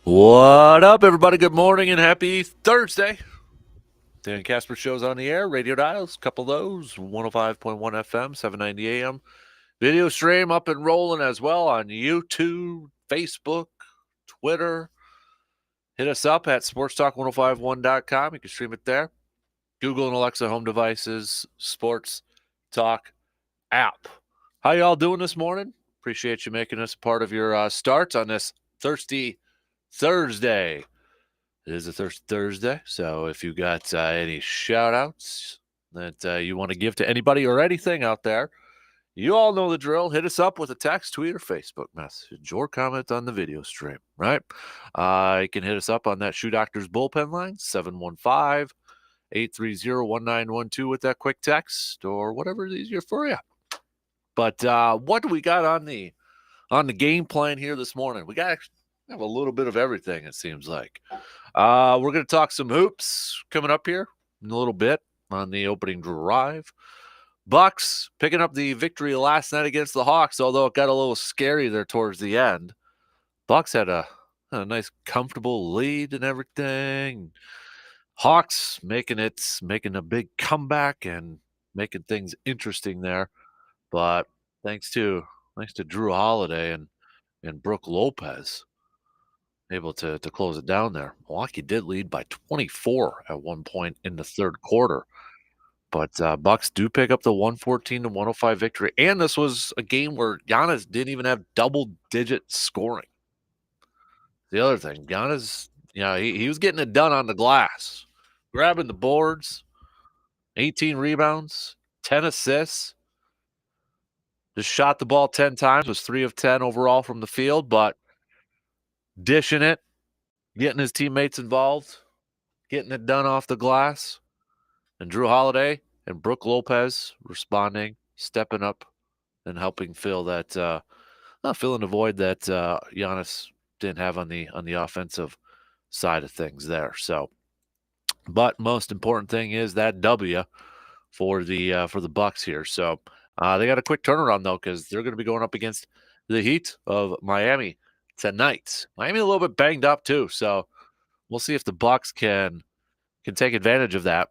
What up, everybody? Good morning and happy Thursday. Dan Kasper Show's on the air. Radio dials, couple of those. 105.1 FM, 790 AM. Video stream up and rolling as well on YouTube, Facebook, Twitter. Hit us up at sportstalk1051.com. You can stream it there. Google and Alexa home devices, Sports Talk app. How y'all doing this morning? Appreciate you making us a part of your starts on this thirsty Thursday. It is a Thursday, so if you got any shout-outs that you want to give to anybody or anything out there, you all know the drill. Hit us up with a text, tweet, or Facebook message or comment on the video stream, right? You can hit us up on that Shoe Doctor's bullpen line, 715-830-1912 with that quick text or whatever is easier for you. But what do we got on the game plan here this morning? We got have a little bit of everything, it seems like. We're going to talk some hoops coming up here in a little bit on the opening drive. Bucks picking up the victory last night against the Hawks, although it got a little scary there towards the end. Bucks had a nice, comfortable lead and everything. Hawks making a big comeback and making things interesting there. But thanks to Drew Holiday and Brook Lopez, able to close it down there. Milwaukee did lead by 24 at one point in the third quarter. But Bucks do pick up the 114-105 victory. And this was a game where Giannis didn't even have double-digit scoring. The other thing, Giannis, he was getting it done on the glass. Grabbing the boards, 18 rebounds, 10 assists. Just shot the ball 10 times, was 3 of 10 overall from the field, but dishing it, getting his teammates involved, getting it done off the glass. And Drew Holiday and Brook Lopez responding, stepping up, and helping fill that filling the void that Giannis didn't have on the offensive side of things there. So, but most important thing is that W for the Bucks here. So they got a quick turnaround though, because they're going to be going up against the Heat of Miami tonight. Miami a little bit banged up too, so we'll see if the Bucks can take advantage of that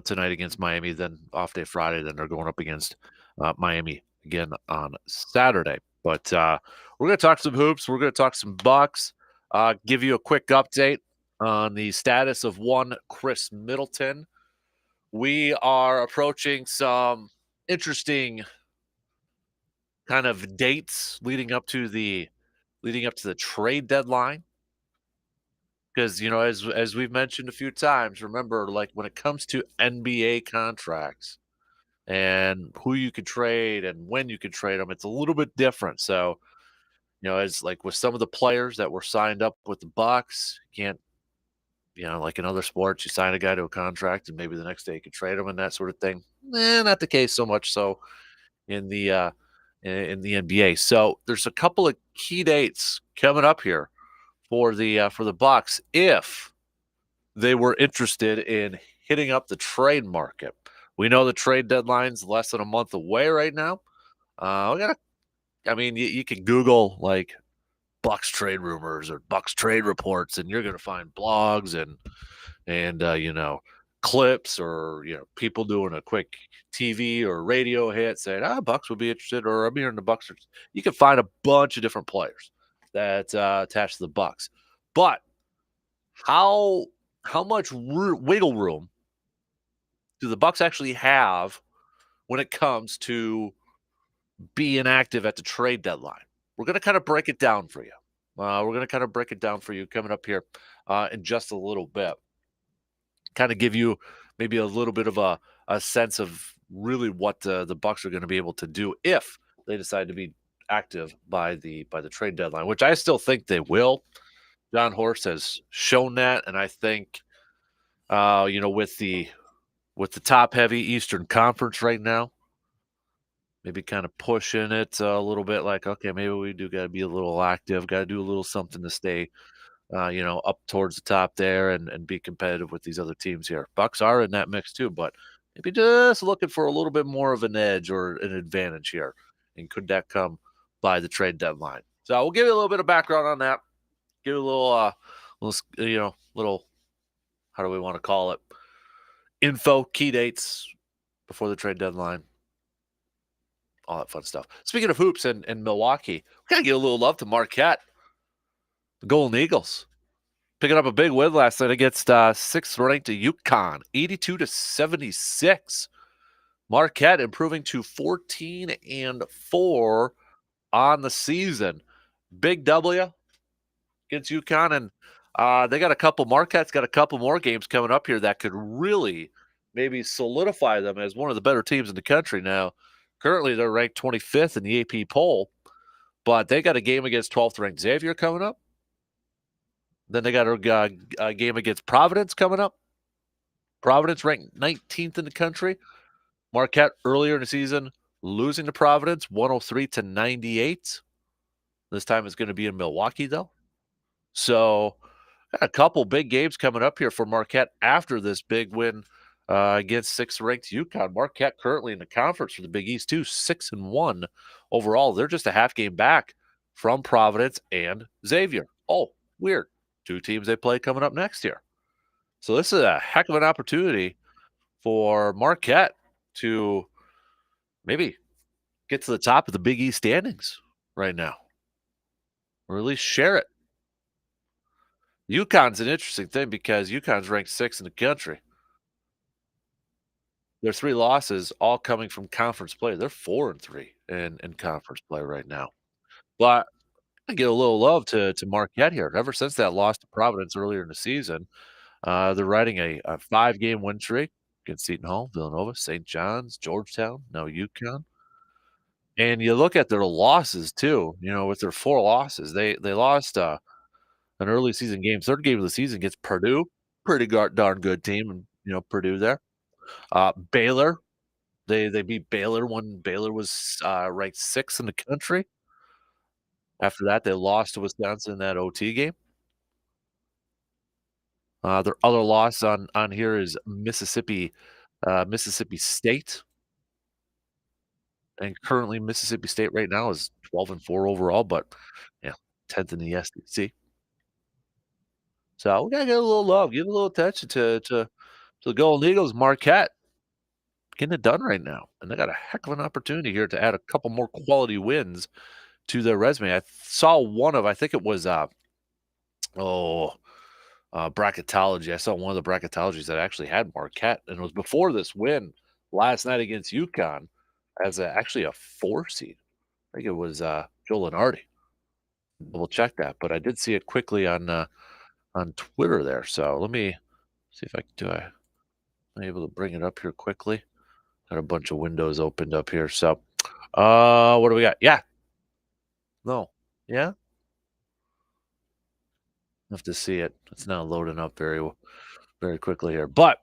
tonight against Miami. Then off day Friday, then they're going up against Miami again on Saturday. But we're going to talk some hoops. We're going to talk some Bucks. Give you a quick update on the status of one Chris Middleton. We are approaching some interesting kind of dates leading up to the trade deadline. Because, as we've mentioned a few times, remember, like when it comes to NBA contracts and who you could trade and when you could trade them, it's a little bit different. So, as like with some of the players that were signed up with the Bucks, you can't, like in other sports, you sign a guy to a contract and maybe the next day you could trade him and that sort of thing. Not the case so much so in the NBA. So there's a couple of key dates coming up here for the Bucks if they were interested in hitting up the trade market. We know the trade deadline's less than a month away right now. You can Google like Bucks trade rumors or Bucks trade reports, and you're going to find blogs and clips or people doing a quick TV or radio hit saying Bucks would be interested, or I'm hearing the Bucks. You can find a bunch of different players that attach to the Bucks, but how much wiggle room do the Bucks actually have when it comes to being active at the trade deadline? We're going to kind of break it down for you. Coming up here in just a little bit. Kind of give you maybe a little bit of a sense of really what the Bucks are going to be able to do if they decide to be active by the trade deadline, which I still think they will. John Horst has shown that, and I think with the top heavy Eastern Conference right now, maybe kind of pushing it a little bit, like, okay, maybe we do got to be a little active, got to do a little something to stay up towards the top there and be competitive with these other teams here. Bucks are in that mix too, but maybe just looking for a little bit more of an edge or an advantage here. And could that come by the trade deadline? So we'll give you a little bit of background on that. Give it a little, how do we want to call it? Info, key dates before the trade deadline, all that fun stuff. Speaking of hoops in Milwaukee, we gotta give a little love to Marquette, the Golden Eagles, picking up a big win last night against sixth ranked UConn, 82-76. Marquette improving to 14-4 on the season. Big W against UConn, and they got a couple. Marquette's got a couple more games coming up here that could really maybe solidify them as one of the better teams in the country. Now, currently they're ranked 25th in the AP poll, but they got a game against 12th ranked Xavier coming up. Then they got a game against Providence coming up. Providence ranked 19th in the country. Marquette earlier in the season losing to Providence 103-98. This time it's going to be in Milwaukee though. So got a couple big games coming up here for Marquette after this big win against sixth-ranked UConn. Marquette currently in the conference for the Big East too, 6-1 overall. They're just a half game back from Providence and Xavier. Oh, weird. Two teams they play coming up next year. So this is a heck of an opportunity for Marquette to maybe get to the top of the Big East standings right now, or at least share it. UConn's an interesting thing because UConn's ranked 6th in the country. Their 3 losses all coming from conference play. They're 4-3 in conference play right now. But I give a little love to Marquette here. Ever since that loss to Providence earlier in the season, they're riding a 5-game win streak against Seton Hall, Villanova, St. John's, Georgetown, now UConn. And you look at their losses too, with their 4 losses. They lost an early season game, 3rd game of the season against Purdue, pretty darn good team, and Purdue there. Baylor, they beat Baylor when Baylor was ranked 6th in the country. After that, they lost to Wisconsin in that OT game. Their other loss on here is Mississippi State, and currently Mississippi State right now is 12-4 overall, but yeah, 10th in the SEC. So we gotta get a little love, give a little attention to the Golden Eagles. Marquette getting it done right now, and they got a heck of an opportunity here to add a couple more quality wins to their resume. I saw one of, I think it was bracketology. I saw one of the bracketologies that actually had Marquette, and it was before this win last night against UConn as actually a 4 seed. I think it was Joe Lenardi. We'll check that, but I did see it quickly on Twitter there. So let me see if I'm able to bring it up here quickly. Got a bunch of windows opened up here. So what do we got? Yeah. No. Yeah. Have to see it. It's not loading up very quickly here. But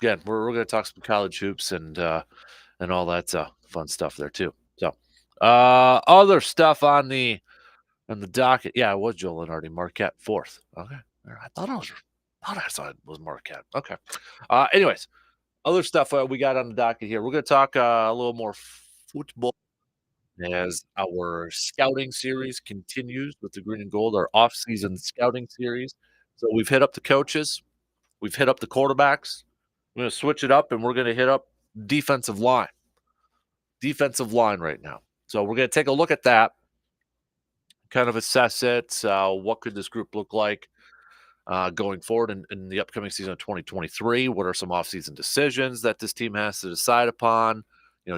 again, we're going to talk some college hoops and all that fun stuff there too. So other stuff on the docket. Yeah, it was Joe Lenardi, Marquette 4th. Okay, I thought I saw it was Marquette. Okay. Anyways, other stuff we got on the docket here. We're going to talk a little more football as our scouting series continues with the Green and Gold, our off-season scouting series. So we've hit up the coaches, we've hit up the quarterbacks. We're going to switch it up, and we're going to hit up defensive line. Defensive line right now. So we're going to take a look at that, kind of assess it. What could this group look like going forward in the upcoming season of 2023? What are some offseason decisions that this team has to decide upon?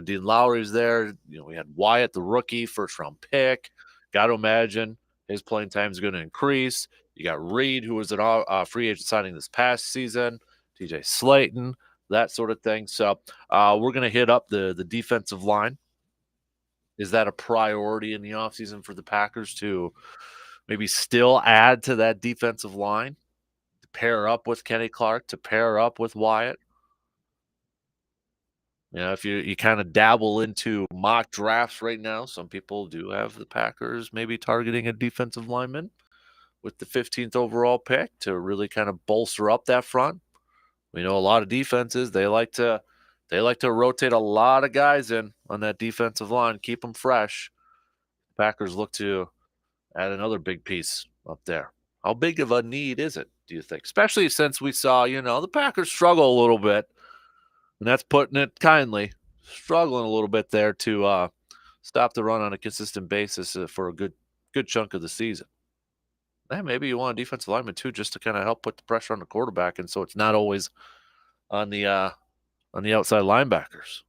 Dean Lowry's there. We had Wyatt, the rookie, first-round pick. Got to imagine his playing time is going to increase. You got Reed, who was an free agent signing this past season. TJ Slayton, that sort of thing. So we're going to hit up the defensive line. Is that a priority in the offseason for the Packers to maybe still add to that defensive line, to pair up with Kenny Clark, to pair up with Wyatt? If you kind of dabble into mock drafts right now, some people do have the Packers maybe targeting a defensive lineman with the 15th overall pick to really kind of bolster up that front. We know a lot of defenses, they like to rotate a lot of guys in on that defensive line, keep them fresh. Packers look to add another big piece up there. How big of a need is it, do you think? Especially since we saw, the Packers struggle a little bit, and that's putting it kindly, struggling a little bit there to stop the run on a consistent basis for a good chunk of the season. Maybe you want a defensive lineman too, just to kind of help put the pressure on the quarterback, and so it's not always on the outside linebackers,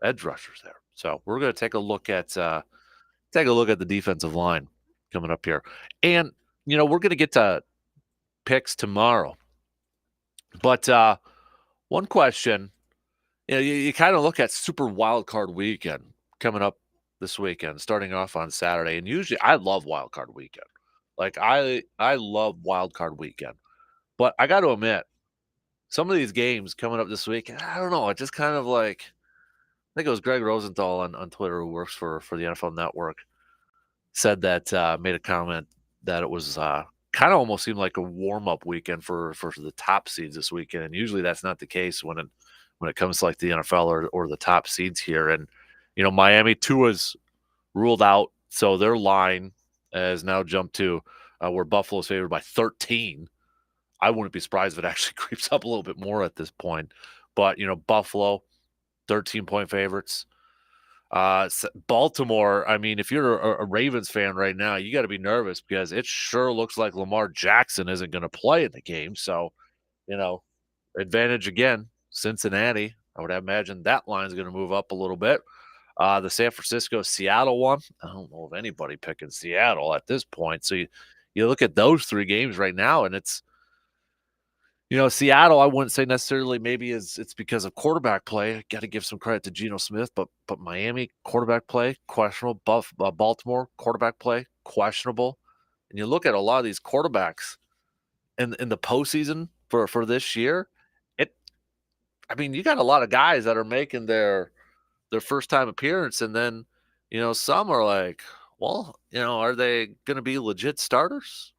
edge rushers there. So we're going to take a look at the defensive line coming up here, and we're going to get to picks tomorrow. But one question, you kind of look at Super Wild Card Weekend coming up this weekend, starting off on Saturday, and usually I love Wild Card Weekend. Like I love Wild Card Weekend, but I got to admit, some of these games coming up this week, I don't know, it just kind of like I think it was Greg Rosenthal on Twitter, who works for the NFL Network, said that made a comment that it was kind of almost seemed like a warm up weekend for the top seeds this weekend, and usually that's not the case when it comes to like the NFL or the top seeds here. And Miami Tua's ruled out, so their line has now jumped to where Buffalo's favored by 13. I wouldn't be surprised if it actually creeps up a little bit more at this point. But Buffalo, 13-point favorites. Baltimore, I mean, if you're a Ravens fan right now, you got to be nervous because it sure looks like Lamar Jackson isn't going to play in the game. So, advantage again, Cincinnati. I would imagine that line's going to move up a little bit. The San Francisco Seattle one, I don't know of anybody picking Seattle at this point. So you look at those three games right now, and it's Seattle, I wouldn't say necessarily maybe it's because of quarterback play. Got to give some credit to Geno Smith, but Miami quarterback play questionable. Baltimore quarterback play questionable. And you look at a lot of these quarterbacks in the postseason for this year. You got a lot of guys that are making their first time appearance, and then some are like, well, are they going to be legit starters?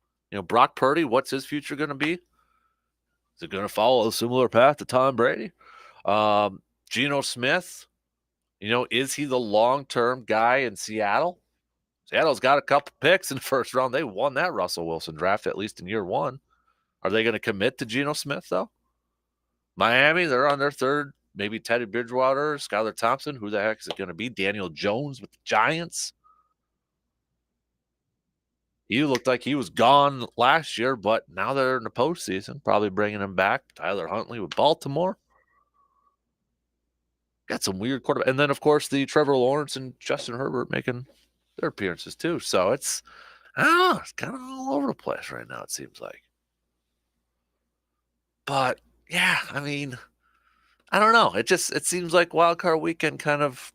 Brock Purdy, what's his future going to be? Is it going to follow a similar path to Tom Brady? Geno Smith, is he the long-term guy in Seattle? Seattle's got a couple picks in the first round. They won that Russell Wilson draft, at least in year one. Are they going to commit to Geno Smith, though? Miami, they're on their third. Maybe Teddy Bridgewater, Skylar Thompson. Who the heck is it going to be? Daniel Jones with the Giants. He looked like he was gone last year, but now they're in the postseason, probably bringing him back. Tyler Huntley with Baltimore. Got some weird quarterback. And then, of course, the Trevor Lawrence and Justin Herbert making their appearances, too. So it's kind of all over the place right now, it seems like. But, yeah, I don't know. It seems like Wild Card Weekend kind of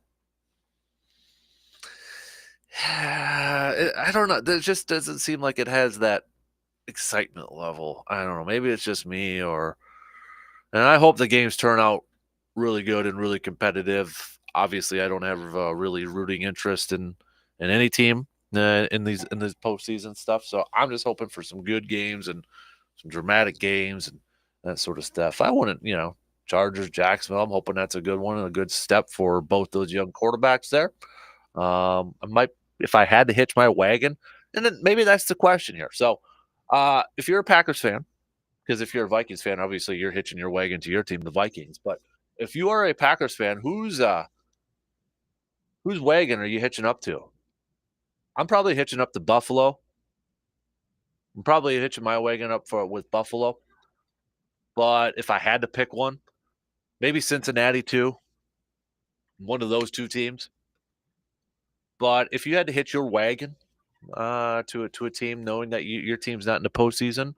I don't know. There just doesn't seem like it has that excitement level. I don't know. Maybe it's just me, and I hope the games turn out really good and really competitive. Obviously, I don't have a really rooting interest in any team in these postseason stuff. So I'm just hoping for some good games and some dramatic games and that sort of stuff. I wouldn't, Chargers, Jacksonville. I'm hoping that's a good one and a good step for both those young quarterbacks there. I might, if I had to hitch my wagon, and then maybe that's the question here. So, if you're a Packers fan, because if you're a Vikings fan, obviously you're hitching your wagon to your team, the Vikings. But if you are a Packers fan, whose wagon are you hitching up to? I'm probably hitching up to Buffalo. I'm probably hitching my wagon up with Buffalo. But if I had to pick one, maybe Cincinnati too. One of those two teams. But if you had to hitch your wagon to a team, knowing that your team's not in the postseason,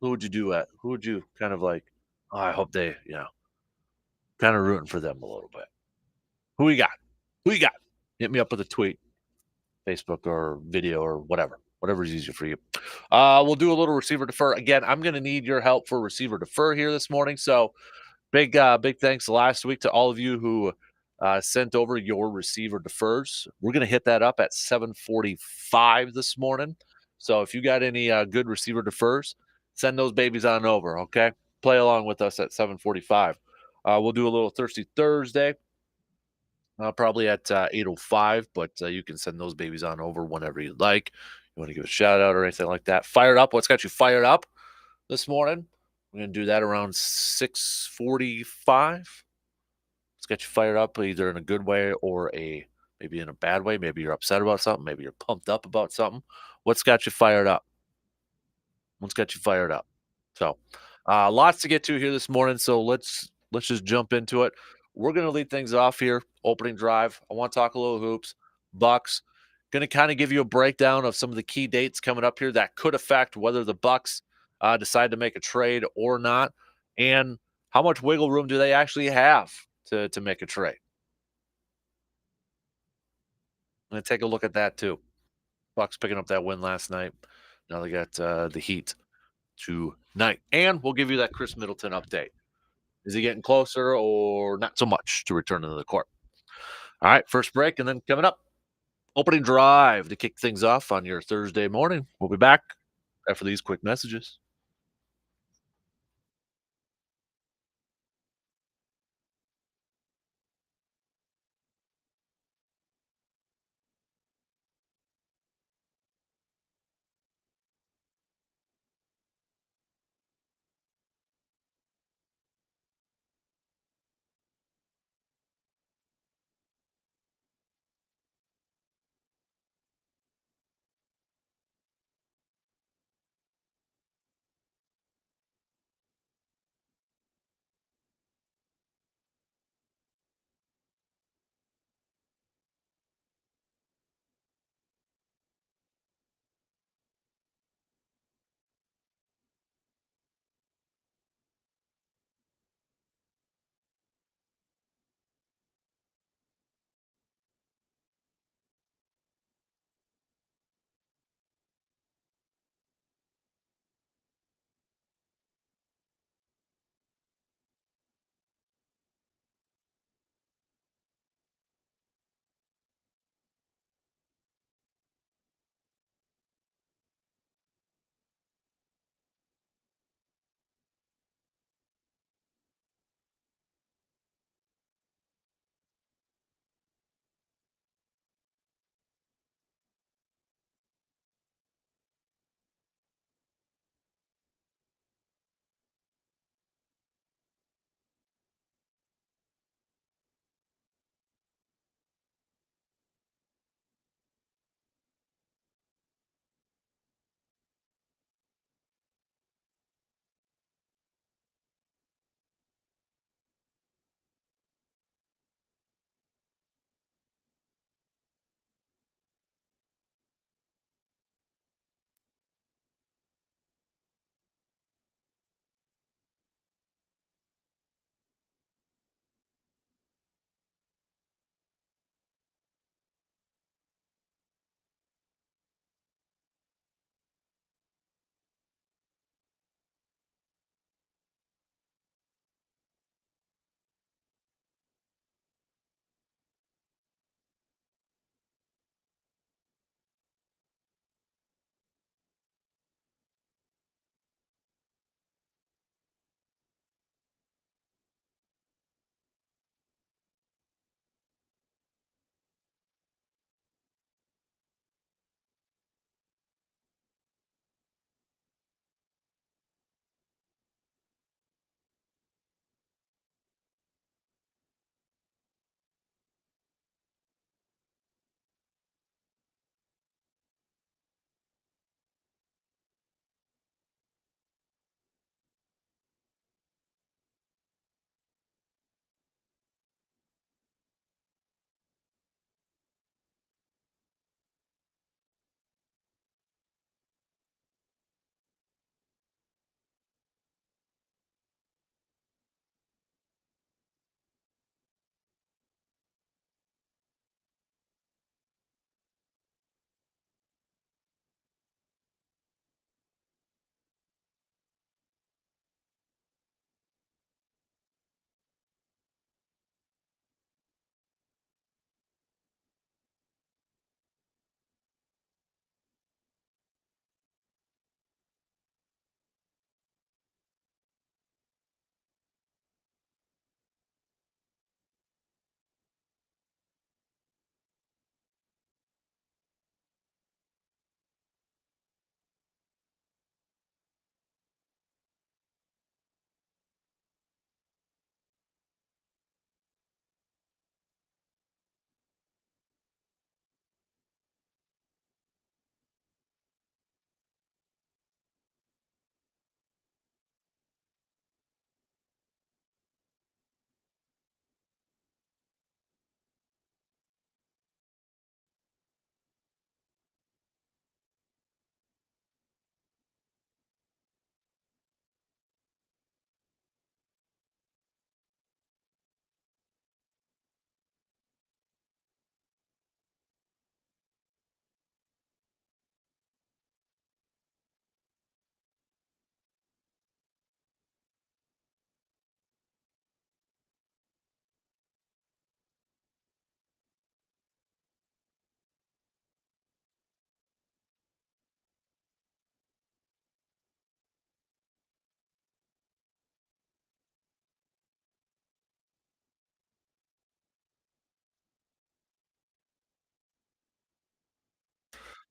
who would you do at? Who would you kind of like? Oh, I hope they, kind of rooting for them a little bit. Who you got? Who you got? Hit me up with a tweet, Facebook or video or whatever is easier for you. We'll do a little receiver defer again. I'm going to need your help for receiver defer here this morning. So big thanks last week to all of you who sent over your receiver defers. We're going to hit that up at 7:45 this morning. So if you got any good receiver defers, send those babies on over, okay? Play along with us at 7:45. We'll do a little Thirsty Thursday, probably at 8:05, but you can send those babies on over whenever you like. You want to give a shout out or anything like that? Fired up. What's got you fired up this morning? We're gonna do that around 6:45. It's got you fired up either in a good way or a maybe in a bad way. Maybe you're upset about something. Maybe you're pumped up about something. What's got you fired up? What's got you fired up? So, lots to get to here this morning. So let's just jump into it. We're gonna lead things off here. Opening drive. I want to talk a little hoops. Bucks. Gonna kind of give you a breakdown of some of the key dates coming up here that could affect whether the Bucks decide to make a trade or not, and how much wiggle room do they actually have to make a trade. I'm gonna take a look at that too. Bucks picking up that win last night. Now they got the Heat tonight, and we'll give you that Chris Middleton update. Is he getting closer or not so much to return to the court? All right, first break, and then coming up, opening drive to kick things off on your Thursday morning. We'll be back after these quick messages.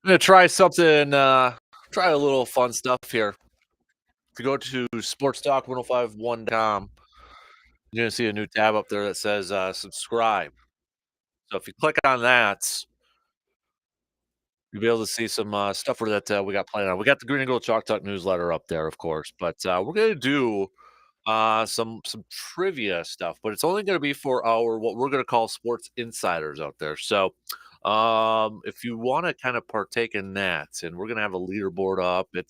I'm gonna try something. Try a little fun stuff here. If you go to sportstalk1051.com, you're gonna see a new tab up there that says subscribe. So if you click on that, you'll be able to see some stuff that we got planned on. We got the Green and Gold Chalk Talk newsletter up there, of course, but we're gonna do some trivia stuff, but it's only going to be for our what we're going to call sports insiders out there. So if you want to kind of partake in that, and we're going to have a leaderboard up, we're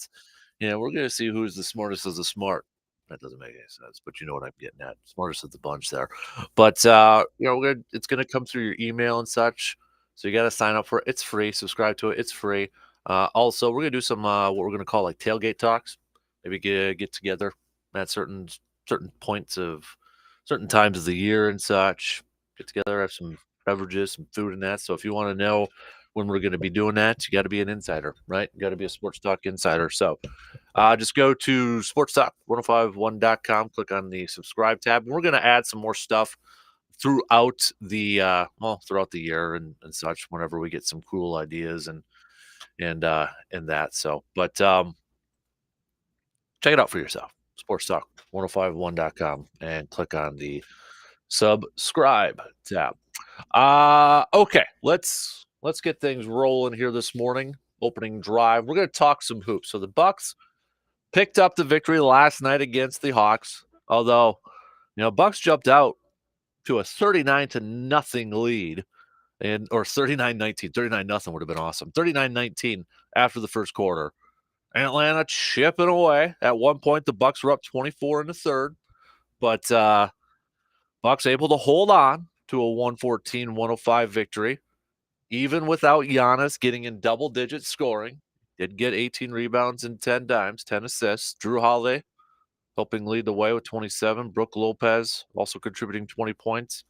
going to see who's the smartest of the smart. That doesn't make any sense, but you know what I'm getting at. Smartest of the bunch there. But it's gonna come through your email and such. So you gotta sign up for it. It's free. Subscribe to it. It's free. Also, we're gonna do some what we're gonna call like tailgate talks. Maybe get together at certain points of certain times of the year and such. Get together, have some beverages, some food and that. So if you want to know when we're going to be doing that, you got to be an insider, right? You got to be a sports talk insider. So just go to sportstalk1051.com, click on the subscribe tab, and we're going to add some more stuff throughout throughout the year and such whenever we get some cool ideas and that. So, but check it out for yourself. Sportstalk1051.com and click on the subscribe tab. Okay, let's get things rolling here this morning. Opening drive. We're going to talk some hoops. So the Bucks picked up the victory last night against the Hawks. Although, Bucks jumped out to a 39 to nothing lead or 39-19. 39 nothing would have been awesome. 39-19 after the first quarter. Atlanta chipping away. At one point, the Bucks were up 24 in the third, but Bucks able to hold on to a 114-105 victory, even without Giannis getting in double-digit scoring. Did get 18 rebounds and 10 dimes, 10 assists. Drew Holiday helping lead the way with 27. Brook Lopez also contributing 20 points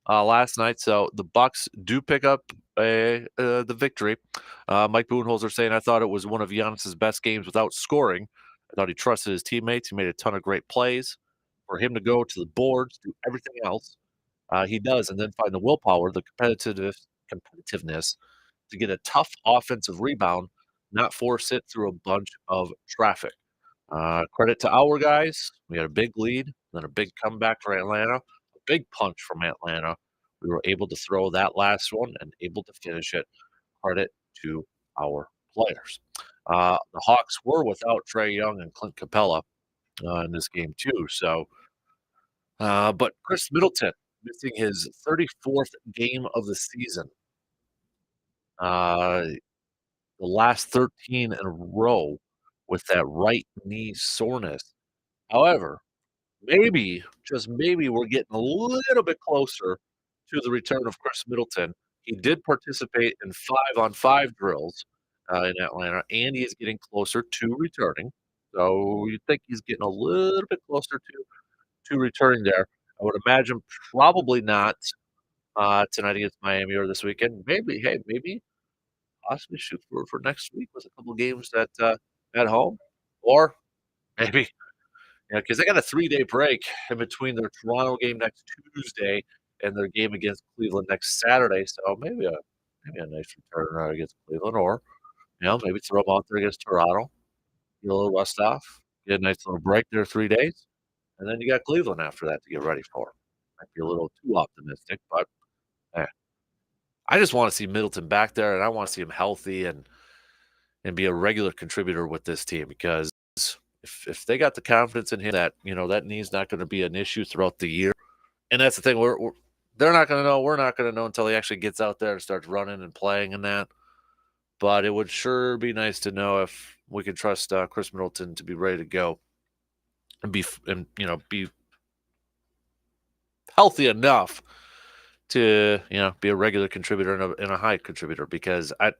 last night. So the Bucks do pick up the victory. Mike Budenholzer saying, I thought it was one of Giannis's best games without scoring. I thought he trusted his teammates. He made a ton of great plays. For him to go to the boards, do everything else, he does, and then find the willpower, the competitiveness to get a tough offensive rebound, not force it through a bunch of traffic. Credit to our guys. We had a big lead, then a big comeback for Atlanta, a big punch from Atlanta. We were able to throw that last one and able to finish it. Credit to our players. The Hawks were without Trey Young and Clint Capella in this game too. So, but Chris Middleton missing his 34th game of the season. The last 13 in a row with that right knee soreness. However, maybe, just maybe, we're getting a little bit closer to the return of Chris Middleton. He did participate in 5-on-5 drills in Atlanta, and he is getting closer to returning. So you think he's getting a little bit closer to returning there. I would imagine probably not tonight against Miami or this weekend. Maybe, hey, maybe possibly shoot for next week with a couple games at home, or maybe because they got a 3-day break in between their Toronto game next Tuesday and their game against Cleveland next Saturday. So maybe a nice return against Cleveland, or maybe throw them out there against Toronto, get a little rust off, get a nice little break there 3 days, and then you got Cleveland after that to get ready for. Might be a little too optimistic, but eh, I just want to see Middleton back there, and I want to see him healthy and be a regular contributor with this team because if they got the confidence in him that that knee's not going to be an issue throughout the year, and that's the thing they're not going to know, we're not going to know until he actually gets out there and starts running and playing and that. But it would sure be nice to know if we can trust Chris Middleton to be ready to go and be healthy enough to be a regular contributor and a high contributor because I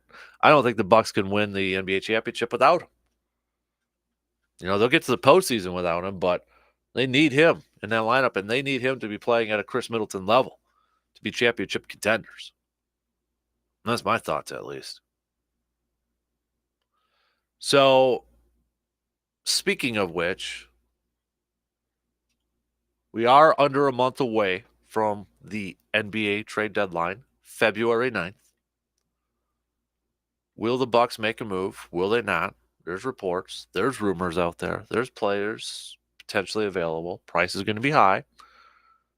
don't think the Bucks can win the NBA championship without him. They'll get to the postseason without him, but they need him in that lineup, and they need him to be playing at a Chris Middleton level to be championship contenders. And that's my thoughts, at least. So, speaking of which, we are under a month away from the NBA trade deadline, February 9th. Will the Bucks make a move? Will they not? There's reports. There's rumors out there. There's players potentially available. Price is going to be high.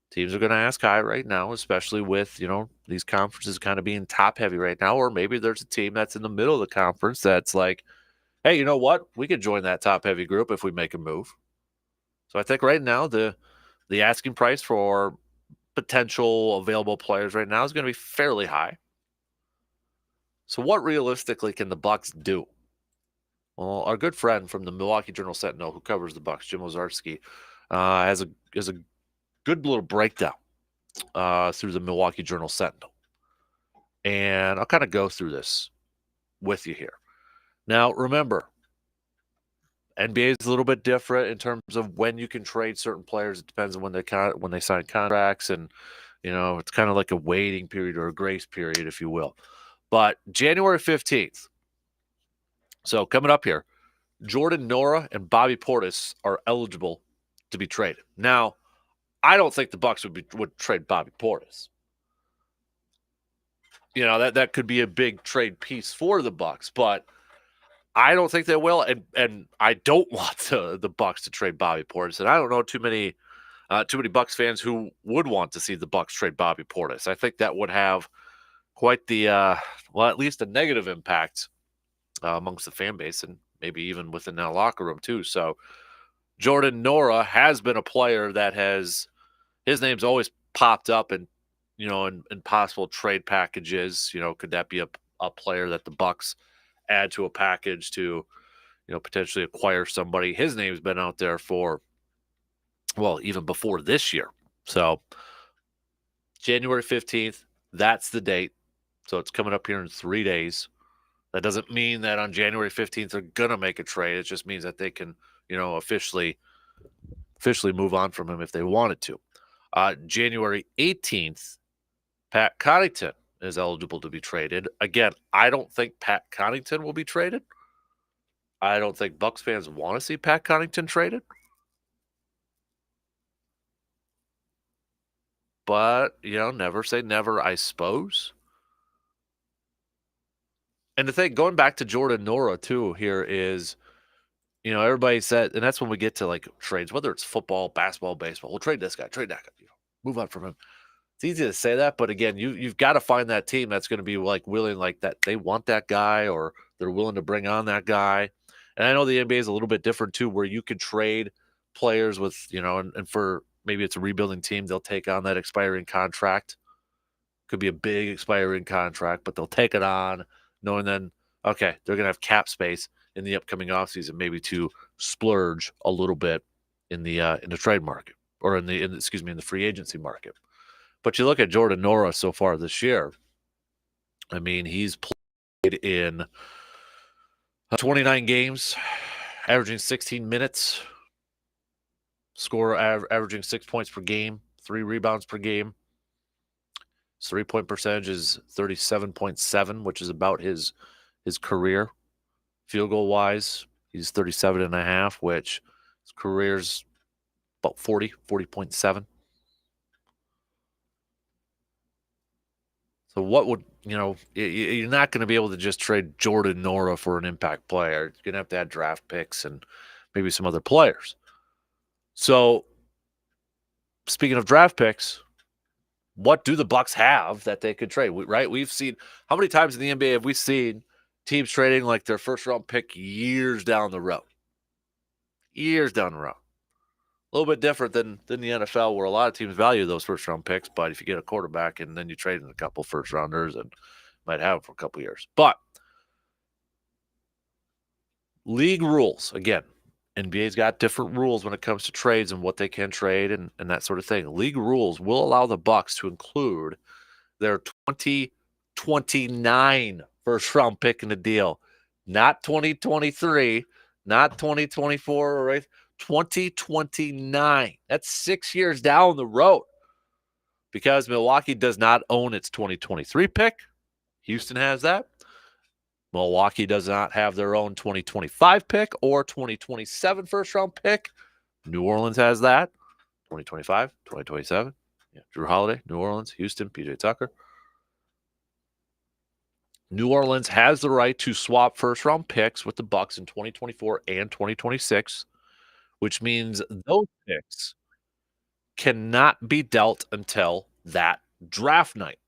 Teams are going to ask high right now, especially with, these conferences kind of being top heavy right now. Or maybe there's a team that's in the middle of the conference that's like, hey, you know what? We could join that top heavy group if we make a move. So I think right now the asking price for potential available players right now is going to be fairly high. So what realistically can the Bucks do? Well, our good friend from the Milwaukee Journal-Sentinel, who covers the Bucks, Jim Ozarski, has a good little breakdown through the Milwaukee Journal-Sentinel, and I'll kind of go through this with you here. Now, remember, NBA is a little bit different in terms of when you can trade certain players. It depends on when they sign contracts, and it's kind of like a waiting period or a grace period, if you will. But January 15th, so coming up here, Jordan Nora and Bobby Portis are eligible to be traded. Now, I don't think the Bucks would trade Bobby Portis. That could be a big trade piece for the Bucks, but I don't think they will, and I don't want the Bucks to trade Bobby Portis, and I don't know too many Bucks fans who would want to see the Bucks trade Bobby Portis. I think that would have quite the at least a negative impact amongst the fan base, and maybe even within that locker room too. So Jordan Nora has been a player that his name's always popped up in possible trade packages. Could that be a player that the Bucks add to a package to potentially acquire somebody? His name's been out there for, well, even before this year. So January 15th, that's the date. So it's coming up here in 3 days. That doesn't mean that on January 15th they're going to make a trade. It just means that they can, officially move on from him if they wanted to. January 18th, Pat Connaughton is eligible to be traded. Again, I don't think Pat Connaughton will be traded. I don't think Bucks fans want to see Pat Connaughton traded. But, never say never, I suppose. And the thing, going back to Jordan Nora, too, here is, everybody said, and that's when we get to, like, trades, whether it's football, basketball, baseball. We'll trade this guy, trade that guy, move on from him. It's easy to say that, but again, you've got to find that team that's going to be, like, willing, like, that they want that guy or they're willing to bring on that guy. And I know the NBA is a little bit different, too, where you could trade players with, and for maybe it's a rebuilding team, they'll take on that expiring contract. Could be a big expiring contract, but they'll take it on knowing then, okay, they're going to have cap space in the upcoming offseason, maybe to splurge a little bit in the trade market or in the free agency market. But you look at Jordan Nora so far this year. I mean, he's played in 29 games, averaging 16 minutes, averaging 6 points per game, 3 rebounds per game. His 3-point percentage is 37.7, which is about his career. Field goal wise, he's 37.5, which his career's about 40.7. So what would, you're not going to be able to just trade Jordan Nora for an impact player. You're going to have draft picks and maybe some other players. So speaking of draft picks, what do the Bucks have that they could trade? Right? We've seen, how many times in the NBA have we seen teams trading like their first-round pick years down the road? Years down the road. A little bit different than the NFL, where a lot of teams value those first-round picks, but if you get a quarterback and then you trade in a couple first-rounders and might have them for a couple years. But league rules, again, NBA's got different rules when it comes to trades and what they can trade and that sort of thing. League rules will allow the Bucks to include their 2029 first-round pick in the deal. Not 2023, not 2024, right? 2029. That's 6 years down the road. Because Milwaukee does not own its 2023 pick. Houston has that. Milwaukee does not have their own 2025 pick or 2027 first-round pick. New Orleans has that. 2025, 2027. Yeah, Drew Holiday, New Orleans, Houston, PJ Tucker. New Orleans has the right to swap first-round picks with the Bucks in 2024 and 2026, which means those picks cannot be dealt until that draft night.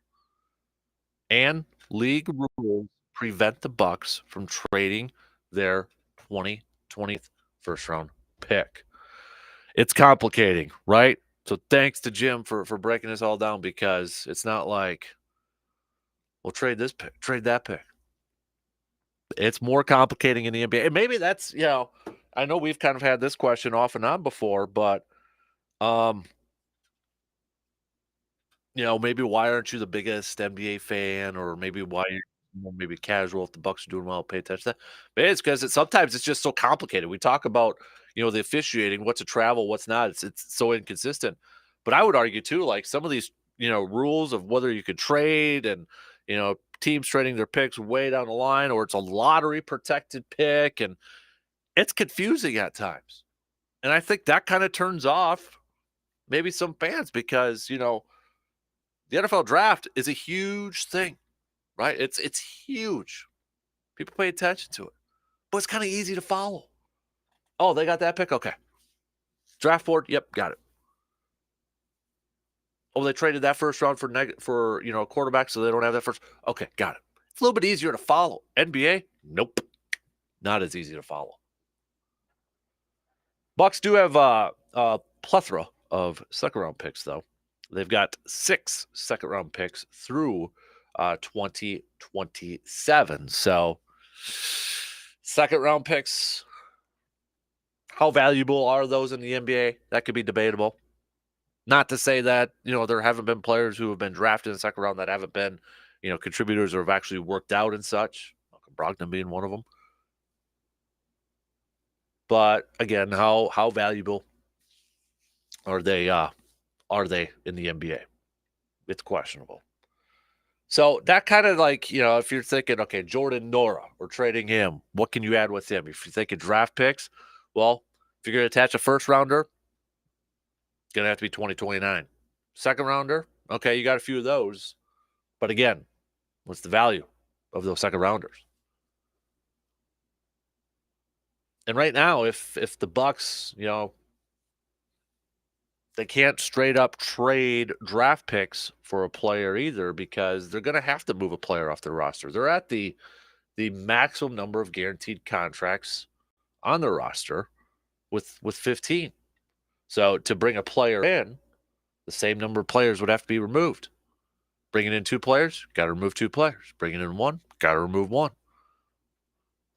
And league rules prevent the Bucks from trading their 2020 first-round pick. It's complicating, right? So thanks to Jim for breaking this all down, because it's not like we'll trade this pick, trade that pick. It's more complicating in the NBA. And maybe that's, I know we've kind of had this question off and on before, but maybe why aren't you the biggest NBA fan, or maybe why you're maybe casual if the Bucks are doing well, pay attention to that. But it's because sometimes it's just so complicated. We talk about, the officiating, what's a travel, what's not. It's so inconsistent. But I would argue too, like some of these, rules of whether you could trade and, teams trading their picks way down the line, or it's a lottery protected pick, and it's confusing at times. And I think that kind of turns off maybe some fans, because, the NFL draft is a huge thing, right? It's huge. People pay attention to it, but it's kind of easy to follow. Oh, they got that pick. Okay, draft board. Yep, got it. Oh, they traded that first round for a quarterback, so they don't have that first. Okay, got it. It's a little bit easier to follow. NBA, nope, not as easy to follow. Bucks do have a plethora of second-round picks, though. They've got 6 second-round picks through 2027. So, second-round picks, how valuable are those in the NBA? That could be debatable. Not to say that, there haven't been players who have been drafted in the second round that haven't been, contributors or have actually worked out and such. Brogdon being one of them. But again, how valuable are they in the NBA? It's questionable. So that kind of like, if you're thinking, okay, Jordan Nora, we're trading him, what can you add with him? If you're thinking draft picks, well, if you're going to attach a first rounder, it's going to have to be 2029. Second rounder, okay, you got a few of those. But again, what's the value of those second rounders? And right now, if the Bucks, they can't straight up trade draft picks for a player either, because they're going to have to move a player off their roster. They're at the maximum number of guaranteed contracts on their roster with 15. So to bring a player in, the same number of players would have to be removed. Bringing in 2 players, got to remove 2 players. Bringing in 1, got to remove 1.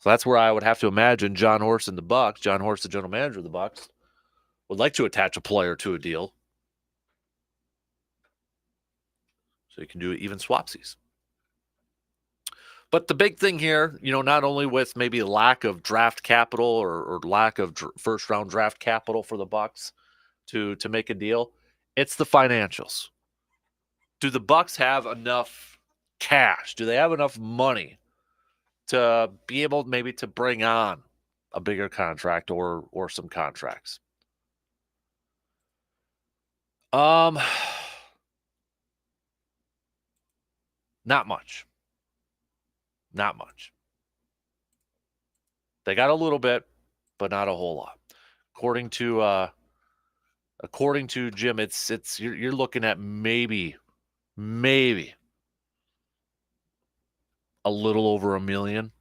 So that's where I would have to imagine John Horst and the Bucks, John Horst, the general manager of the Bucks, would like to attach a player to a deal so you can do even swapsies. But the big thing here, not only with maybe lack of draft capital or lack of first-round draft capital for the Bucks to make a deal, it's the financials. Do the Bucks have enough cash? Do they have enough money to be able maybe to bring on a bigger contract or some contracts? Not much. Not much. They got a little bit, but not a whole lot. According to Jim, it's you're looking at maybe a little over $1 million.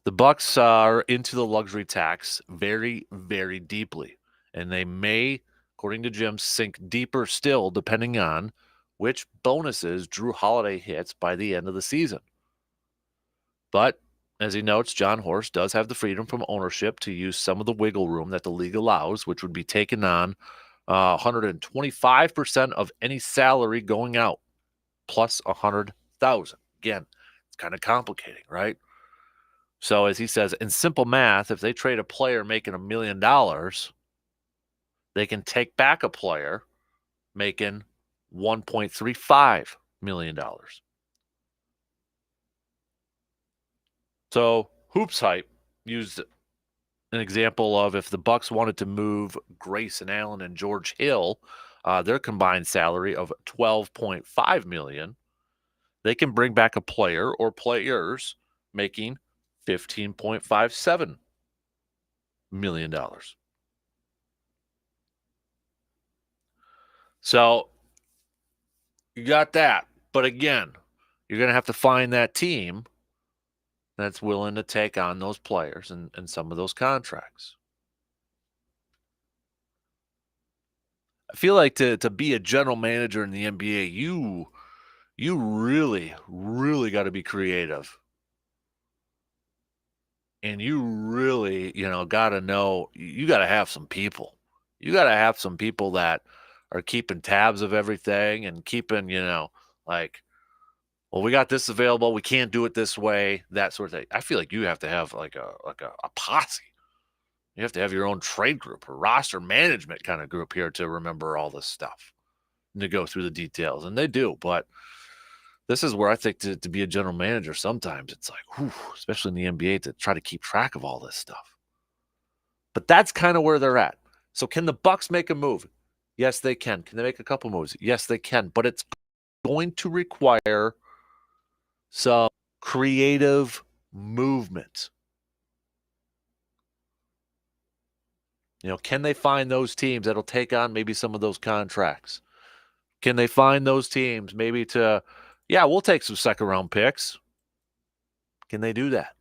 The Bucks are into the luxury tax very, very deeply, and they may, according to Jim, sink deeper still depending on which bonuses Drew Holiday hits by the end of the season. But as he notes, John Horst does have the freedom from ownership to use some of the wiggle room that the league allows, which would be taken on 125% of any salary going out, plus $100,000. Again, it's kind of complicating, right? So as he says, in simple math, if they trade a player making $1 million, they can take back a player making $1.35 million. So Hoops Hype used an example of if the Bucks wanted to move Grayson Allen and George Hill, their combined salary of $12.5 million, they can bring back a player or players making $15.57 million. So you got that. But again, you're going to have to find that team that's willing to take on those players and some of those contracts. I feel like to be a general manager in the NBA, you really, really got to be creative. And you really, got to know, you got to have some people. You got to have some people that are keeping tabs of everything and keeping, like, well, we got this available. We can't do it this way, that sort of thing. I feel like you have to have like a posse. You have to have your own trade group or roster management kind of group here to remember all this stuff and to go through the details. And they do, but this is where I think to be a general manager, sometimes it's like, whew, especially in the NBA, to try to keep track of all this stuff. But that's kind of where they're at. So can the Bucks make a move? Yes, they can. Can they make a couple moves? Yes, they can. But it's going to require some creative movement. Can they find those teams that'll take on maybe some of those contracts? Can they find those teams maybe to, yeah, we'll take some second-round picks. Can they do that?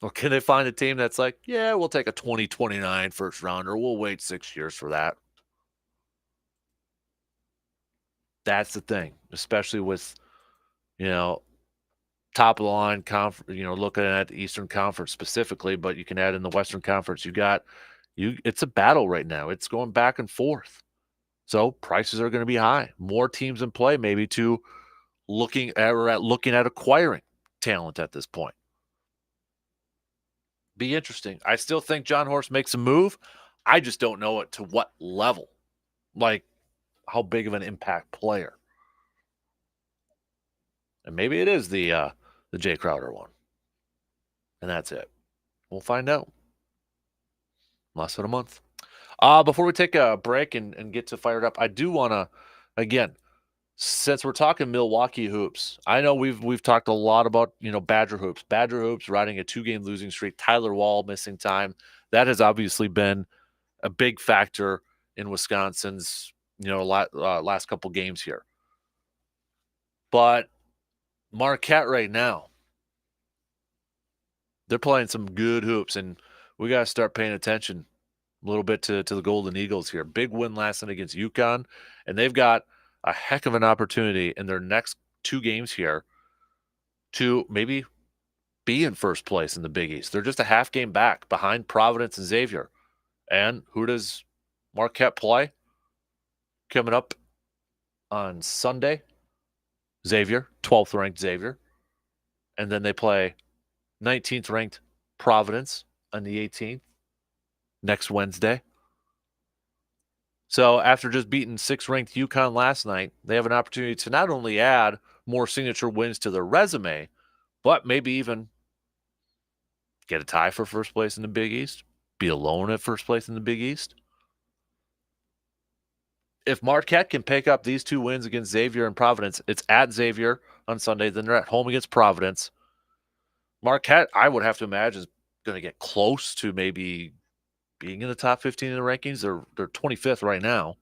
Or can they find a team that's like, yeah, we'll take a 2029 first rounder. We'll wait 6 years for that. That's the thing, especially with, top of the line looking at the Eastern Conference specifically, but you can add in the Western Conference. It's a battle right now. It's going back and forth. So prices are going to be high. More teams in play maybe to looking at acquiring talent at this point. Be interesting. I still think John Horst makes a move. I just don't know it to what level. Like how big of an impact player. And maybe it is the Jay Crowder one. And that's it. We'll find out. Less than a month. Before we take a break and get to fired up, I do want to, again, since we're talking Milwaukee hoops, I know we've talked a lot about, Badger hoops. Badger hoops riding a 2-game losing streak. Tyler Wall missing time. That has obviously been a big factor in Wisconsin's, last couple games here. But Marquette right now, they're playing some good hoops, and we got to start paying attention a little bit to the Golden Eagles here. Big win last night against UConn, and they've got a heck of an opportunity in their next 2 games here to maybe be in first place in the Big East. They're just a half game back behind Providence and Xavier. And who does Marquette play coming up on Sunday? Xavier, 12th ranked Xavier. And then they play 19th ranked Providence on the 18th next Wednesday. So after just beating 6th ranked UConn last night, they have an opportunity to not only add more signature wins to their resume, but maybe even get a tie for first place in the Big East, be alone at first place in the Big East. If Marquette can pick up these 2 wins against Xavier and Providence, it's at Xavier on Sunday, then they're at home against Providence. Marquette, I would have to imagine, is going to get close to maybe being in the top 15 in the rankings. They're 25th right now.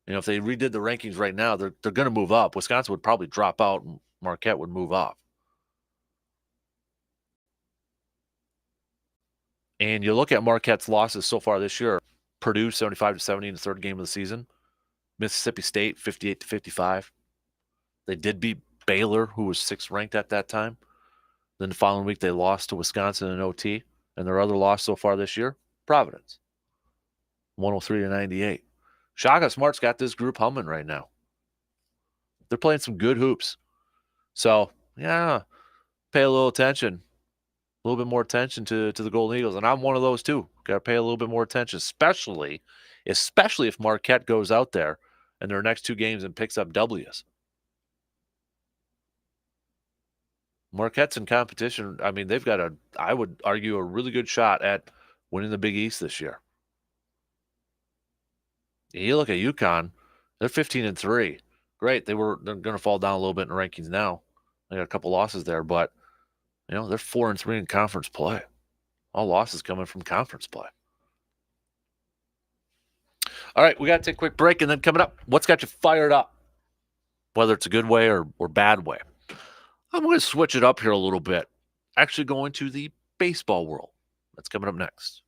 If they redid the rankings right now, they're going to move up. Wisconsin would probably drop out and Marquette would move up. And you look at Marquette's losses so far this year: Purdue 75-70 in the 3rd game of the season, Mississippi State 58-55. They did beat Baylor, who was 6th ranked at that time. Then the following week they lost to Wisconsin in OT, and their other loss so far this year, Providence, 103-98. Shaka Smart's got this group humming right now. They're playing some good hoops. So, yeah, pay a little attention. A little bit more attention to the Golden Eagles. And I'm one of those too. Got to pay a little bit more attention, especially if Marquette goes out there in their next 2 games and picks up W's. Marquette's in competition. I mean, they've got I would argue, a really good shot at winning the Big East this year. You look at UConn, they're 15-3. great. They're going to fall down a little bit in the rankings now. They got a couple losses there, but they're 4-3 in conference play. All losses coming from conference play. All right, we got to take a quick break, and then coming up, what's got you fired up? Whether it's a good way or bad way. I'm going to switch it up here a little bit. Actually going to the baseball world. That's coming up next.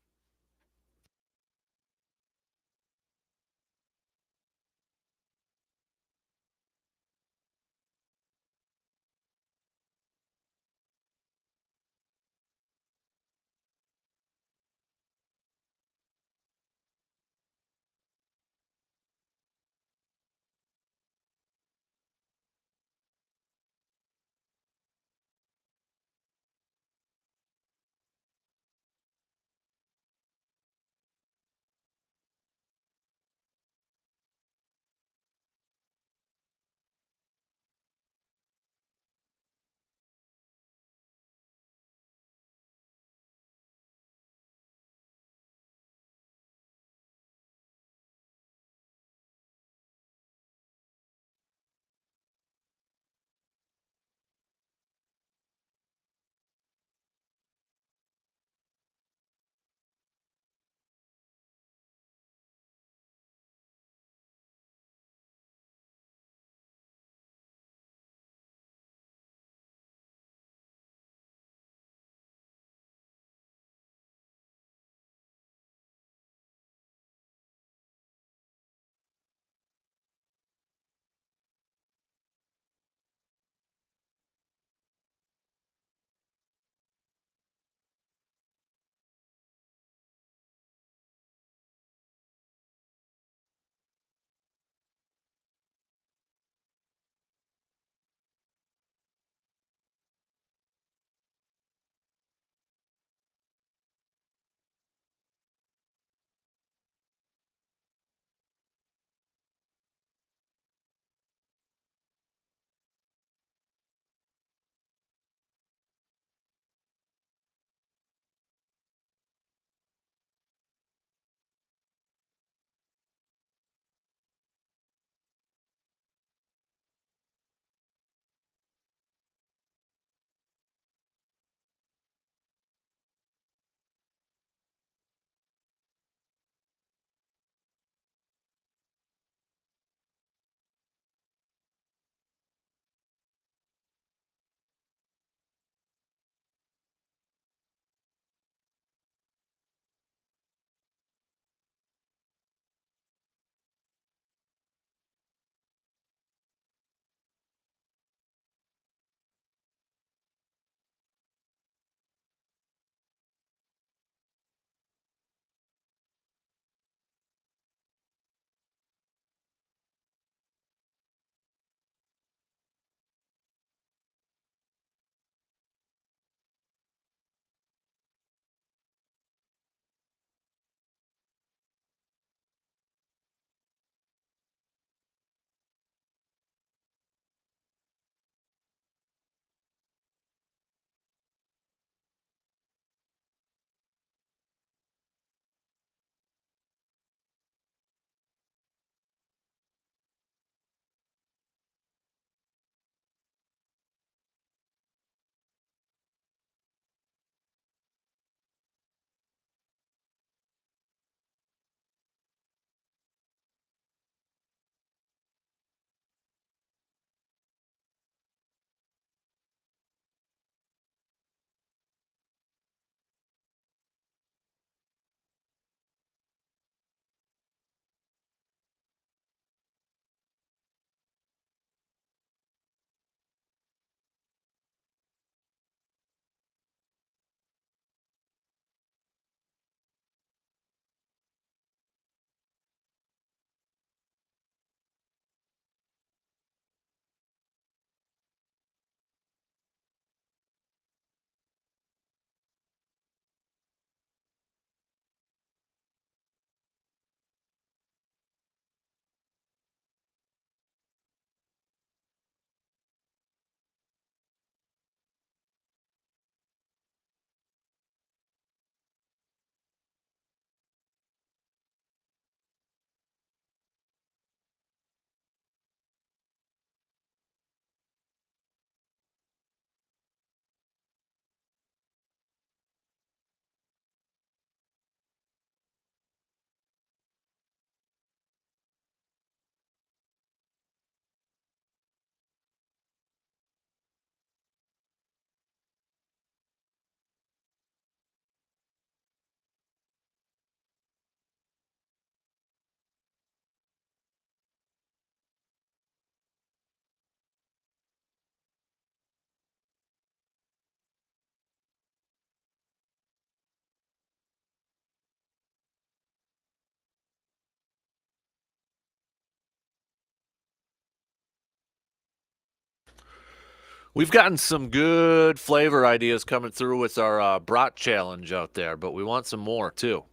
We've gotten some good flavor ideas coming through with our brat challenge out there, but we want some more too.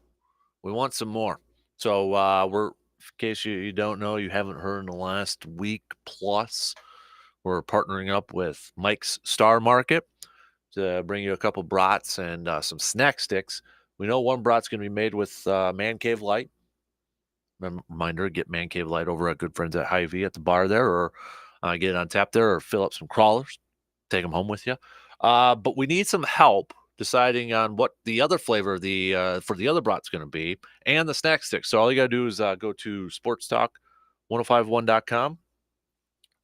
We want some more. So we're, in case you don't know, you haven't heard in the last week plus, we're partnering up with Mike's Star Market to bring you a couple brats and some snack sticks. We know one brat's going to be made with Man Cave Light. Reminder, get Man Cave Light over at good friends at Hy-Vee at the bar there, or get it on tap there, or fill up some crawlers, take them home with you. But we need some help deciding on what the other flavor of the for the other brat's going to be, and the snack sticks. So all you got to do is go to sportstalk1051.com,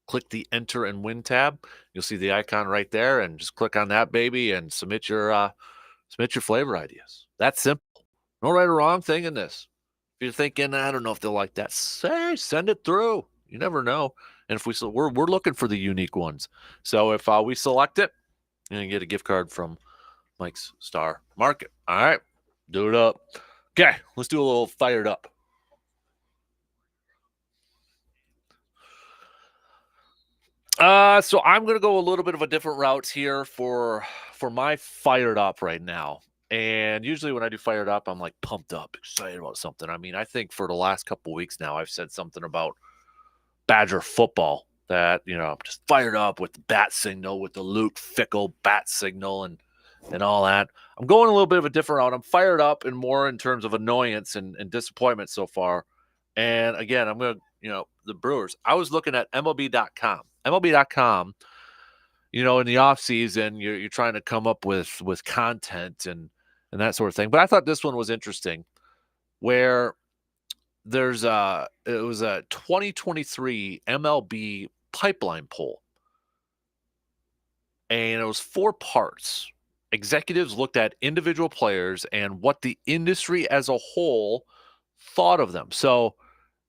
click the enter and win tab. You'll see the icon right there, and just click on that baby and submit your flavor ideas. That's simple. No right or wrong thing in this. If you're thinking, I don't know if they'll like that, send it through. You never know. And if we're looking for the unique ones. So if we select it, you're gonna get a gift card from Mike's Star Market. All right, do it up. Okay, let's do a little fired up. So I'm gonna go a little bit of a different route here for my fired up right now. And usually when I do fired up, I'm like pumped up, excited about something. I mean, I think for the last couple weeks now, I've said something about Badger football that, I'm just fired up with the bat signal, with the Luke Fickle bat signal and all that. I'm going a little bit of a different route. I'm fired up and more in terms of annoyance and disappointment so far. And again, I'm going to, the Brewers. I was looking at MLB.com. MLB.com, in the off season, you're trying to come up with content and that sort of thing. But I thought this one was interesting, where it was a 2023 MLB pipeline poll, and it was 4 parts. Executives looked at individual players and what the industry as a whole thought of them. So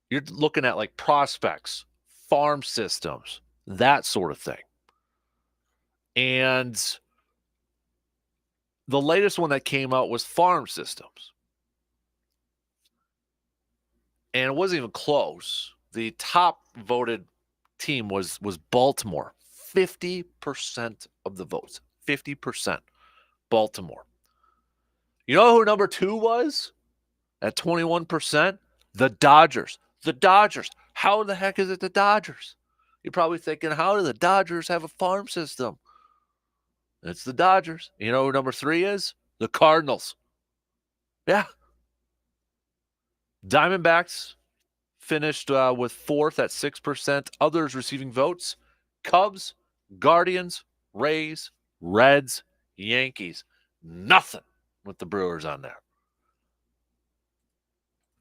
you're looking at like prospects, farm systems, that sort of thing. And the latest one that came out was farm systems. And it wasn't even close. The top voted team was Baltimore. 50% of the votes. 50%. Baltimore. You know who number 2 was at 21%? The Dodgers. The Dodgers. How the heck is it the Dodgers? You're probably thinking, how do the Dodgers have a farm system? It's the Dodgers. You know who number 3 is? The Cardinals. Yeah. Diamondbacks finished with 4th at 6%. Others receiving votes: Cubs, Guardians, Rays, Reds, Yankees. Nothing with the Brewers on there.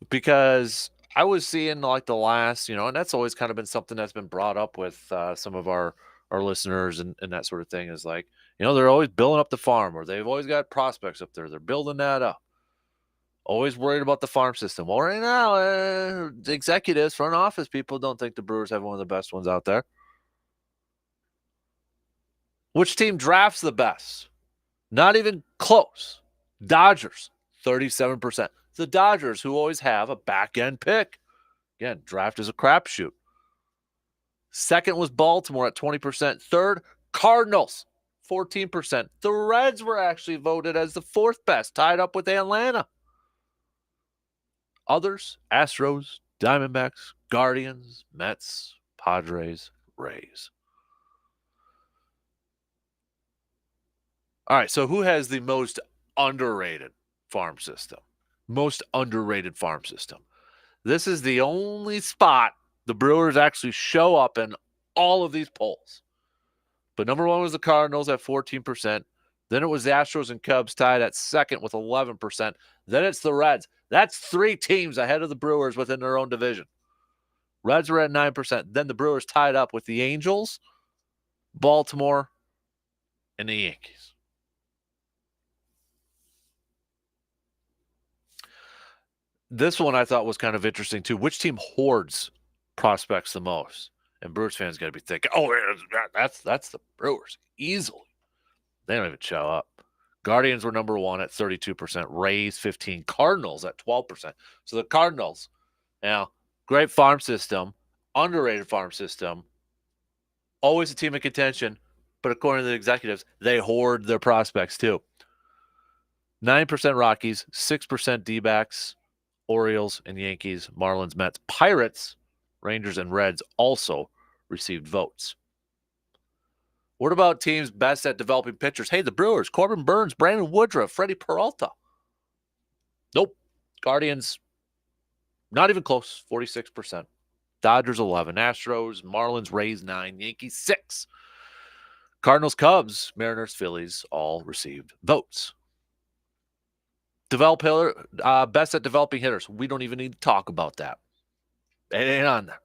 Because I was seeing like the last, and that's always kind of been something that's been brought up with some of our listeners and that sort of thing, is like, they're always building up the farm, or they've always got prospects up there. They're building that up. Always worried about the farm system. Well, right now, the executives, front office people don't think the Brewers have one of the best ones out there. Which team drafts the best? Not even close. Dodgers, 37%. The Dodgers, who always have a back-end pick. Again, draft is a crapshoot. Second was Baltimore at 20%. Third, Cardinals, 14%. The Reds were actually voted as the 4th best, tied up with Atlanta. Others: Astros, Diamondbacks, Guardians, Mets, Padres, Rays. All right, so who has the most underrated farm system? Most underrated farm system. This is the only spot the Brewers actually show up in all of these polls. But number 1 was the Cardinals at 14%. Then it was the Astros and Cubs tied at second with 11%. Then it's the Reds. That's 3 teams ahead of the Brewers within their own division. Reds were at 9%. Then the Brewers tied up with the Angels, Baltimore, and the Yankees. This one I thought was kind of interesting too. Which team hoards prospects the most? And Brewers fans got to be thinking, oh, that's the Brewers easily. They don't even show up. Guardians were number 1 at 32%. Rays 15%. Cardinals at 12%. So the Cardinals, now, great farm system, underrated farm system, always a team of contention, but according to the executives, they hoard their prospects too. 9% Rockies, 6% D-backs, Orioles and Yankees, Marlins, Mets, Pirates, Rangers, and Reds also received votes. What about teams best at developing pitchers? Hey, the Brewers, Corbin Burns, Brandon Woodruff, Freddie Peralta. Nope. Guardians, not even close, 46%. Dodgers, 11. Astros, Marlins, Rays, 9. Yankees, 6. Cardinals, Cubs, Mariners, Phillies all received votes. Best at developing hitters. We don't even need to talk about that. It ain't on there.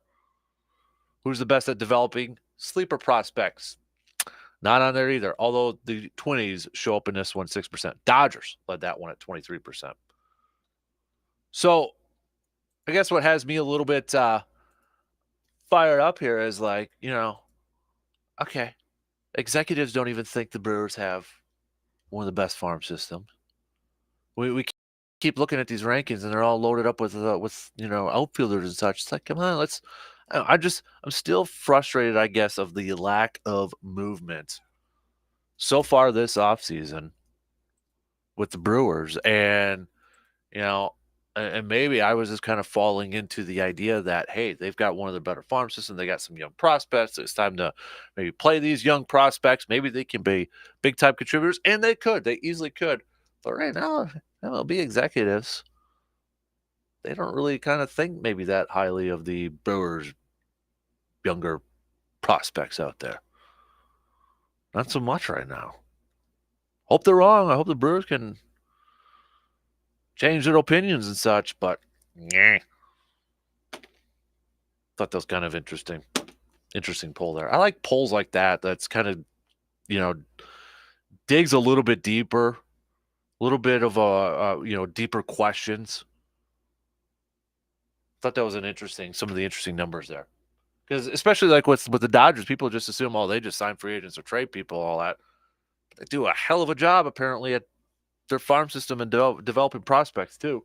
Who's the best at developing sleeper prospects? Not on there either, although the 20s show up in this one 6%. Dodgers led that one at 23%. So I guess what has me a little bit fired up here is like, okay, executives don't even think the Brewers have one of the best farm systems. We keep looking at these rankings and they're all loaded up with outfielders and such. It's like, come on, let's. I'm still frustrated, I guess, of the lack of movement so far this offseason with the Brewers, and you know, and maybe I was just kind of falling into the idea that hey, they've got one of the better farm systems. They got some young prospects. It's time to maybe play these young prospects. Maybe they can be big time contributors, and they could. They easily could. But right now, MLB executives, they don't really kind of think maybe that highly of the Brewers' younger prospects out there. Not so much right now. Hope they're wrong. I hope the Brewers can change their opinions and such, but yeah. Thought that was kind of interesting. Interesting poll there. I like polls like that. That's kind of, you know, digs a little bit deeper, a little bit of deeper questions. Thought that was some of the interesting numbers there. Because especially like with the Dodgers, people just assume, oh, they just sign free agents or trade people, all that. But they do a hell of a job apparently at their farm system and developing prospects too.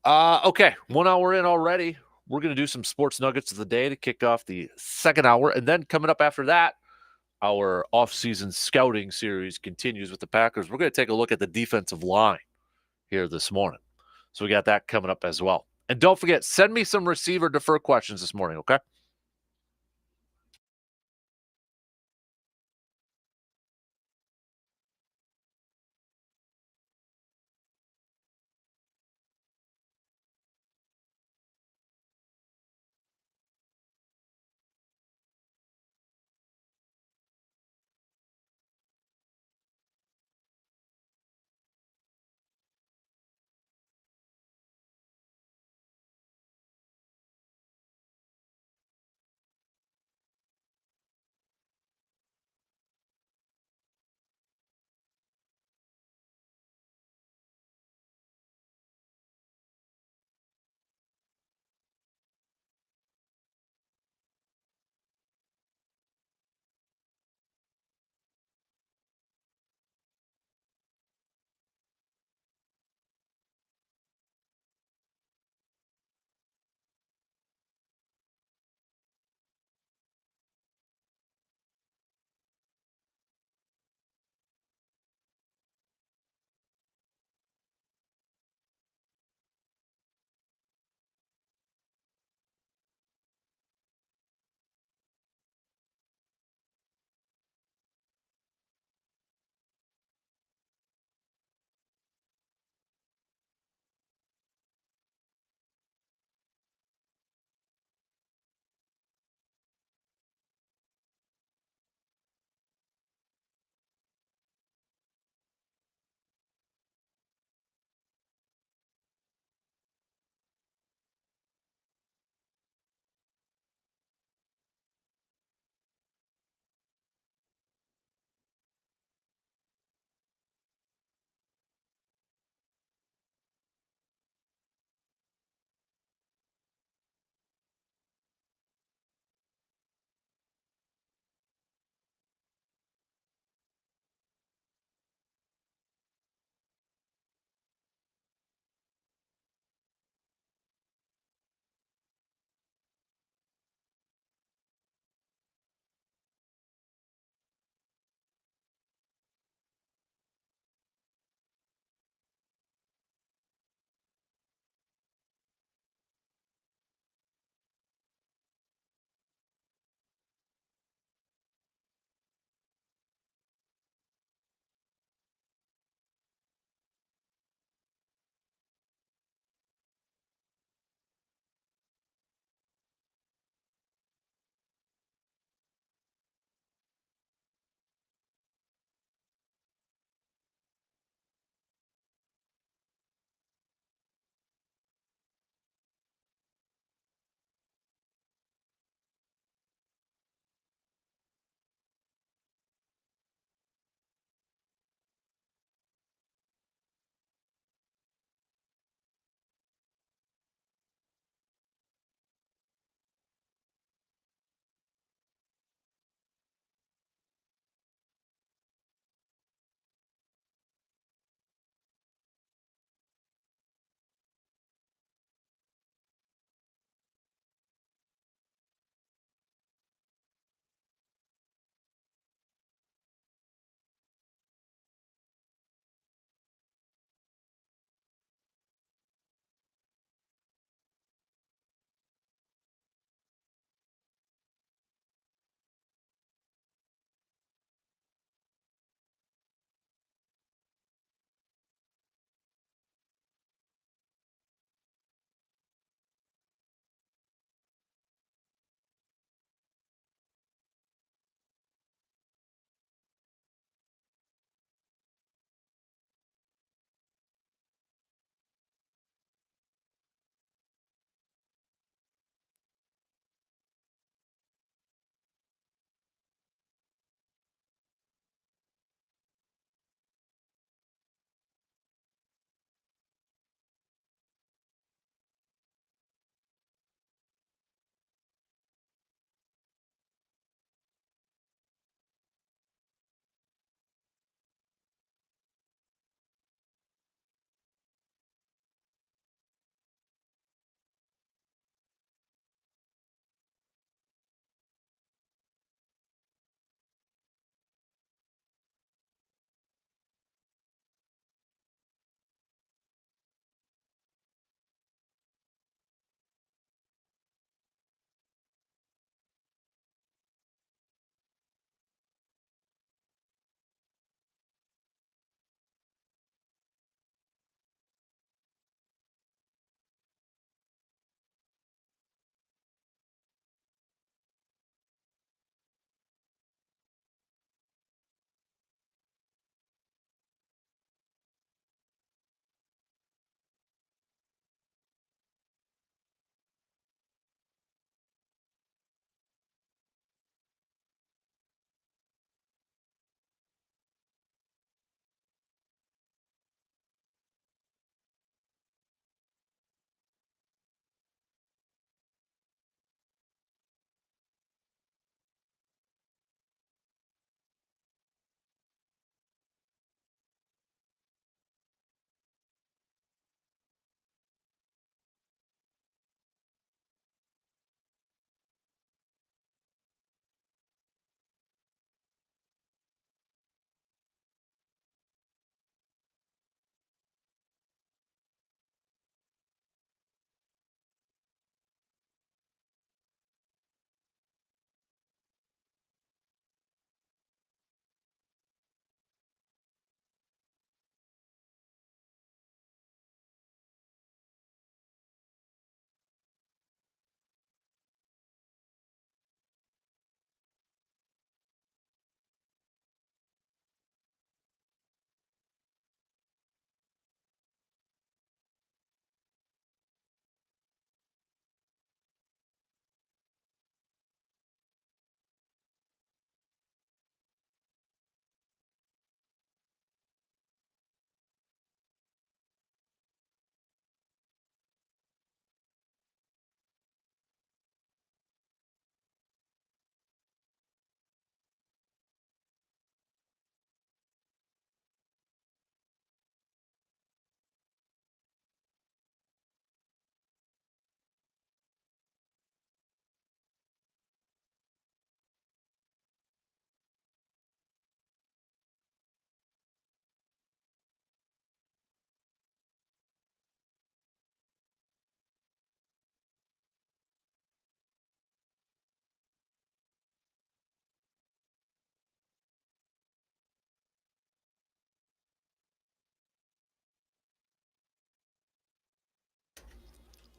Okay, 1 hour in already. We're going to do some sports nuggets of the day to kick off the second hour. And then coming up after that, our off-season scouting series continues with the Packers. We're going to take a look at the defensive line here this morning. So we got that coming up as well. And don't forget, send me some receiver defer questions this morning, okay?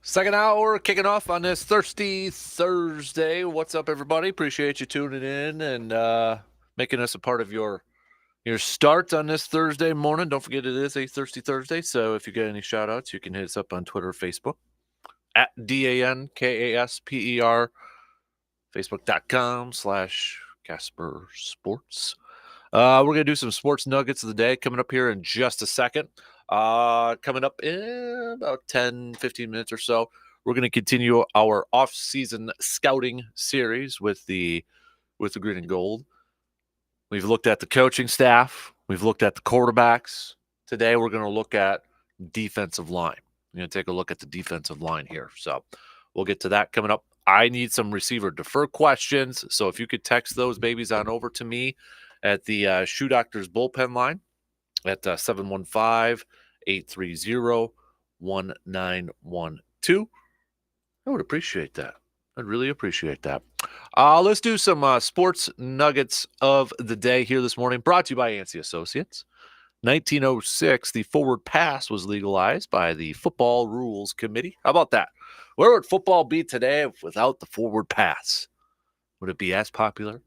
Second hour kicking off on this Thirsty Thursday. What's up, everybody? Appreciate you tuning in and making us a part of your start on this Thursday morning. Don't forget it is a Thirsty Thursday, so if you get any shout-outs, you can hit us up on Twitter or Facebook at DANKASPER, Facebook.com/Kasper Sports. We're going to do some sports nuggets of the day coming up here in just a second. Coming up in about 10, 15 minutes or so, we're going to continue our off-season scouting series with the green and gold. We've looked at the coaching staff. We've looked at the quarterbacks. Today, we're going to look at defensive line. We're going to take a look at the defensive line here. So we'll get to that coming up. I need some receiver defer questions. So if you could text those babies on over to me at the Shoe Doctors bullpen line at 715-830-1912. I would appreciate that. I'd really appreciate that. Let's do some sports nuggets of the day here this morning, brought to you by Yancey Associates. 1906, the forward pass was legalized by the Football Rules Committee. How about that? Where would football be today without the forward pass? Would it be as popular?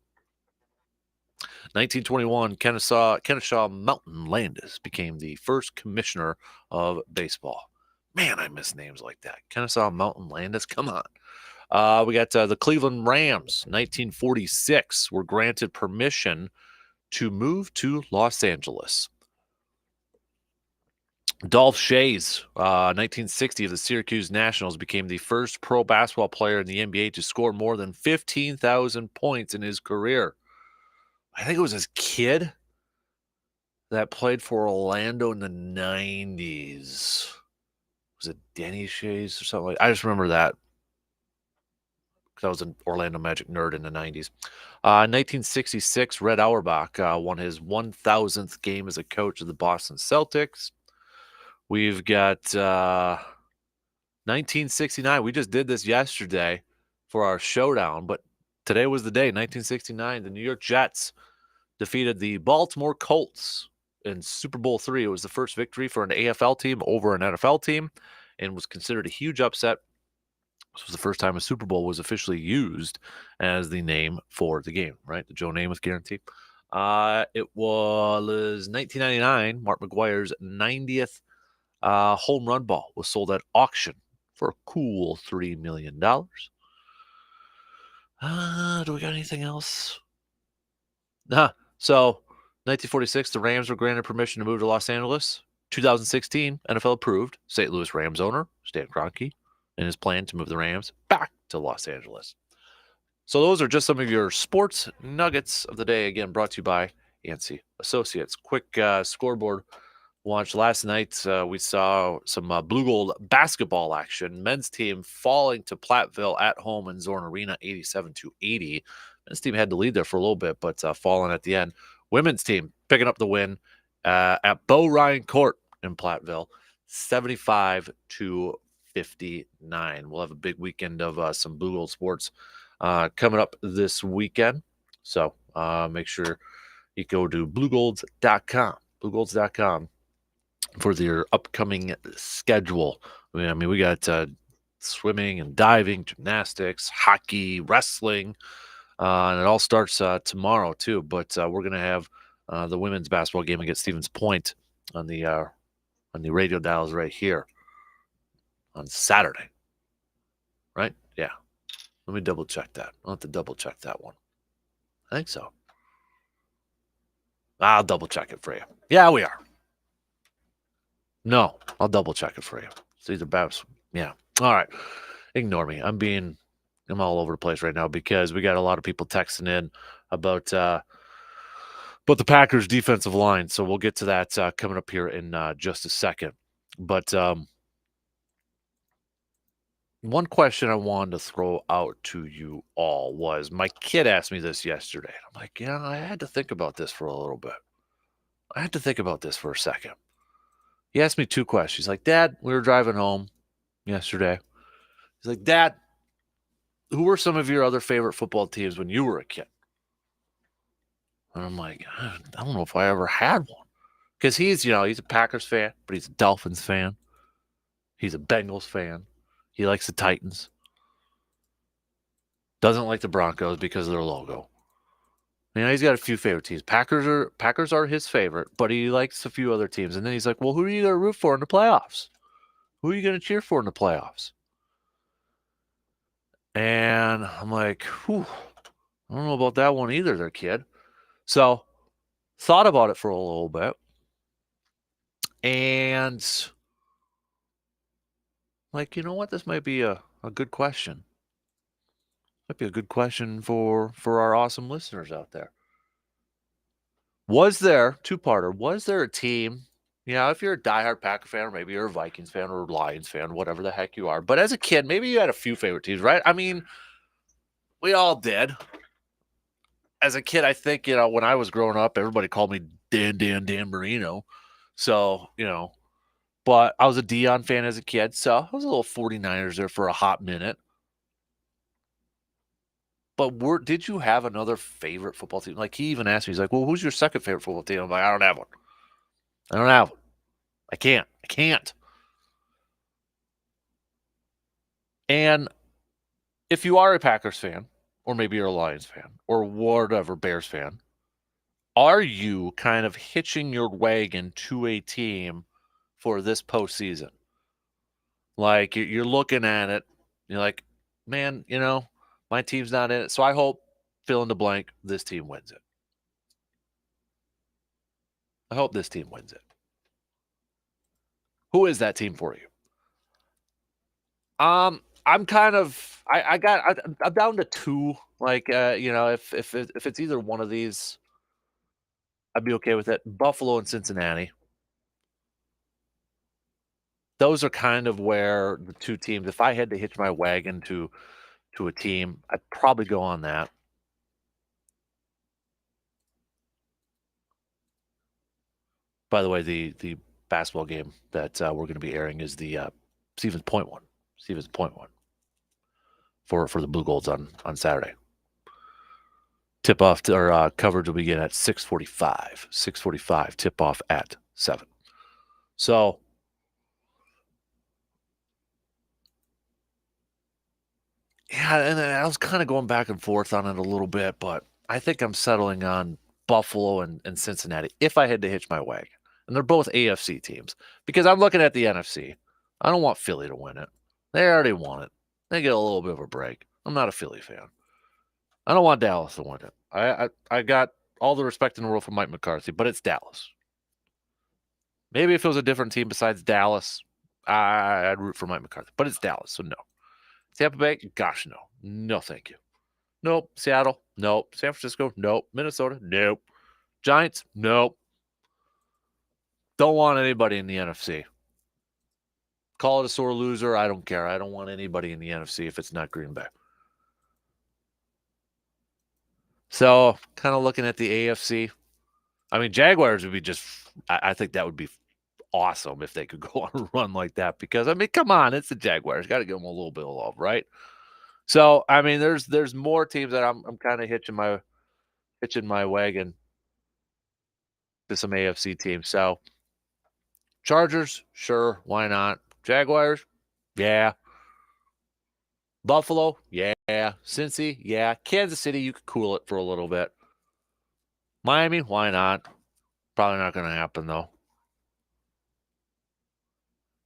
1921, Kennesaw Mountain Landis became the first commissioner of baseball. Man, I miss names like that. Kennesaw Mountain Landis, come on. We got the Cleveland Rams, 1946, were granted permission to move to Los Angeles. Dolph Schayes, 1960, of the Syracuse Nationals, became the first pro basketball player in the NBA to score more than 15,000 points in his career. I think it was his kid that played for Orlando in the 90s. Was it Danny Schayes or something like that? I just remember that because I was an Orlando Magic nerd in the 90s. 1966, Red Auerbach won his 1,000th game as a coach of the Boston Celtics. We've got 1969. We just did this yesterday for our showdown, but today was the day. 1969, the New York Jets defeated the Baltimore Colts in Super Bowl III. It was the first victory for an AFL team over an NFL team and was considered a huge upset. This was the first time a Super Bowl was officially used as the name for the game, right? The Joe Namath guarantee. It was 1999, Mark McGwire's 90th home run ball was sold at auction for a cool $3 million. Do we got anything else? So 1946, the Rams were granted permission to move to Los Angeles. 2016, NFL approved St. Louis Rams owner Stan Kroenke and his plan to move the Rams back to Los Angeles. So those are just some of your sports nuggets of the day. Again, brought to you by Yancey Associates. Quick scoreboard watch last night. We saw some blue gold basketball action. Men's team falling to Platteville at home in Zorn Arena, 87-80. Men's team had to lead there for a little bit, but falling at the end. Women's team picking up the win at Bo Ryan Court in Platteville, 75-59. We'll have a big weekend of some blue gold sports coming up this weekend. So make sure you go to bluegolds.com for their upcoming schedule. I mean, we got swimming and diving, gymnastics, hockey, wrestling, and it all starts tomorrow too. But we're going to have the women's basketball game against Stevens Point on the radio dials right here on Saturday. Right? Yeah. Let me double check that. I'll have to double check that one. I think so. I'll double check it for you. Yeah, we are. No, I'll double check it for you. It's either Babs. Yeah. All right. Ignore me. I'm all over the place right now because we got a lot of people texting in about the Packers defensive line. So we'll get to that coming up here in just a second. But one question I wanted to throw out to you all was, my kid asked me this yesterday. I'm like, I had to think about this for a little bit. I had to think about this for a second. He asked me two questions. He's like, Dad, we were driving home yesterday. He's like, Dad, who were some of your other favorite football teams when you were a kid? And I'm like, I don't know if I ever had one. Because he's a Packers fan, but he's a Dolphins fan. He's a Bengals fan. He likes the Titans. Doesn't like the Broncos because of their logo. He's got a few favorite teams. Packers are his favorite, but he likes a few other teams. And then he's like, well, who are you going to root for in the playoffs? Who are you going to cheer for in the playoffs? And I'm like, whew, I don't know about that one either there, kid. So thought about it for a little bit. And like, you know what? This might be a good question. Might be a good question for our awesome listeners out there. Was there, two-parter, was there a team, if you're a diehard Packer fan, or maybe you're a Vikings fan or a Lions fan, whatever the heck you are, but as a kid, maybe you had a few favorite teams, right? I mean, we all did. As a kid, I think, when I was growing up, everybody called me Dan Marino. So, but I was a Dion fan as a kid, so I was a little 49ers there for a hot minute. But did you have another favorite football team? Like, he even asked me, he's like, well, who's your second favorite football team? I'm like, I don't have one. I don't have one. I can't. And if you are a Packers fan, or maybe you're a Lions fan, or whatever, Bears fan, are you kind of hitching your wagon to a team for this postseason? Like, you're looking at it, you're like, man, my team's not in it, so I hope, fill in the blank, this team wins it. I hope this team wins it. Who is that team for you? I'm kind of I'm down to two. Like, if it's either one of these, I'd be okay with it. Buffalo and Cincinnati. Those are kind of where the two teams. If I had to hitch my wagon to a team, I'd probably go on that. By the way, the basketball game that we're going to be airing is the Stevens Point one. Stevens Point one for the Blue Golds on Saturday. Tip off or coverage will begin at 6:45. 6:45. Tip off at 7. So, yeah, and I was kind of going back and forth on it a little bit, but I think I'm settling on Buffalo and Cincinnati if I had to hitch my wagon. And they're both AFC teams because I'm looking at the NFC. I don't want Philly to win it. They already won it. They get a little bit of a break. I'm not a Philly fan. I don't want Dallas to win it. I got all the respect in the world for Mike McCarthy, but it's Dallas. Maybe if it was a different team besides Dallas, I'd root for Mike McCarthy, but it's Dallas, so no. Tampa Bay, gosh, no. No, thank you. Nope. Seattle, nope. San Francisco, nope. Minnesota, nope. Giants, nope. Don't want anybody in the NFC. Call it a sore loser. I don't care. I don't want anybody in the NFC if it's not Green Bay. So, kind of looking at the AFC. I mean, Jaguars would be just, I think that would be awesome if they could go on a run like that because, I mean, come on, it's the Jaguars. Got to give them a little bit of love, right? So, I mean, there's more teams that I'm kind of hitching my wagon to some AFC teams. So, Chargers, sure, why not? Jaguars, yeah. Buffalo, yeah. Cincy, yeah. Kansas City, you could cool it for a little bit. Miami, why not? Probably not going to happen, though.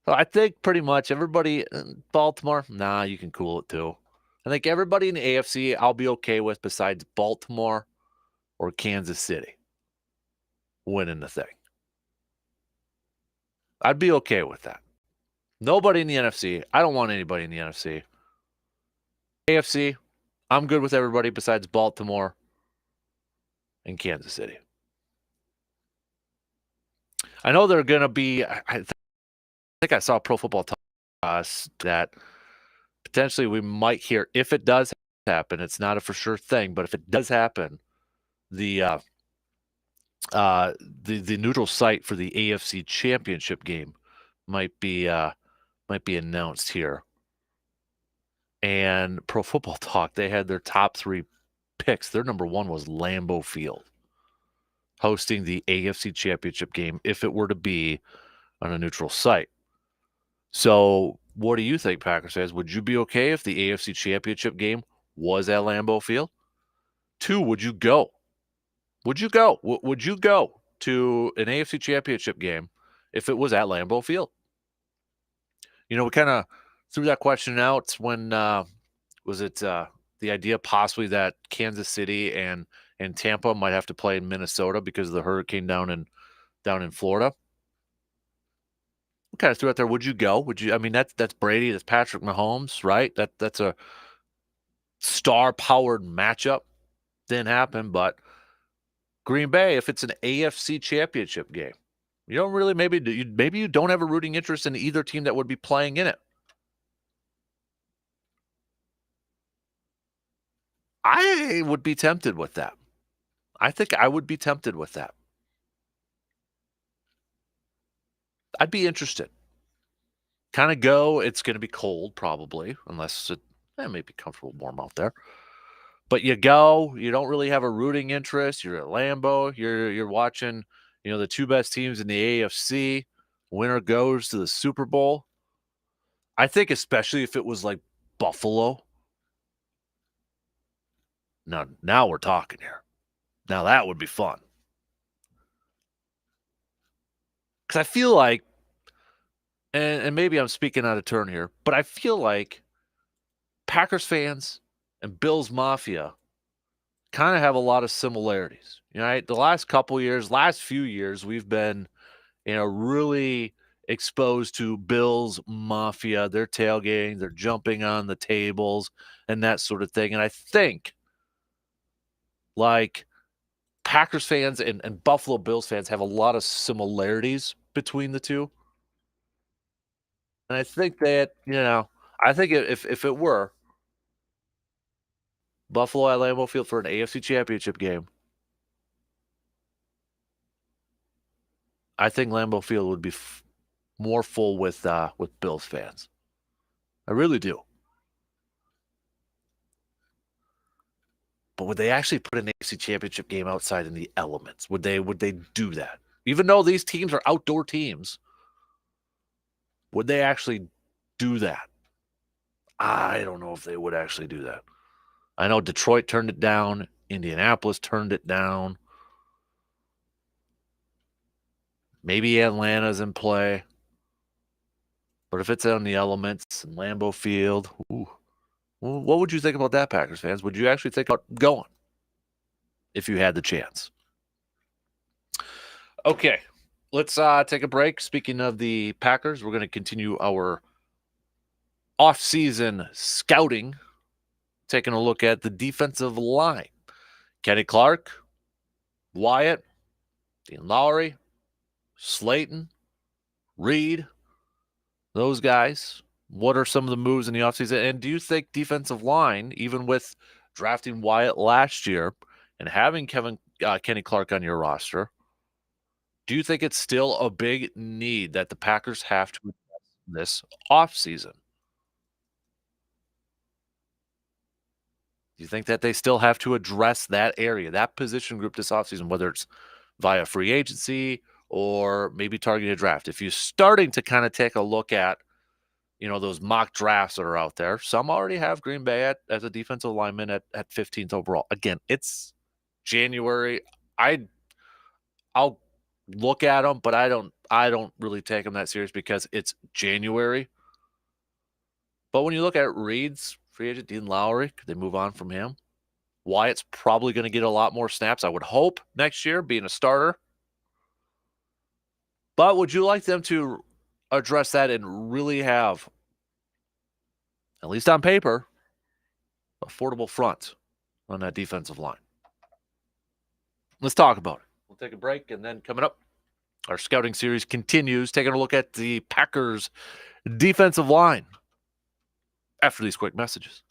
So I think pretty much everybody in Baltimore, nah, you can cool it too. I think everybody in the AFC I'll be okay with besides Baltimore or Kansas City winning the thing. I'd be okay with that. Nobody in the NFC. I don't want anybody in the NFC. AFC, I'm good with everybody besides Baltimore and Kansas City. I know they're going to be, I think I saw Pro Football Talk that potentially we might hear, if it does happen, it's not a for sure thing, but if it does happen, the neutral site for the AFC Championship game might be announced here. And Pro Football Talk, they had their top 3 picks. Their number 1 was Lambeau Field, hosting the AFC Championship game if it were to be on a neutral site. So What do you think, Packers fans? Would you be okay if the AFC Championship game was at Lambeau Field? 2, would you go? Would you go? Would you go to an AFC Championship game if it was at Lambeau Field? We kinda threw that question out when, was it, the idea possibly that Kansas City and Tampa might have to play in Minnesota because of the hurricane down in Florida? We kinda threw out there, would you go? Would you I mean, that's Brady, that's Patrick Mahomes, right? That's a star-powered matchup. Didn't happen, but Green Bay, if it's an AFC Championship game, you don't really maybe you don't have a rooting interest in either team that would be playing in it. I would be tempted with that. I think I would be tempted with that. I'd be interested. Kinda go, it's gonna be cold probably, unless it may be comfortable warm out there. But you go, you don't really have a rooting interest, you're at Lambeau, you're watching, the 2 best teams in the AFC. Winner goes to the Super Bowl. I think especially if it was like Buffalo. Now we're talking here. Now that would be fun. Because I feel like, and maybe I'm speaking out of turn here, but I feel like Packers fans and Bills Mafia kind of have a lot of similarities. Right? The last few years, we've been, really exposed to Bills Mafia. They're tailgating, they're jumping on the tables and that sort of thing. And I think like Packers fans and Buffalo Bills fans have a lot of similarities between the two. And I think that, I think if it were Buffalo at Lambeau Field for an AFC Championship game, I think Lambeau Field would be more full with Bills fans. I really do. But would they actually put an AFC Championship game outside in the elements? Would they do that? Even though these teams are outdoor teams, would they actually do that? I don't know if they would actually do that. I know Detroit turned it down, Indianapolis turned it down. Maybe Atlanta's in play. But if it's on the elements and Lambeau Field, ooh, well, what would you think about that, Packers fans? Would you actually think about going if you had the chance? Okay, let's take a break. Speaking of the Packers, we're going to continue our off-season scouting, taking a look at the defensive line. Kenny Clark, Wyatt, Dean Lowry, Slayton, Reed, those guys. What are some of the moves in the offseason? And do you think defensive line, even with drafting Wyatt last year and having Kenny Clark on your roster, do you think it's still a big need that the Packers have to address this offseason? Do you think that they still have to address that area, that position group this offseason, whether it's via free agency or maybe targeted draft? If you're starting to kind of take a look at, those mock drafts that are out there, some already have Green Bay as a defensive lineman at 15th overall. Again, it's January. I'll look at them, but I don't really take them that serious because it's January. But when you look at Reed's free agent, Dean Lowry, could they move on from him? Wyatt's probably going to get a lot more snaps, I would hope, next year, being a starter. But would you like them to address that and really have, at least on paper, affordable front on that defensive line? Let's talk about it. We'll take a break, and then coming up, our scouting series continues, taking a look at the Packers' defensive line after these quick messages.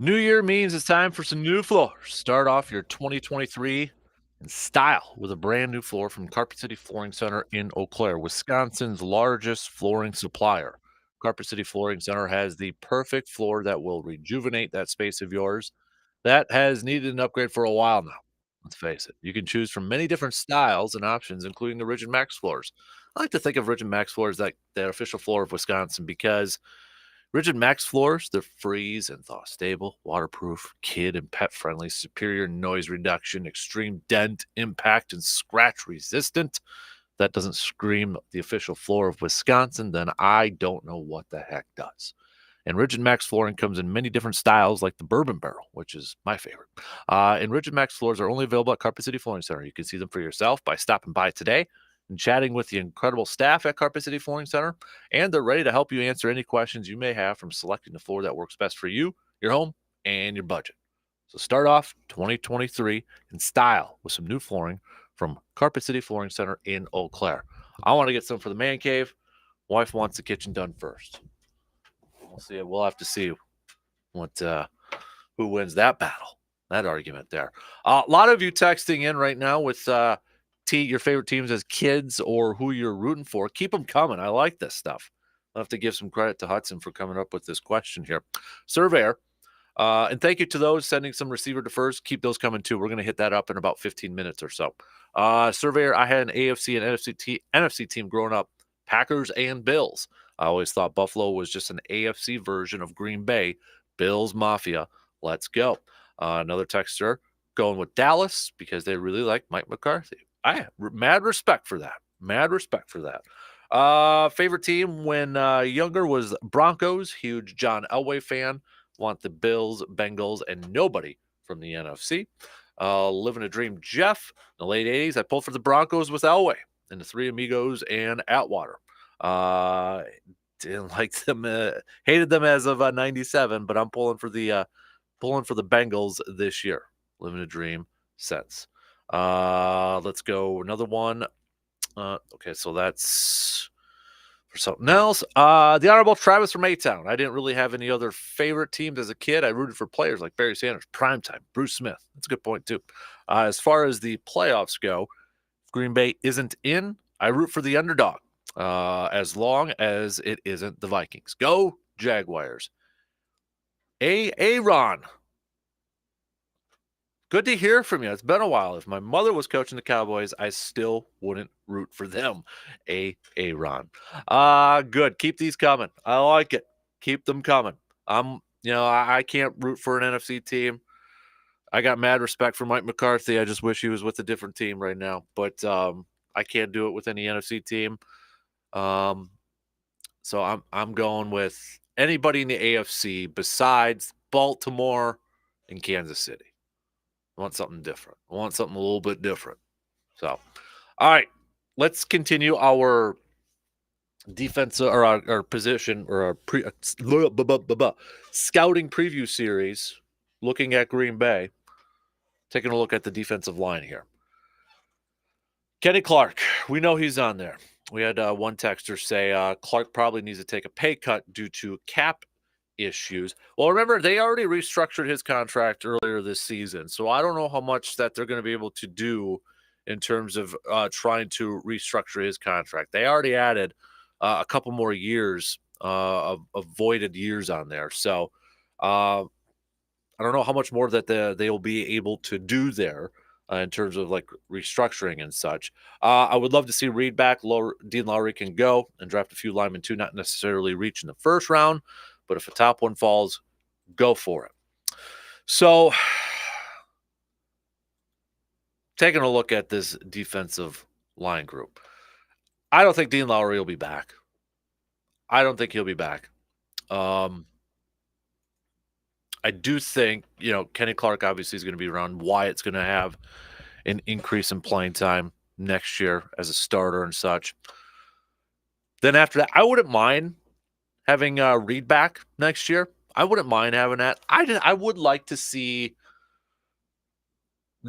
New year means it's time for some new floors. Start off your 2023 in style with a brand new floor from Carpet City Flooring Center in Eau Claire, Wisconsin's largest flooring supplier. Carpet City Flooring Center has the perfect floor that will rejuvenate that space of yours that has needed an upgrade for a while now. Let's face it, you can choose from many different styles and options, including the Rigid Max floors. I like to think of Rigid Max floors like the official floor of Wisconsin because Rigid Max floors, they're freeze and thaw stable, waterproof, kid and pet friendly, superior noise reduction, extreme dent, impact, and scratch resistant. That doesn't scream the official floor of Wisconsin, then I don't know what the heck does. And Rigid Max flooring comes in many different styles, like the Bourbon Barrel, which is my favorite. And Rigid Max floors are only available at Carpet City Flooring Center. You can see them for yourself by stopping by today and chatting with the incredible staff at Carpet City Flooring Center. And they're ready to help you answer any questions you may have from selecting the floor that works best for you, your home, and your budget. So start off 2023 in style with some new flooring from Carpet City Flooring Center in Eau Claire. I want to get some for the man cave. Wife wants the kitchen done first. We'll see. We'll have to see what who wins that battle, that argument there. A lot of you texting in right now with your favorite teams as kids or who you're rooting for. Keep them coming. I like this stuff. I'll have to give some credit to Hudson for coming up with this question here. Surveyor. And thank you to those sending some receiver defers. Keep those coming too. We're going to hit that up in about 15 minutes or so. Surveyor, I had an AFC and NFC team growing up, Packers and Bills. I always thought Buffalo was just an AFC version of Green Bay. Bills Mafia. Let's go. Another texter going with Dallas because they really like Mike McCarthy. I have mad respect for that. Mad respect for that. Favorite team when younger was Broncos. Huge John Elway fan. Want the Bills, Bengals, and nobody from the NFC. Living a dream, Jeff. In the late 80s, I pulled for the Broncos with Elway and the Three Amigos and Atwater. Didn't like them, hated them as of 97, but I'm pulling for the Bengals this year. Living a dream sense. Let's go another one. Okay, so that's for something else. The Honorable Travis from A-Town. I didn't really have any other favorite teams as a kid. I rooted for players like Barry Sanders, Primetime, Bruce Smith. That's a good point, too. As far as the playoffs go, if Green Bay isn't in, I root for the underdog as long as it isn't the Vikings. Go Jaguars. Aaron. Good to hear from you. It's been a while. If my mother was coaching the Cowboys, I still wouldn't root for them. Aaron. Good. Keep these coming. I like it. Keep them coming. I can't root for an NFC team. I got mad respect for Mike McCarthy. I just wish he was with a different team right now. But I can't do it with any NFC team. So I'm going with anybody in the AFC besides Baltimore and Kansas City. I want something different. I want something a little bit different. So, all right, let's continue our defensive or our position or our scouting preview series, looking at Green Bay, taking a look at the defensive line here. Kenny Clark, we know he's on there. We had one texter say Clark probably needs to take a pay cut due to cap issues. Well, remember, they already restructured his contract earlier this season, so I don't know how much that they're going to be able to do in terms of trying to restructure his contract. They already added a couple more years of voided years on there, so I don't know how much more that they'll be able to do there in terms of like restructuring and such. I would love to see Reed back. Dean Lowry can go and draft a few linemen too, not necessarily reach in the first round. But if a top one falls, go for it. So, taking a look at this defensive line group, I don't think Dean Lowry will be back. I don't think he'll be back. I do think, Kenny Clark obviously is going to be around. Wyatt's going to have an increase in playing time next year as a starter and such. Then after that, I wouldn't mind having Reed back next year. I wouldn't mind having that. I would like to see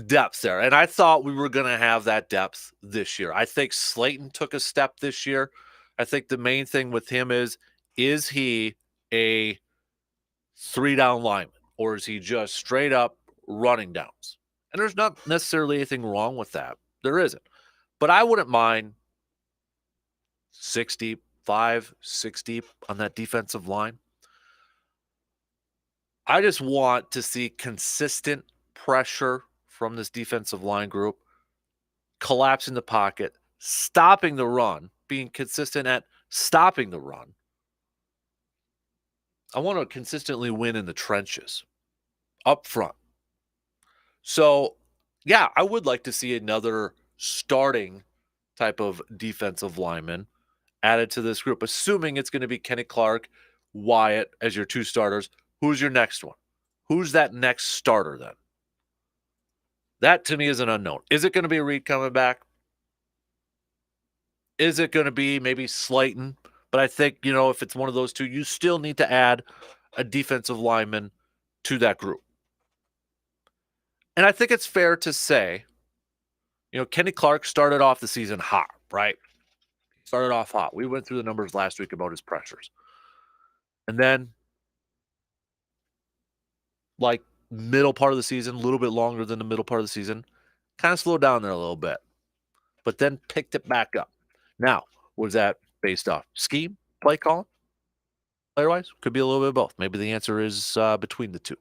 depth there. And I thought we were going to have that depth this year. I think Slayton took a step this year. I think the main thing with him is he a 3-down lineman? or is he just straight up running downs? And there's not necessarily anything wrong with that. There isn't. But I wouldn't mind 60, 60 on that defensive line. I just want to see consistent pressure from this defensive line group, collapsing the pocket, stopping the run, being consistent at stopping the run. I want to consistently win in the trenches up front. So, yeah, I would like to see another starting type of defensive lineman added to this group, assuming it's going to be Kenny Clark, Wyatt as your two starters. Who's your next one? Who's that next starter then? That to me is an unknown. Is it going to be Reed coming back? Is it going to be maybe Slayton? But I think, if it's one of those two, you still need to add a defensive lineman to that group. And I think it's fair to say, Kenny Clark started off the season hot, right? Started off hot. We went through the numbers last week about his pressures. And then, like middle part of the season, a little bit longer than the middle part of the season, kind of slowed down there a little bit, but then picked it back up. Now, was that based off scheme, play call, player-wise? Could be a little bit of both. Maybe the answer is between the two.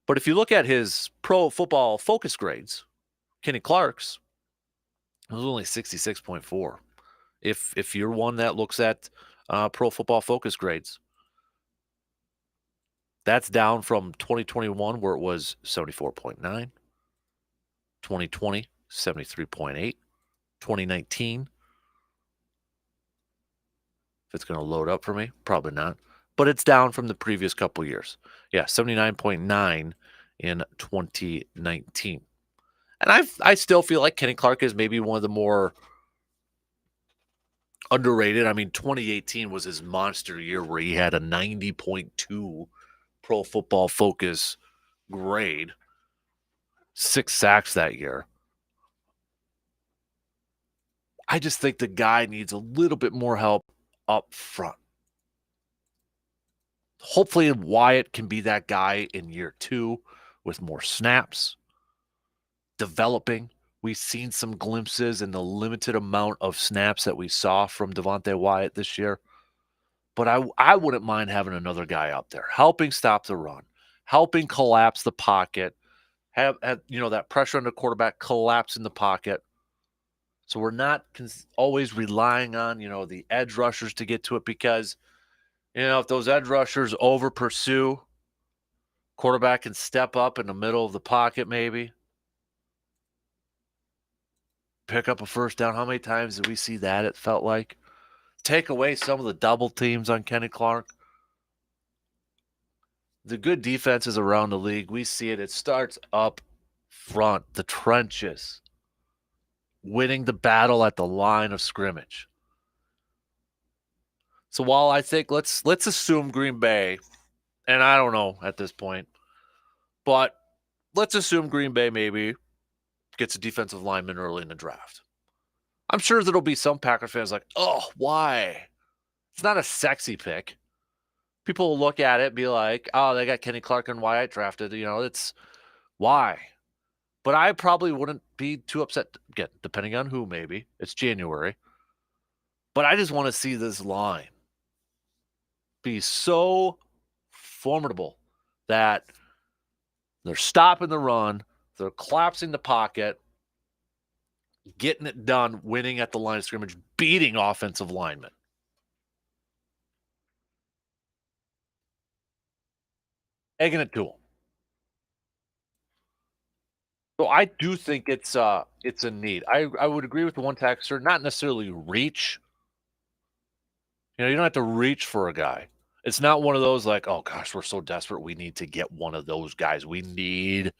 But if you look at his pro football focus grades, Kenny Clark's, it was only 66.4. If you're one that looks at pro football focus grades, that's down from 2021 where it was 74.9, 2020, 73.8, 2019. If it's going to load up for me, probably not. But it's down from the previous couple years. Yeah, 79.9 in 2019. And I still feel like Kenny Clark is maybe one of the more underrated. I mean, 2018 was his monster year where he had a 90.2 pro football focus grade, 6 sacks that year. I just think the guy needs a little bit more help up front. Hopefully Wyatt can be that guy in year 2 with more snaps, developing. We've seen some glimpses in the limited amount of snaps that we saw from Devontae Wyatt this year. But I wouldn't mind having another guy out there helping stop the run, helping collapse the pocket, have that pressure on the quarterback collapse in the pocket. So we're not always relying on, the edge rushers to get to it because, if those edge rushers over pursue, quarterback can step up in the middle of the pocket maybe, pick up a first down. How many times did we see that? It felt like. Take away some of the double teams on Kenny Clark. The good defenses around the league, we see it. It starts up front, the trenches, winning the battle at the line of scrimmage. So while I think let's assume Green Bay, and I don't know at this point, but let's assume Green Bay maybe gets a defensive lineman early in the draft. I'm sure there'll be some Packer fans like, oh, why? It's not a sexy pick. People will look at it and be like, oh, they got Kenny Clark and Wyatt drafted. It's why? But I probably wouldn't be too upset, again, depending on who maybe. It's January. But I just want to see this line be so formidable that they're stopping the run, they're collapsing the pocket, getting it done, winning at the line of scrimmage, beating offensive linemen. Egging it to them. So I do think it's a need. I would agree with the one texter, not necessarily reach. You don't have to reach for a guy. It's not one of those like, oh gosh, we're so desperate. We need to get one of those guys. We need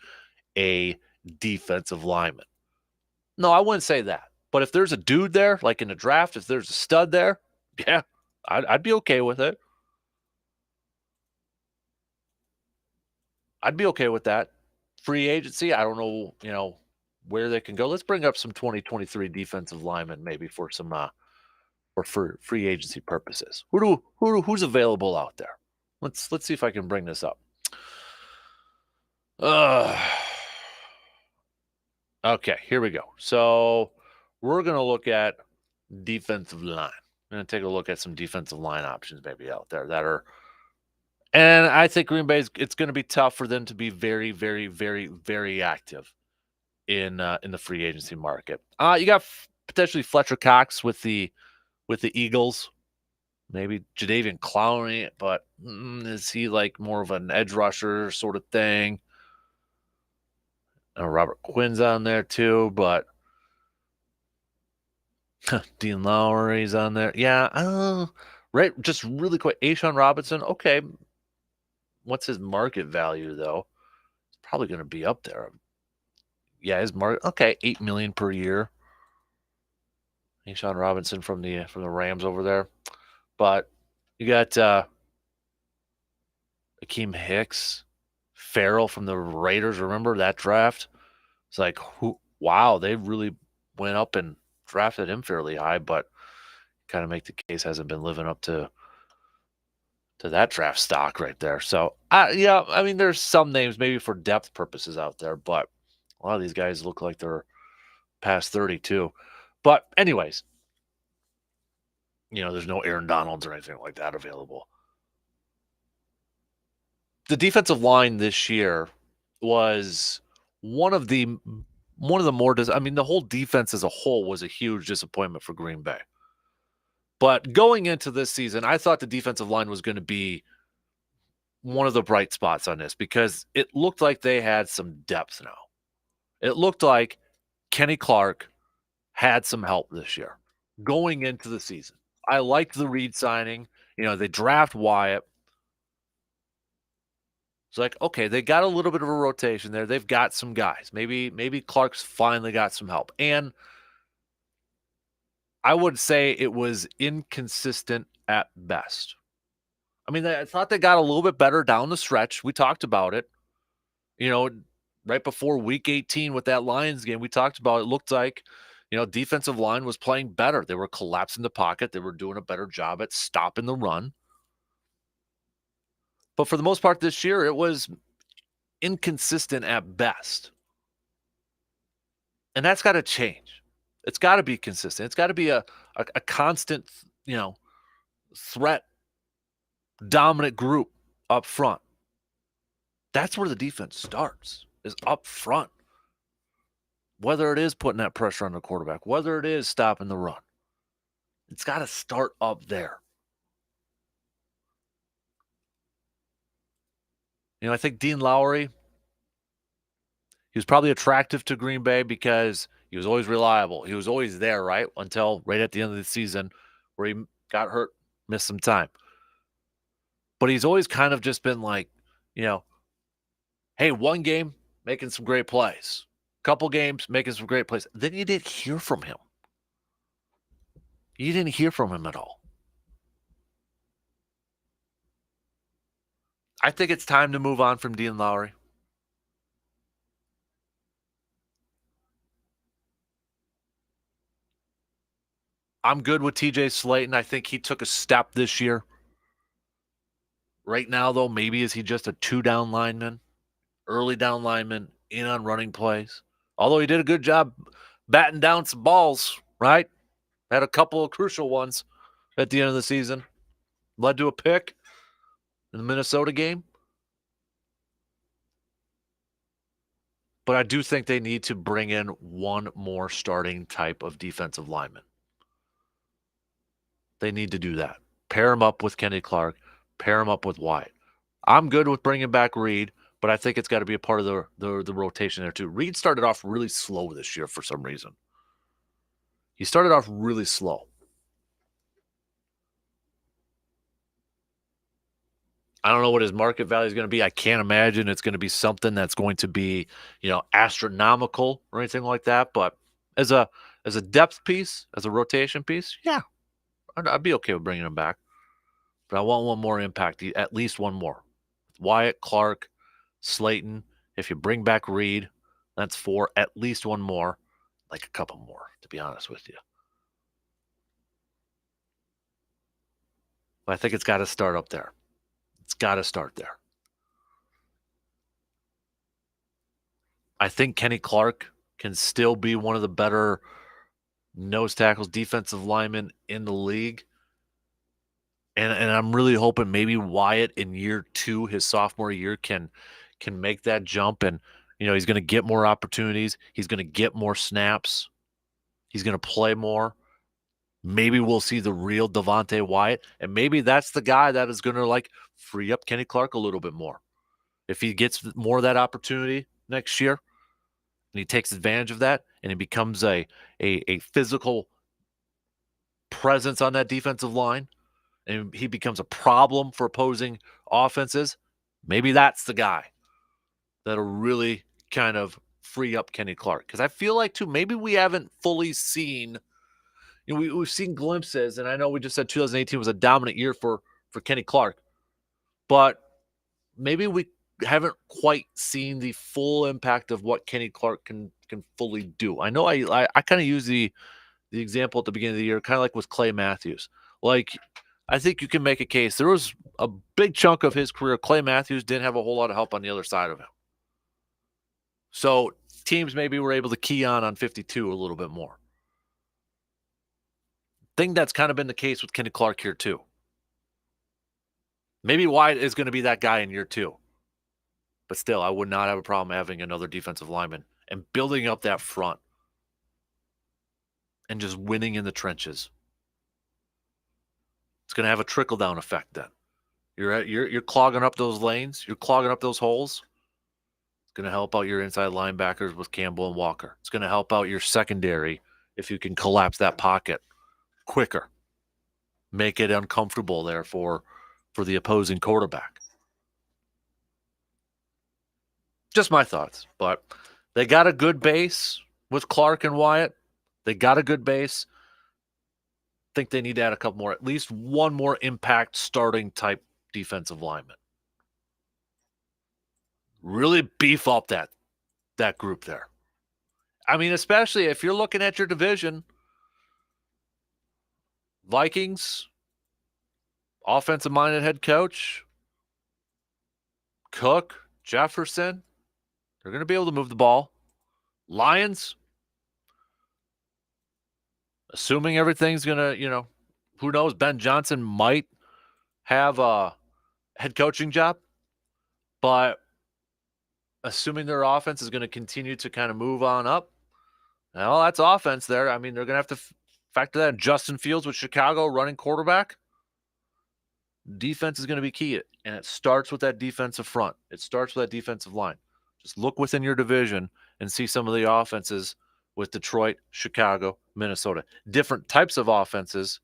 a defensive lineman. No, I wouldn't say that. But if there's a dude there, like in the draft, if there's a stud there, yeah, I'd be okay with it. I'd be okay with that. Free agency, I don't know, where they can go. Let's bring up some 2023 defensive linemen maybe for some for free agency purposes. Who's available out there? Let's see if I can bring this up. Uh, okay, here we go. So we're gonna look at defensive line. I'm gonna take a look at some defensive line options maybe out there that are. And I think Green Bay's it's going to be tough for them to be very, very, very, very active in the free agency market. You got potentially Fletcher Cox with the Eagles, maybe Jadeveon Clowney, but is he like more of an edge rusher sort of thing? Robert Quinn's on there too, but Dean Lowry's on there. Yeah, right. Just really quick, Ashawn Robinson. Okay, what's his market value though? It's probably going to be up there. Yeah, his market. Okay, $8 million per year. Ashawn Robinson from the Rams over there, but you got Akeem Hicks, Farrell from the Raiders. Remember that draft? It's like, who? Wow, they really went up and drafted him fairly high, but kind of make the case hasn't been living up to that draft stock right there. So, yeah, I mean, there's some names maybe for depth purposes out there, but a lot of these guys look like they're past 32. But, anyways, there's no Aaron Donalds or anything like that available. The defensive line this year was one of the more. I mean, the whole defense as a whole was a huge disappointment for Green Bay. But going into this season, I thought the defensive line was going to be one of the bright spots on this because it looked like they had some depth now. It looked like Kenny Clark had some help this year going into the season. I liked the Reed signing. They draft Wyatt. It's like, okay, they got a little bit of a rotation there. They've got some guys. Maybe Clark's finally got some help. And I would say it was inconsistent at best. I mean, I thought they got a little bit better down the stretch. We talked about it. Right before week 18 with that Lions game, we talked about it looked like, defensive line was playing better. They were collapsing the pocket. They were doing a better job at stopping the run. But for the most part this year, it was inconsistent at best. And that's got to change. It's got to be consistent. It's got to be a constant, threat, dominant group up front. That's where the defense starts, is up front. Whether it is putting that pressure on the quarterback, whether it is stopping the run, it's got to start up there. I think Dean Lowry, he was probably attractive to Green Bay because he was always reliable. He was always there, right? Until right at the end of the season where he got hurt, missed some time. But he's always kind of just been like, hey, one game, making some great plays. Couple games, making some great plays. Then you didn't hear from him. You didn't hear from him at all. I think it's time to move on from Dean Lowry. I'm good with TJ Slayton. I think he took a step this year. Right now, though, maybe is he just a 2-down lineman, early down lineman, in on running plays. Although he did a good job batting down some balls, right? Had a couple of crucial ones at the end of the season. Led to a pick in the Minnesota game. But I do think they need to bring in one more starting type of defensive lineman. They need to do that. Pair him up with Kenny Clark. Pair him up with Wyatt. I'm good with bringing back Reed, but I think it's got to be a part of the rotation there too. Reed started off really slow this year for some reason. He started off really slow. I don't know what his market value is going to be. I can't imagine it's going to be something that's going to be, astronomical or anything like that. But as a depth piece, as a rotation piece, yeah, I'd be okay with bringing him back. But I want one more impact, at least one more. Wyatt, Clark, Slayton. If you bring back Reed, that's 4. At least one more, like a couple more, to be honest with you. But I think it's got to start up there. It's got to start there. I think Kenny Clark can still be one of the better nose tackles, defensive linemen in the league. And I'm really hoping maybe Wyatt in year 2, his sophomore year, can make that jump. And he's going to get more opportunities. He's going to get more snaps. He's going to play more. Maybe we'll see the real Devontae Wyatt, and maybe that's the guy that is going to free up Kenny Clark a little bit more. If he gets more of that opportunity next year, and he takes advantage of that, and he becomes a physical presence on that defensive line, and he becomes a problem for opposing offenses, maybe that's the guy that'll really kind of free up Kenny Clark. Because I feel like, too, maybe we haven't fully seen, we've seen glimpses, and I know we just said 2018 was a dominant year for Kenny Clark, but maybe we haven't quite seen the full impact of what Kenny Clark can fully do. I know I kind of use the example at the beginning of the year, kind of like with Clay Matthews. I think you can make a case. There was a big chunk of his career, Clay Matthews didn't have a whole lot of help on the other side of him. So teams maybe were able to key on 52 a little bit more. I think that's kind of been the case with Kenny Clark here too. Maybe Wyatt is going to be that guy in year 2. But still, I would not have a problem having another defensive lineman and building up that front and just winning in the trenches. It's going to have a trickle-down effect then. You're clogging up those lanes. You're clogging up those holes. It's going to help out your inside linebackers with Campbell and Walker. It's going to help out your secondary if you can collapse that pocket quicker. Make it uncomfortable there for the opposing quarterback. Just my thoughts, but they got a good base with Clark and Wyatt. They got a good base. I think they need to add a couple more, at least one more impact starting type defensive lineman. Really beef up that group there. I mean, especially if you're looking at your division, Vikings, offensive-minded head coach, Cook, Jefferson, they're going to be able to move the ball. Lions, assuming everything's going to, who knows, Ben Johnson might have a head coaching job, but assuming their offense is going to continue to kind of move on up, well, that's offense there. I mean, they're going to have to factor that in. Justin Fields with Chicago running quarterback. Defense is going to be key, and it starts with that defensive front. It starts with that defensive line. Just look within your division and see some of the offenses with Detroit, Chicago, Minnesota. Different types of offenses,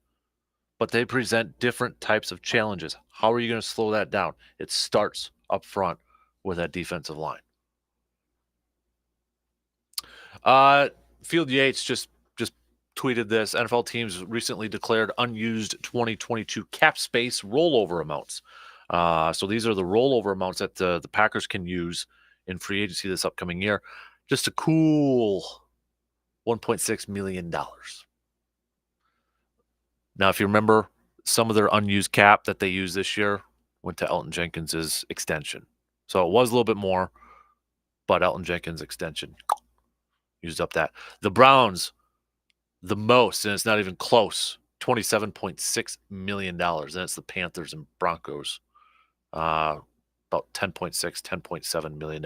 but they present different types of challenges. How are you going to slow that down? It starts up front with that defensive line. Field Yates just tweeted this. NFL teams recently declared unused 2022 cap space rollover amounts. So these are the rollover amounts that the Packers can use in free agency this upcoming year. Just a cool $1.6 million. Now, if you remember, some of their unused cap that they used this year went to Elton Jenkins' extension. So it was a little bit more, but Elton Jenkins' extension used up that. The Browns, the most, and it's not even close, $27.6 million. And it's the Panthers and Broncos, about $10.6, $10.7 million.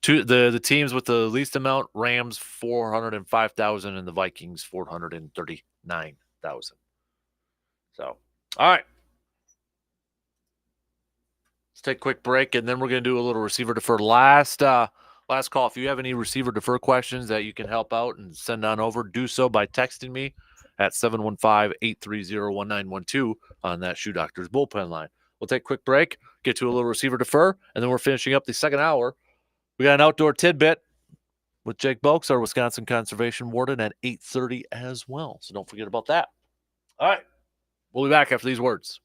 The teams with the least amount, Rams $405,000 and the Vikings $439,000. So, all right. Let's take a quick break, and then we're going to do a little receiver defer. Last call. If you have any receiver defer questions that you can help out and send on over, do so by texting me at 715-830-1912 on that Shoe Doctor's bullpen line. We'll take a quick break, get to a little receiver defer, and then we're finishing up the second hour. We got an outdoor tidbit with Jake Bulks, our Wisconsin Conservation Warden, at 8:30 as well. So don't forget about that. All right. We'll be back after these words.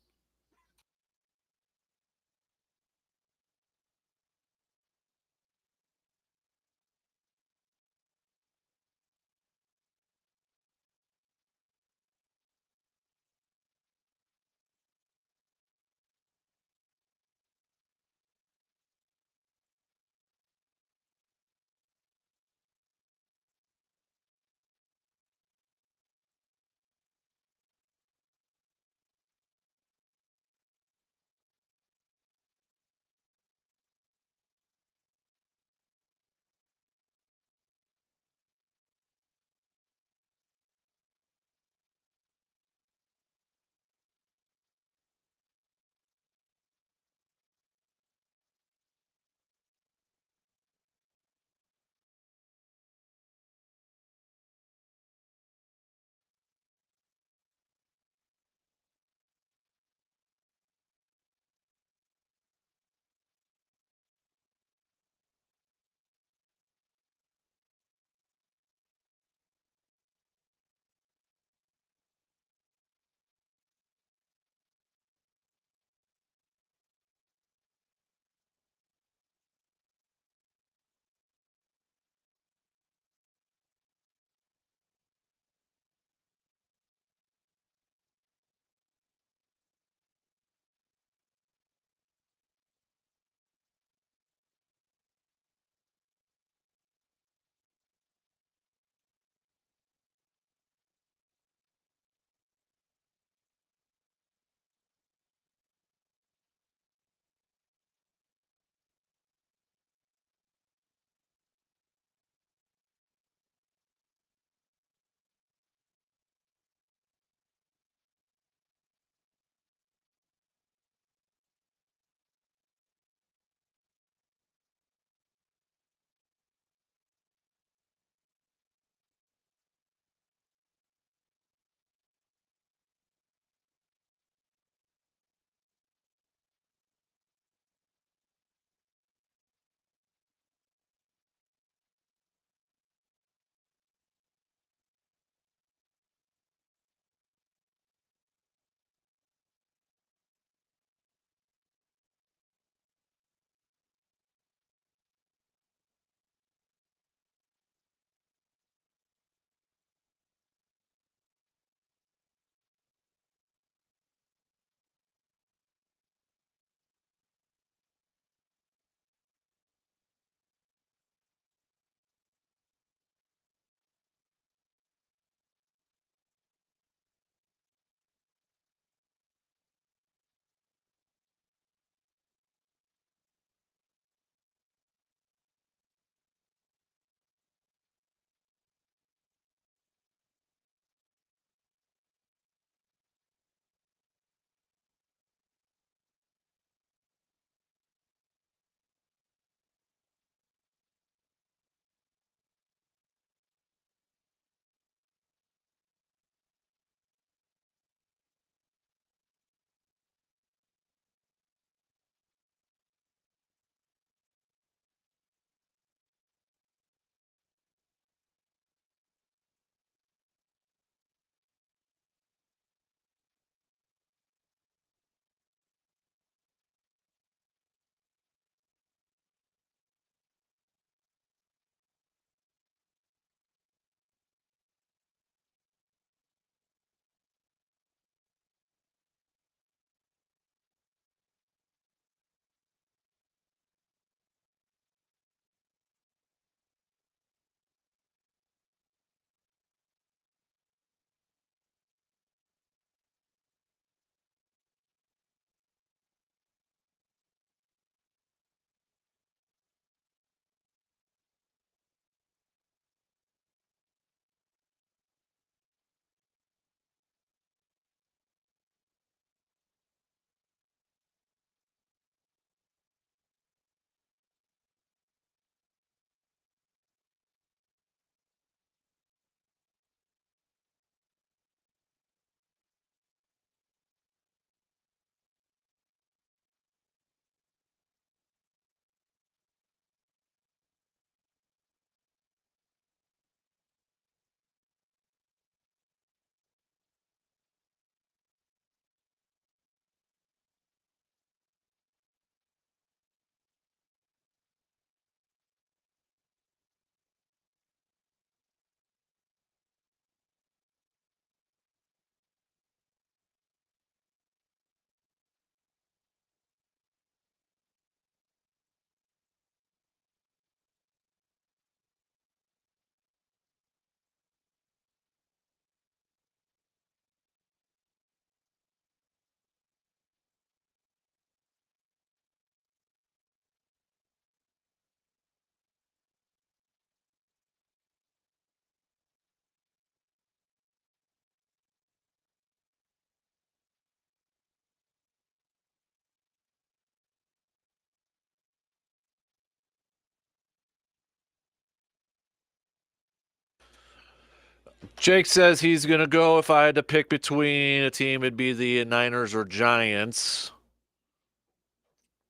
Jake says he's going to go. If I had to pick between a team, it'd be the Niners or Giants.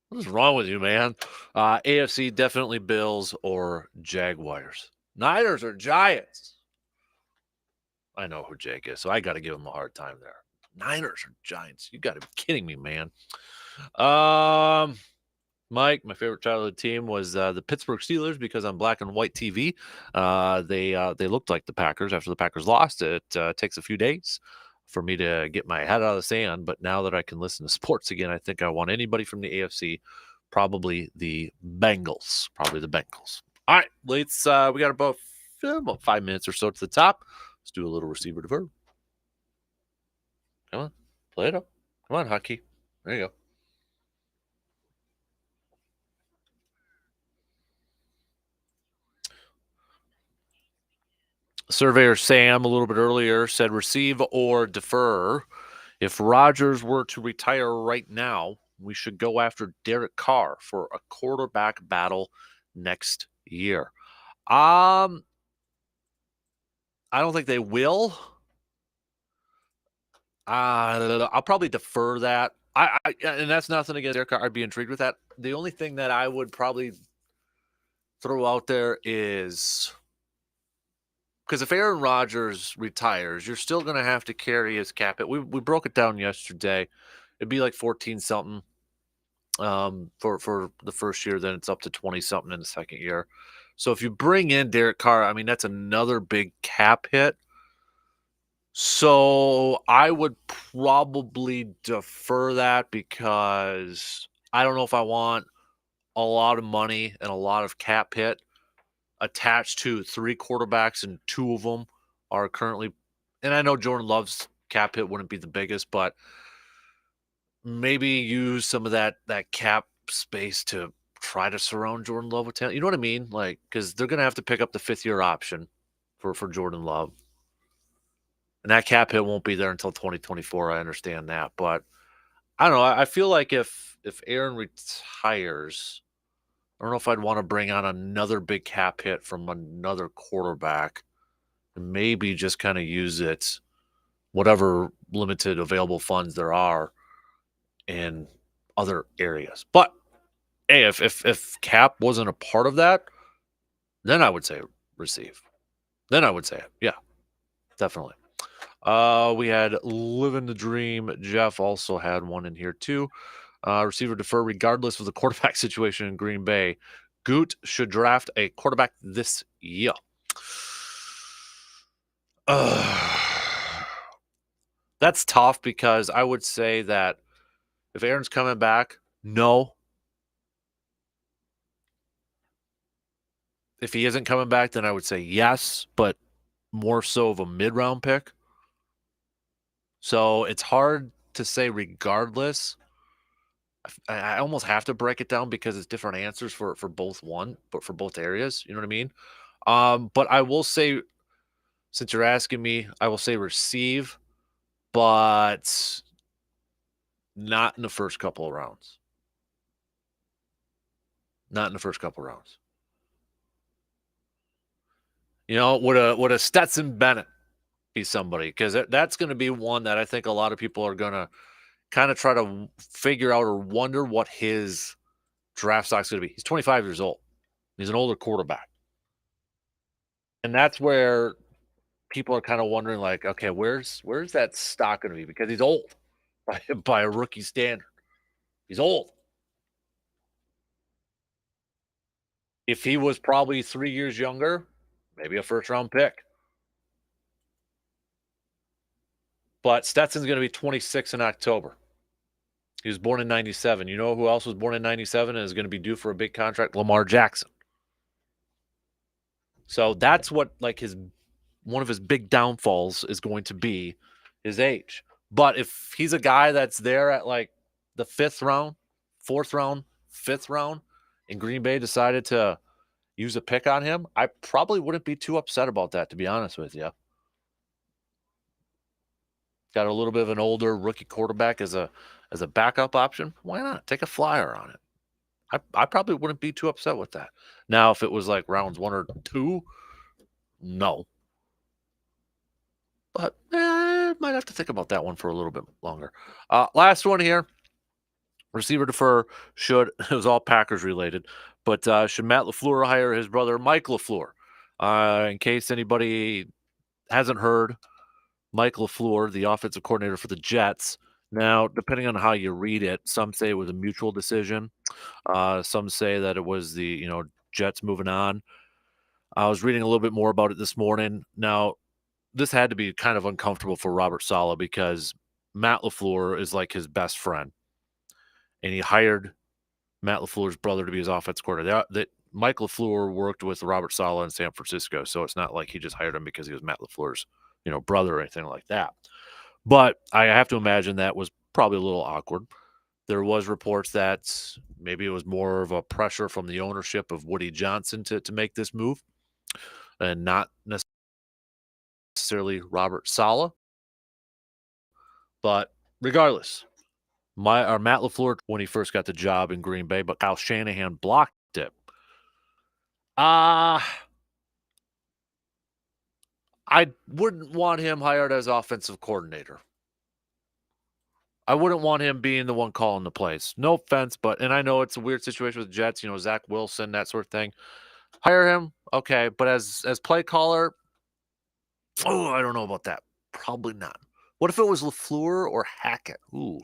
What is wrong with you, man? AFC, definitely Bills or Jaguars. Niners or Giants? I know who Jake is, so I got to give him a hard time there. Niners or Giants? You got to be kidding me, man. Mike, my favorite childhood team was the Pittsburgh Steelers because on black and white TV, they looked like the Packers. After the Packers lost, it takes a few days for me to get my head out of the sand. But now that I can listen to sports again, I think I want anybody from the AFC, probably the Bengals. All right, let's. We got about 5 minutes or so to the top. Let's do a little receiver defer. Come on, play it up. Come on, hockey. There you go. Surveyor Sam a little bit earlier said receive or defer. If Rodgers were to retire right now, we should go after Derek Carr for a quarterback battle next year. I don't think they will. I'll probably defer that. And that's nothing against Derek Carr. I'd be intrigued with that. The only thing that I would probably throw out there is because if Aaron Rodgers retires, you're still going to have to carry his cap hit. We broke it down yesterday. It'd be like 14 something for the first year. Then it's up to 20 something in the second year. So if you bring in Derek Carr, I mean that's another big cap hit. So I would probably defer that because I don't know if I want a lot of money and a lot of cap hit attached to 3 quarterbacks, and 2 of them are currently, and I know Jordan Love's cap hit wouldn't be the biggest, but maybe use some of that cap space to try to surround Jordan Love with talent. You know what I mean? Like, because they're going to have to pick up the 5th-year option for Jordan Love. And that cap hit won't be there until 2024. I understand that. But I don't know. I feel like if Aaron retires, I don't know if I'd want to bring on another big cap hit from another quarterback and maybe just kind of use it, whatever limited available funds there are in other areas. But hey, if cap wasn't a part of that, then I would say receive. Then I would say it. Yeah, definitely. We had Living the Dream. Jeff also had one in here too. Receiver defer regardless of the quarterback situation in Green Bay. Goot should draft a quarterback this year. That's tough because I would say that if Aaron's coming back, no. If he isn't coming back, then I would say yes, but more so of a mid-round pick. So it's hard to say regardless. I almost have to break it down because it's different answers for both but for both areas. You know what I mean? But I will say, since you're asking me, I will say receive, but not in the first couple of rounds. Not in the first couple of rounds. You know, would a Stetson Bennett be somebody? Because that's going to be one that I think a lot of people are going to kind of try to figure out or wonder what his draft stock's going to be. He's 25 years old. He's an older quarterback. And that's where people are kind of wondering, like, okay, where's that stock going to be? Because he's old by a rookie standard. He's old. If he was probably 3 years younger, maybe a first-round pick. But Stetson's going to be 26 in October. He was born in 97. You know who else was born in 97 and is going to be due for a big contract? Lamar Jackson. So that's what, like, one of his big downfalls is going to be his age. But if he's a guy that's there at like the 5th round, 4th round, 5th round, and Green Bay decided to use a pick on him, I probably wouldn't be too upset about that, to be honest with you. Got a little bit of an older rookie quarterback as a backup option. Why not? Take a flyer on it. I probably wouldn't be too upset with that. Now, if it was like rounds 1 or 2, no. But might have to think about that one for a little bit longer. Last one here. Receiver defer should it was all Packers related, but should Matt LaFleur hire his brother Mike LaFleur? In case anybody hasn't heard, Mike LaFleur, the offensive coordinator for the Jets. Now, depending on how you read it, some say it was a mutual decision. Some say that it was the Jets moving on. I was reading a little bit more about it this morning. Now, this had to be kind of uncomfortable for Robert Saleh because Matt LaFleur is like his best friend, and he hired Matt LaFleur's brother to be his offense coordinator. That Mike LaFleur worked with Robert Saleh in San Francisco, so it's not like he just hired him because he was Matt LaFleur's brother or anything like that. But I have to imagine that was probably a little awkward. There was reports that maybe it was more of a pressure from the ownership of Woody Johnson to make this move and not necessarily Robert Saleh. But regardless, Matt LaFleur when he first got the job in Green Bay, but Kyle Shanahan blocked it. Uh I wouldn't want him hired as offensive coordinator. I wouldn't want him being the one calling the plays. No offense, but and I know it's a weird situation with the Jets, Zach Wilson, that sort of thing. Hire him, okay, but as play caller, oh, I don't know about that. Probably not. What if it was LaFleur or Hackett? Ooh.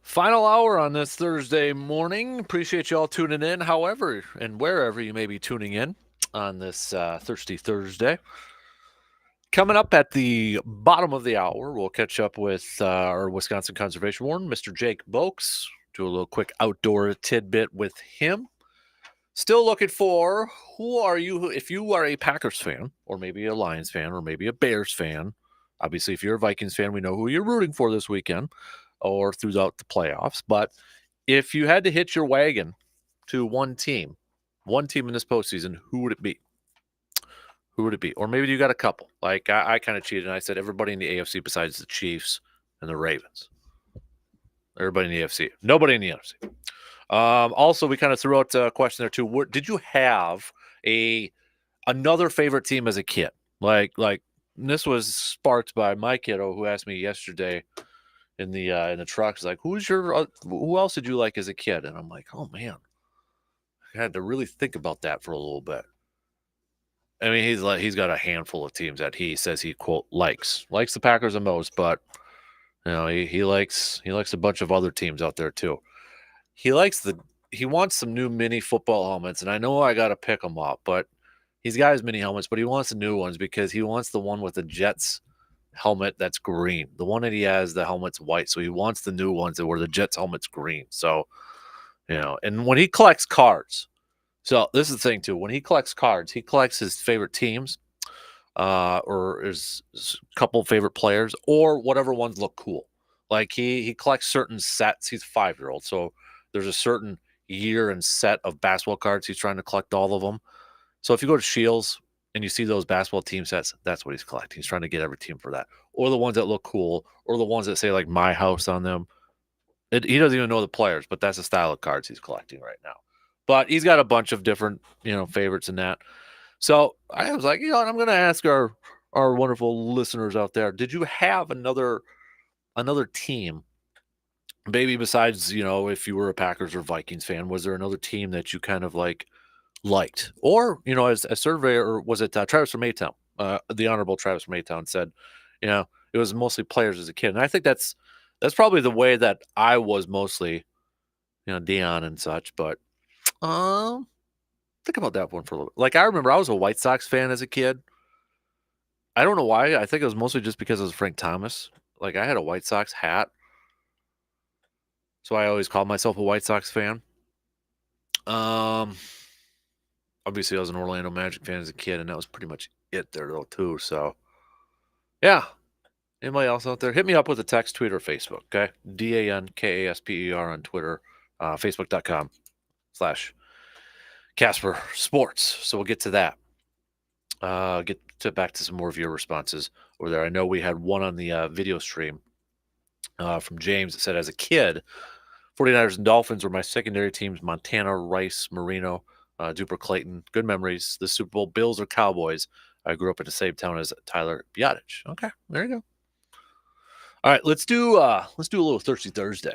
Final hour on this Thursday morning. Appreciate you all tuning in, however and wherever you may be tuning in on this Thirsty Thursday. Coming up at the bottom of the hour, we'll catch up with our Wisconsin Conservation Warden, Mr. Jake Boakes. Do a little quick outdoor tidbit with him. Still looking for who are you, if you are a Packers fan, or maybe a Lions fan, or maybe a Bears fan. Obviously, if you're a Vikings fan, we know who you're rooting for this weekend or throughout the playoffs. But if you had to hitch your wagon to one team in this postseason, who would it be? Who would it be? Or maybe you got a couple. Like I kind of cheated and I said everybody in the AFC besides the Chiefs and the Ravens. Everybody in the AFC. Nobody in the NFC. Also, we kind of threw out a question there too. Did you have another favorite team as a kid? Like this was sparked by my kiddo who asked me yesterday in the truck. He's like, who else did you like as a kid? And I'm like, oh man, I had to really think about that for a little bit. I mean, he's got a handful of teams that he says he quote likes the Packers the most, but you know he likes a bunch of other teams out there too. He wants some new mini football helmets, and I know I got to pick them up, but he's got his mini helmets, but he wants the new ones because he wants the one with the Jets helmet that's green. The one that he has, the helmet's white, so he wants the new ones where the Jets helmet's green. So, you know, and when he collects cards, so this is the thing too. When he collects cards, he collects his favorite teams, or his couple favorite players, or whatever ones look cool. Like he collects certain sets. He's a 5-year-old, so there's a certain year and set of basketball cards. He's trying to collect all of them. So if you go to Shields and you see those basketball team sets, that's what he's collecting. He's trying to get every team for that, or the ones that look cool, or the ones that say like my house on them. He doesn't even know the players, but that's the style of cards he's collecting right now. But he's got a bunch of different, favorites in that. So I was like, I'm going to ask our wonderful listeners out there, did you have another team, maybe besides, if you were a Packers or Vikings fan, was there another team that you kind of liked? Or, as a surveyor, or was it Travis from Maytown, the Honorable Travis from Maytown said, it was mostly players as a kid. And I think that's probably the way that I was mostly, Dion and such. But think about that one for a little bit. Like, I remember I was a White Sox fan as a kid. I don't know why. I think it was mostly just because it was Frank Thomas. Like, I had a White Sox hat. So I always called myself a White Sox fan. Obviously, I was an Orlando Magic fan as a kid, and that was pretty much it there, though, too. So, yeah. Anybody else out there? Hit me up with a text, tweet, or Facebook, okay? DANKASPER on Twitter, Facebook.com/Kasper Sports. So we'll get to that. Back to some more of your responses over there. I know we had one on the video stream from James that said, as a kid, 49ers and Dolphins were my secondary teams. Montana, Rice, Marino, Duper Clayton. Good memories. The Super Bowl, Bills or Cowboys. I grew up in the same town as Tyler Biotic. Okay, there you go. All right, let's do a little Thirsty Thursday.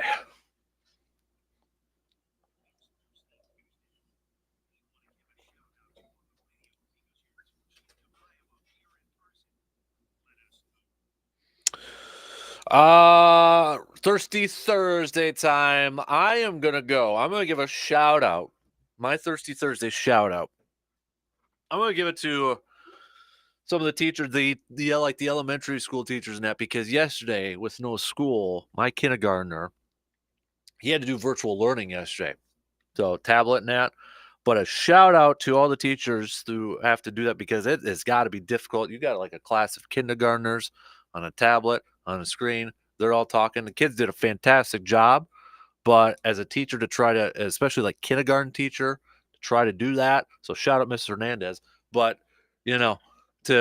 Thirsty Thursday time. I'm gonna give a shout out. My Thirsty Thursday shout out. I'm gonna give it to some of the teachers, the elementary school teachers and that, because yesterday, with no school, my kindergartner, he had to do virtual learning yesterday. So tablet and that. But a shout out to all the teachers who have to do that, because it has got to be difficult. You got like a class of kindergartners on a tablet, on a screen. They're all talking. The kids did a fantastic job. But as a teacher to try to, especially like kindergarten teacher, to try to do that. So shout out Mrs. Hernandez. But,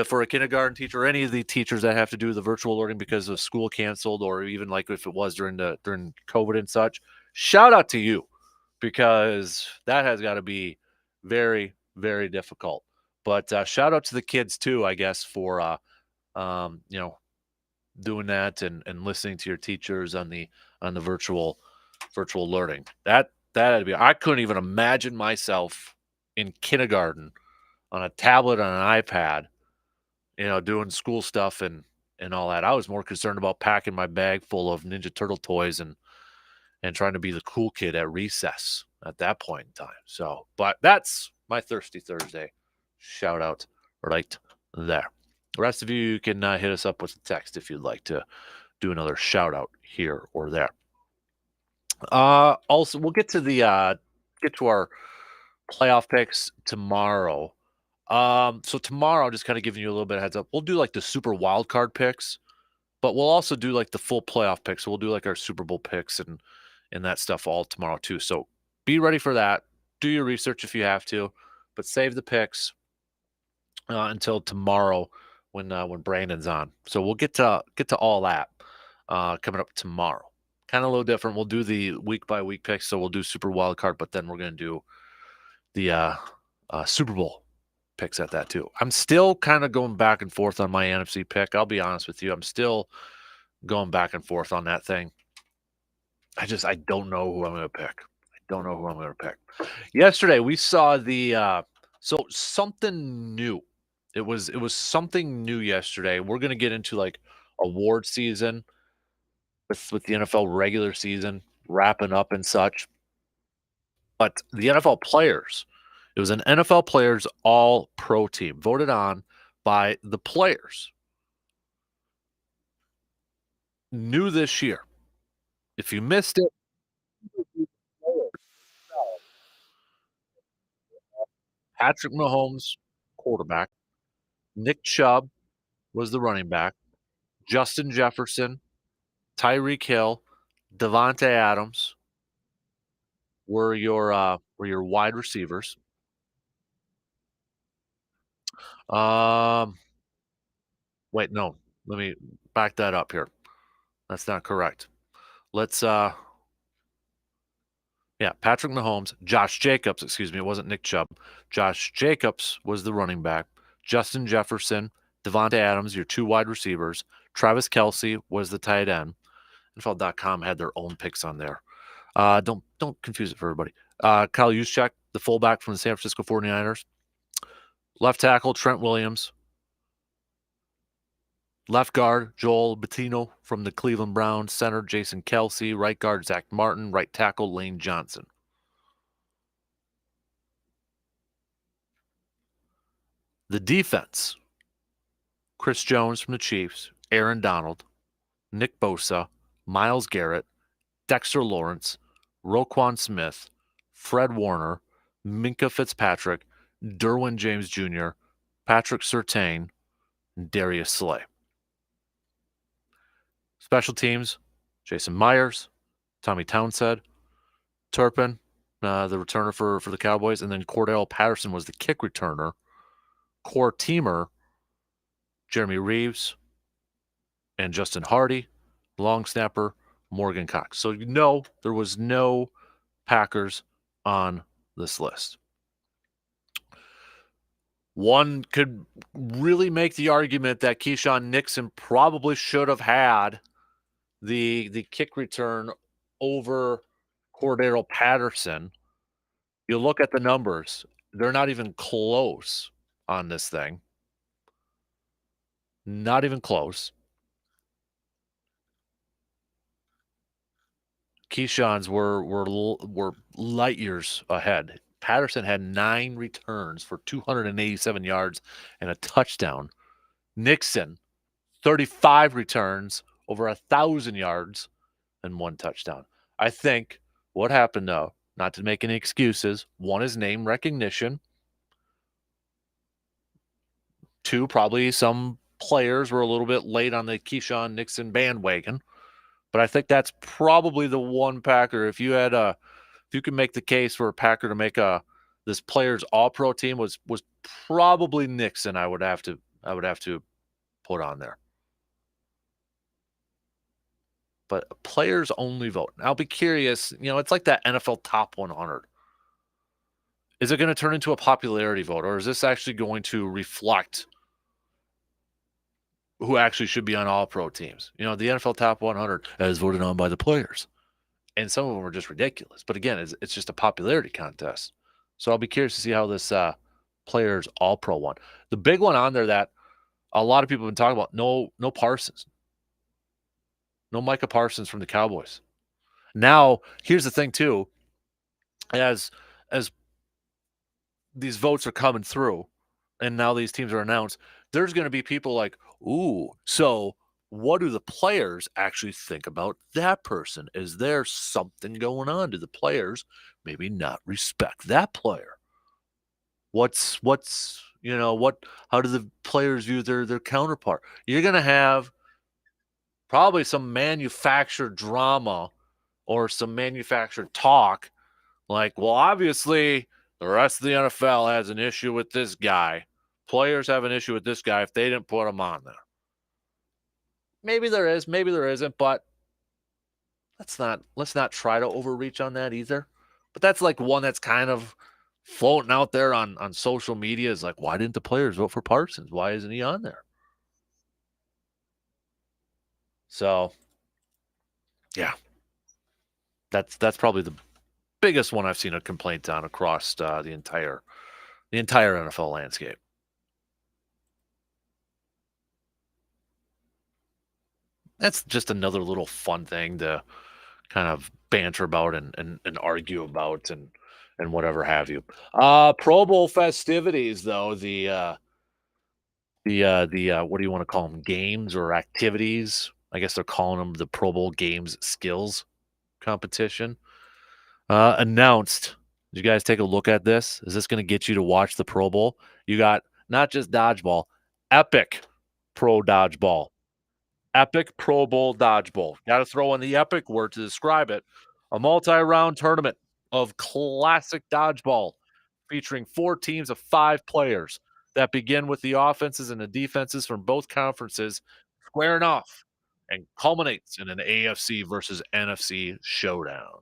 for a kindergarten teacher or any of the teachers that have to do the virtual learning because of school canceled, or even like if it was during COVID and such, shout out to you, because that has got to be very, very difficult. But shout out to the kids too, I guess, for doing that and listening to your teachers on the virtual learning. That had to be. I couldn't even imagine myself in kindergarten on a tablet, on an iPad, doing school stuff and all that. I was more concerned about packing my bag full of Ninja Turtle toys and and trying to be the cool kid at recess at that point in time. So, but that's my Thirsty Thursday shout out right there. The rest of you can hit us up with a text if you'd like to do another shout out here or there. Also, we'll get to our playoff picks tomorrow. So tomorrow, just kind of giving you a little bit of heads up, we'll do like the super wild card picks, but we'll also do like the full playoff picks. So we'll do like our Super Bowl picks and that stuff all tomorrow too. So be ready for that. Do your research if you have to, but save the picks until tomorrow when Brandon's on. So we'll get to all that coming up tomorrow. Kind of a little different. We'll do the week by week picks. So we'll do super wild card, but then we're going to do the Super Bowl picks at that too. I'm still kind of going back and forth on my NFC pick. I'll be honest with you. I'm still going back and forth on that thing. I don't know who I'm going to pick. I don't know who I'm going to pick. Yesterday we saw the so something new. It was something new yesterday. We're going to get into like award season with the NFL regular season wrapping up and such. But the NFL players, it was an NFL players all pro team voted on by the players. New this year. If you missed it, Patrick Mahomes, quarterback. Nick Chubb was the running back. Justin Jefferson, Tyreek Hill, Devontae Adams were your wide receivers. Wait, no. Let me back that up here. That's not correct. Let's yeah, Patrick Mahomes, Josh Jacobs, excuse me, it wasn't Nick Chubb. Josh Jacobs was the running back. Justin Jefferson, Devontae Adams, your two wide receivers. Travis Kelce was the tight end. NFL.com had their own picks on there. Don't confuse it for everybody. Kyle Juszczyk, the fullback from the San Francisco 49ers. Left tackle, Trent Williams. Left guard, Joel Bettino from the Cleveland Browns. Center, Jason Kelce. Right guard, Zach Martin. Right tackle, Lane Johnson. The defense, Chris Jones from the Chiefs. Aaron Donald. Nick Bosa. Myles Garrett. Dexter Lawrence. Roquan Smith. Fred Warner. Minkah Fitzpatrick. Derwin James Jr. Patrick Surtain. And Darius Slay. Special teams, Jason Myers, Tommy Townsend, Turpin, the returner for the Cowboys, and then Cordell Patterson was the kick returner. Core teamer, Jeremy Reeves and Justin Hardy. Long snapper, Morgan Cox. So there was no Packers on this list. One could really make the argument that Keyshawn Nixon probably should have had the kick return over Cordero Patterson. You look at the numbers, they're not even close on this thing. Not even close. Keyshawn's were light years ahead. Patterson had 9 returns for 287 yards and a touchdown. Nixon, 35 returns, over 1,000 yards, and 1 touchdown. I think what happened, though, not to make any excuses, 1 is name recognition. 2, probably some players were a little bit late on the Keyshawn Nixon bandwagon. But I think that's probably the one Packer. If you could make the case for a Packer to make this players all pro team was probably Nixon. I would have to put on there. But players only vote. I'll be curious. It's like that NFL top 100. Is it going to turn into a popularity vote, or is this actually going to reflect who actually should be on all pro teams? The NFL top 100 as voted on by the players. And some of them are just ridiculous. But again, it's just a popularity contest. So I'll be curious to see how this players all pro one. The big one on there that a lot of people have been talking about, no Parsons. No Micah Parsons from the Cowboys. Now, here's the thing too, as as these votes are coming through and now these teams are announced, there's going to be people like, ooh, so what do the players actually think about that person? Is there something going on? Do the players maybe not respect that player? What's what how do the players view their counterpart? You're going to have probably some manufactured drama or some manufactured talk like, well, obviously the rest of the NFL has an issue with this guy. Players have an issue with this guy if they didn't put him on there. Maybe there is, maybe there isn't, but let's not try to overreach on that either. But that's like one that's kind of floating out there on social media is like, why didn't the players vote for Parsons? Why isn't he on there? So yeah, that's probably the biggest one I've seen a complaint on across the entire NFL landscape. That's just another little fun thing to kind of banter about and argue about and whatever have you. Pro Bowl festivities though, the what do you want to call them? Games or activities? I guess they're calling them the Pro Bowl games skills competition. Announced. Did you guys take a look at this? Is this going to get you to watch the Pro Bowl? You got not just dodgeball, epic pro dodgeball. Epic Pro Bowl dodgeball. Got to throw in the epic word to describe it. A multi-round tournament of classic dodgeball featuring 4 teams of 5 players that begin with the offenses and the defenses from both conferences squaring off and culminates in an AFC versus NFC showdown.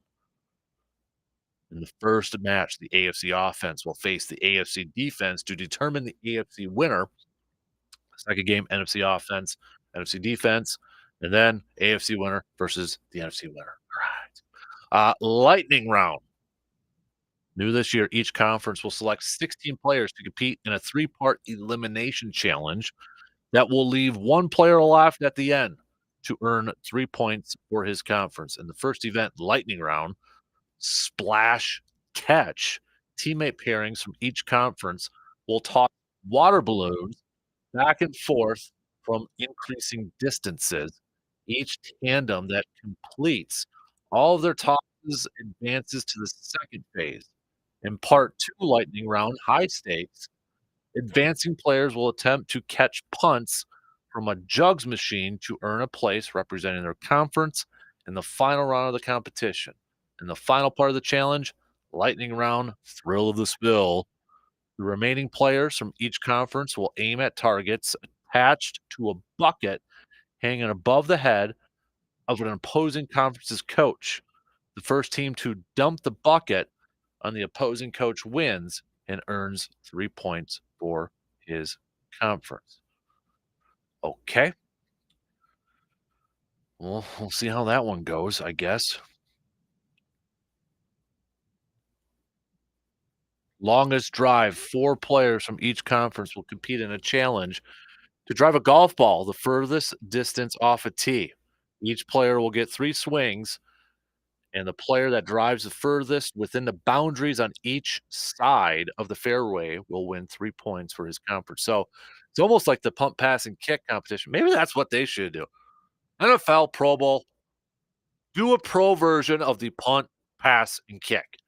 In the first match, the AFC offense will face the AFC defense to determine the AFC winner. Second game, NFC offense, NFC defense, and then AFC winner versus the NFC winner. All right. Lightning round. New this year, each conference will select 16 players to compete in a 3-part elimination challenge that will leave one player left at the end to earn 3 points for his conference. In the first event, lightning round, splash catch, teammate pairings from each conference will toss water balloons back and forth from increasing distances. Each tandem that completes all of their tosses advances to the second phase. In part two, lightning round, high stakes, advancing players will attempt to catch punts from a jugs machine to earn a place representing their conference in the final round of the competition. In the final part of the challenge, lightning round, thrill of the spill, the remaining players from each conference will aim at targets attached to a bucket hanging above the head of an opposing conference's coach. The first team to dump the bucket on the opposing coach wins and earns 3 points for his conference. Okay. Well, we'll see how that one goes, I guess. Longest drive, 4 players from each conference will compete in a challenge to drive a golf ball the furthest distance off a tee. Each player will get 3 swings, and the player that drives the furthest within the boundaries on each side of the fairway will win 3 points for his conference. So it's almost like the pump, pass, and kick competition. Maybe that's what they should do. NFL Pro Bowl, do a pro version of the punt, pass, and kick.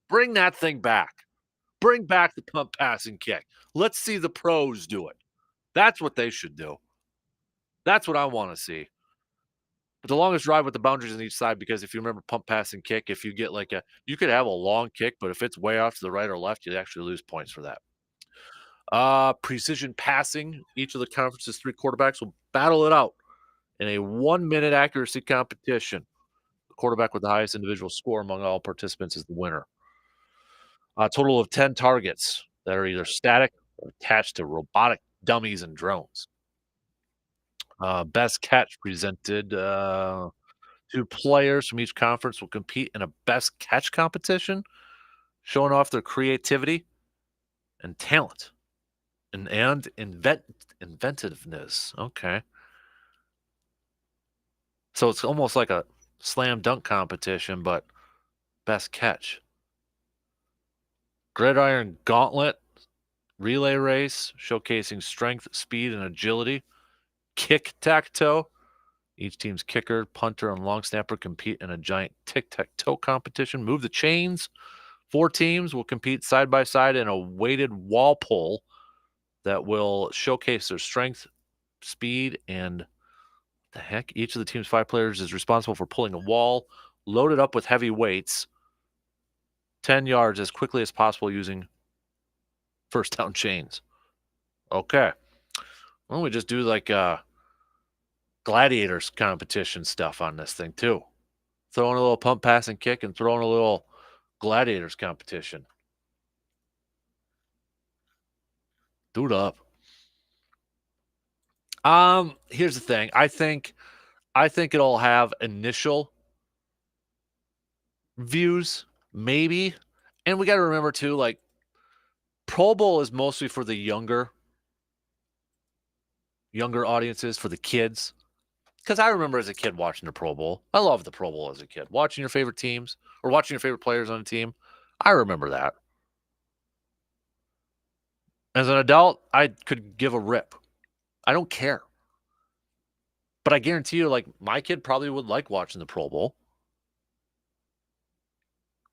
Bring that thing back. Bring back the pump, pass, and kick. Let's see the pros do it. That's what they should do. That's what I want to see. But the longest drive with the boundaries on each side, because if you remember pump, pass, and kick, if you get like you could have a long kick, but if it's way off to the right or left, you actually lose points for that. Precision passing. Each of the conference's 3 quarterbacks will battle it out in a 1-minute accuracy competition. The quarterback with the highest individual score among all participants is the winner. A total of 10 targets that are either static or attached to robotic dummies and drones. Best catch presented. 2 players from each conference will compete in a best catch competition, showing off their creativity and talent and inventiveness. Okay. So it's almost like a slam dunk competition, but best catch. Gridiron gauntlet, relay race, showcasing strength, speed, and agility. Kick-tack-toe. Each team's kicker, punter, and long snapper compete in a giant tic-tac-toe competition. Move the chains. 4 teams will compete side by side in a weighted wall pull that will showcase their strength, speed, and the heck? Each of the team's 5 players is responsible for pulling a wall loaded up with heavy weights 10 yards as quickly as possible using first down chains. Okay. Why don't we just do like gladiators competition stuff on this thing too? Throw in a little pump, pass, and kick, and throw in a little gladiators competition. Do it up. Here's the thing. I think it'll have initial views, maybe. And we got to remember too, like Pro Bowl is mostly for the younger audiences, for the kids. Because I remember as a kid watching the Pro Bowl. I loved the Pro Bowl as a kid. Watching your favorite teams or watching your favorite players on a team. I remember that. As an adult, I could give a rip. I don't care. But I guarantee you, like, my kid probably would like watching the Pro Bowl.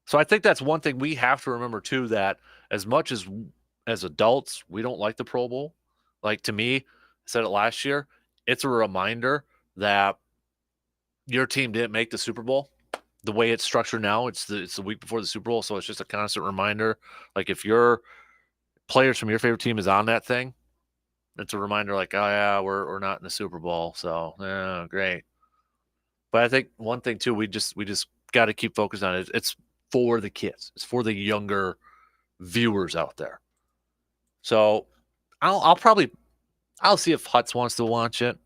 So I think that's one thing we have to remember too, that as much as adults, we don't like the Pro Bowl. Like to me, I said it last year, it's a reminder that your team didn't make the Super Bowl. The way it's structured now, it's the week before the Super Bowl, so it's just a constant reminder. Like if your players from your favorite team is on that thing, it's a reminder like, oh yeah, we're not in the Super Bowl, so yeah, great. But I think one thing too, we just got to keep focused on it. It's for the kids. It's for the younger viewers out there. So I'll probably I'll see if Huts wants to watch it.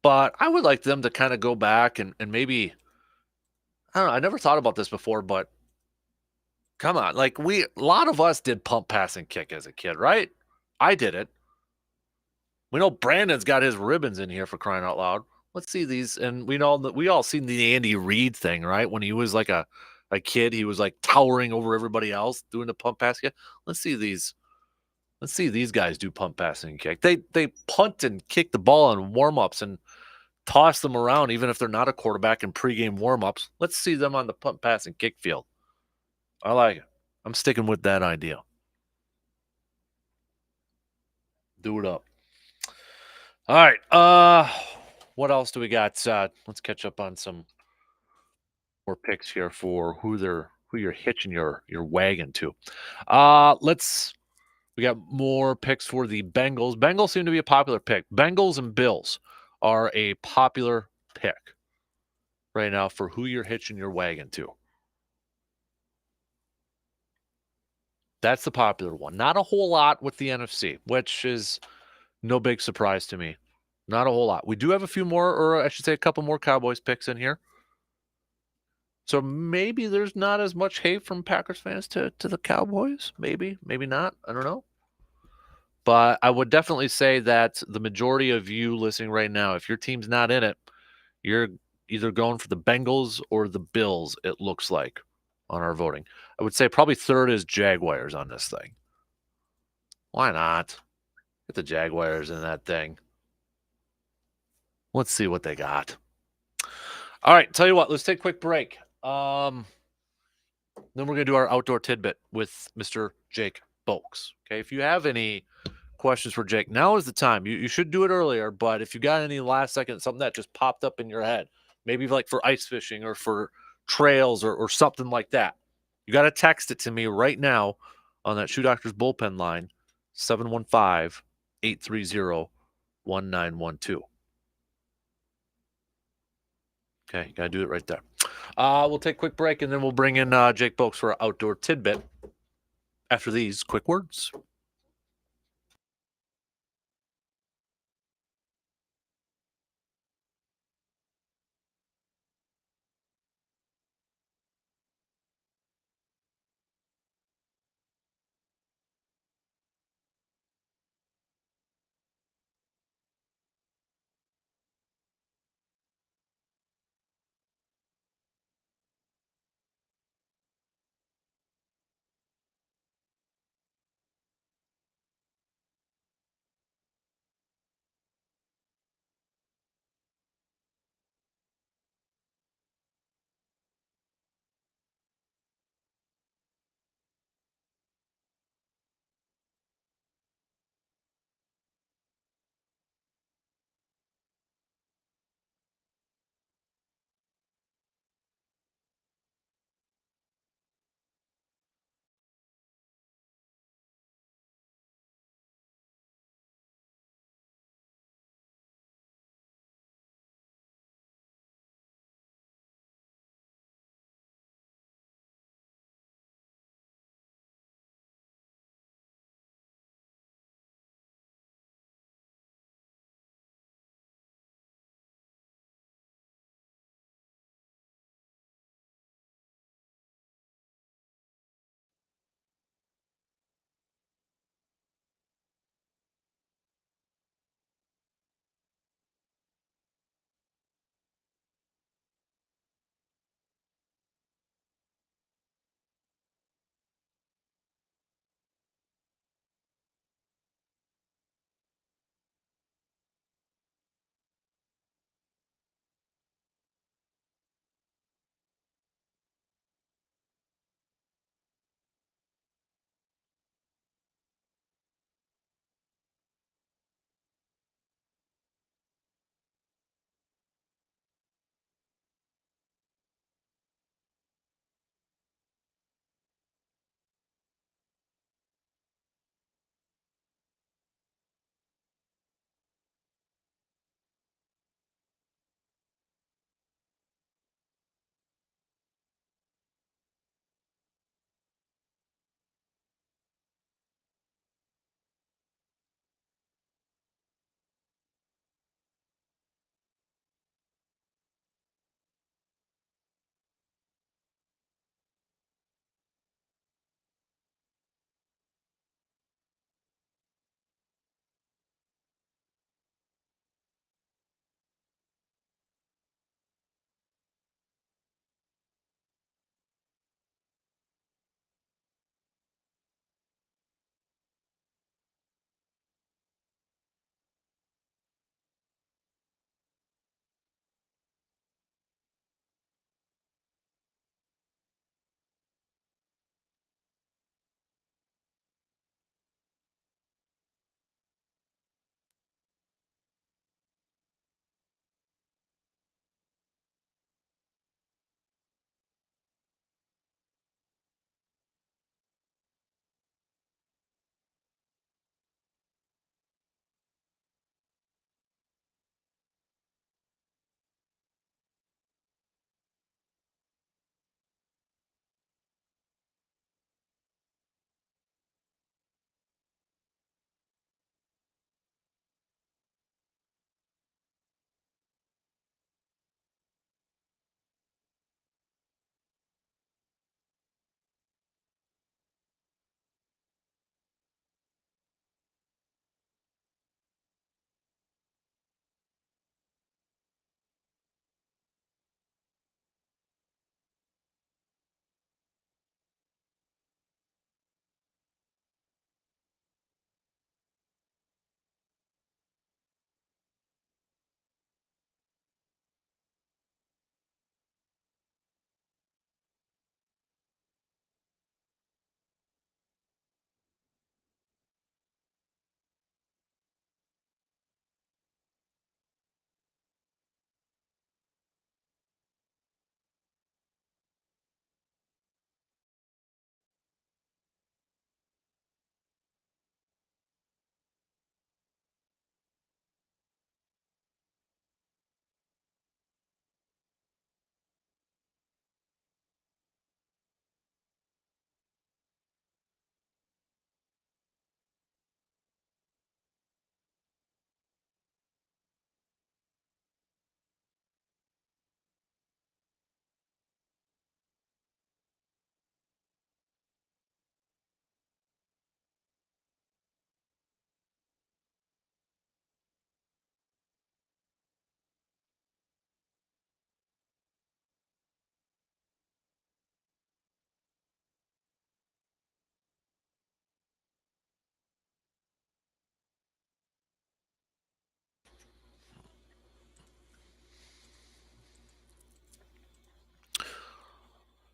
But I would like them to kind of go back and maybe I don't know. I never thought about this before, but come on, like a lot of us did pump, pass, and kick as a kid, right? I did it. We know Brandon's got his ribbons in here for crying out loud. Let's see these, and we know that we all seen the Andy Reid thing, right? When he was like a kid, he was like towering over everybody else doing the pump, pass, kick. Let's see these. Let's see these guys do pump, pass, and kick. They punt and kick the ball in warm ups and toss them around, even if they're not a quarterback in pregame warm ups. Let's see them on the pump, pass, and kick field. I like it. I'm sticking with that idea. Do it up. All right. What else do we got? Let's catch up on some more picks here for who you're hitching your wagon to. We got more picks for the Bengals. Bengals seem to be a popular pick. Bengals and Bills are a popular pick right now for who you're hitching your wagon to. That's the popular one. Not a whole lot with the NFC, which is no big surprise to me. Not a whole lot. We do have a few more, or I should say a couple more Cowboys picks in here. So maybe there's not as much hate from Packers fans to the Cowboys. Maybe, maybe not. I don't know. But I would definitely say that the majority of you listening right now, if your team's not in it, you're either going for the Bengals or the Bills, it looks like, on our voting. I would say probably third is Jaguars on this thing. Why not? Get the Jaguars in that thing. Let's see what they got. All right, tell you what, let's take a quick break. Then we're going to do our outdoor tidbit with Mr. Jake Bolks. Okay, if you have any questions for Jake, now is the time. You should do it earlier, but if you got any last second, something that just popped up in your head, maybe like for ice fishing or for trails or something like that, you got to text it to me right now on that Shoe Doctors bullpen line, 715-830-1912. Okay, got to do it right there. We'll take a quick break, and then we'll bring in Jake Bolks for our outdoor tidbit after these quick words.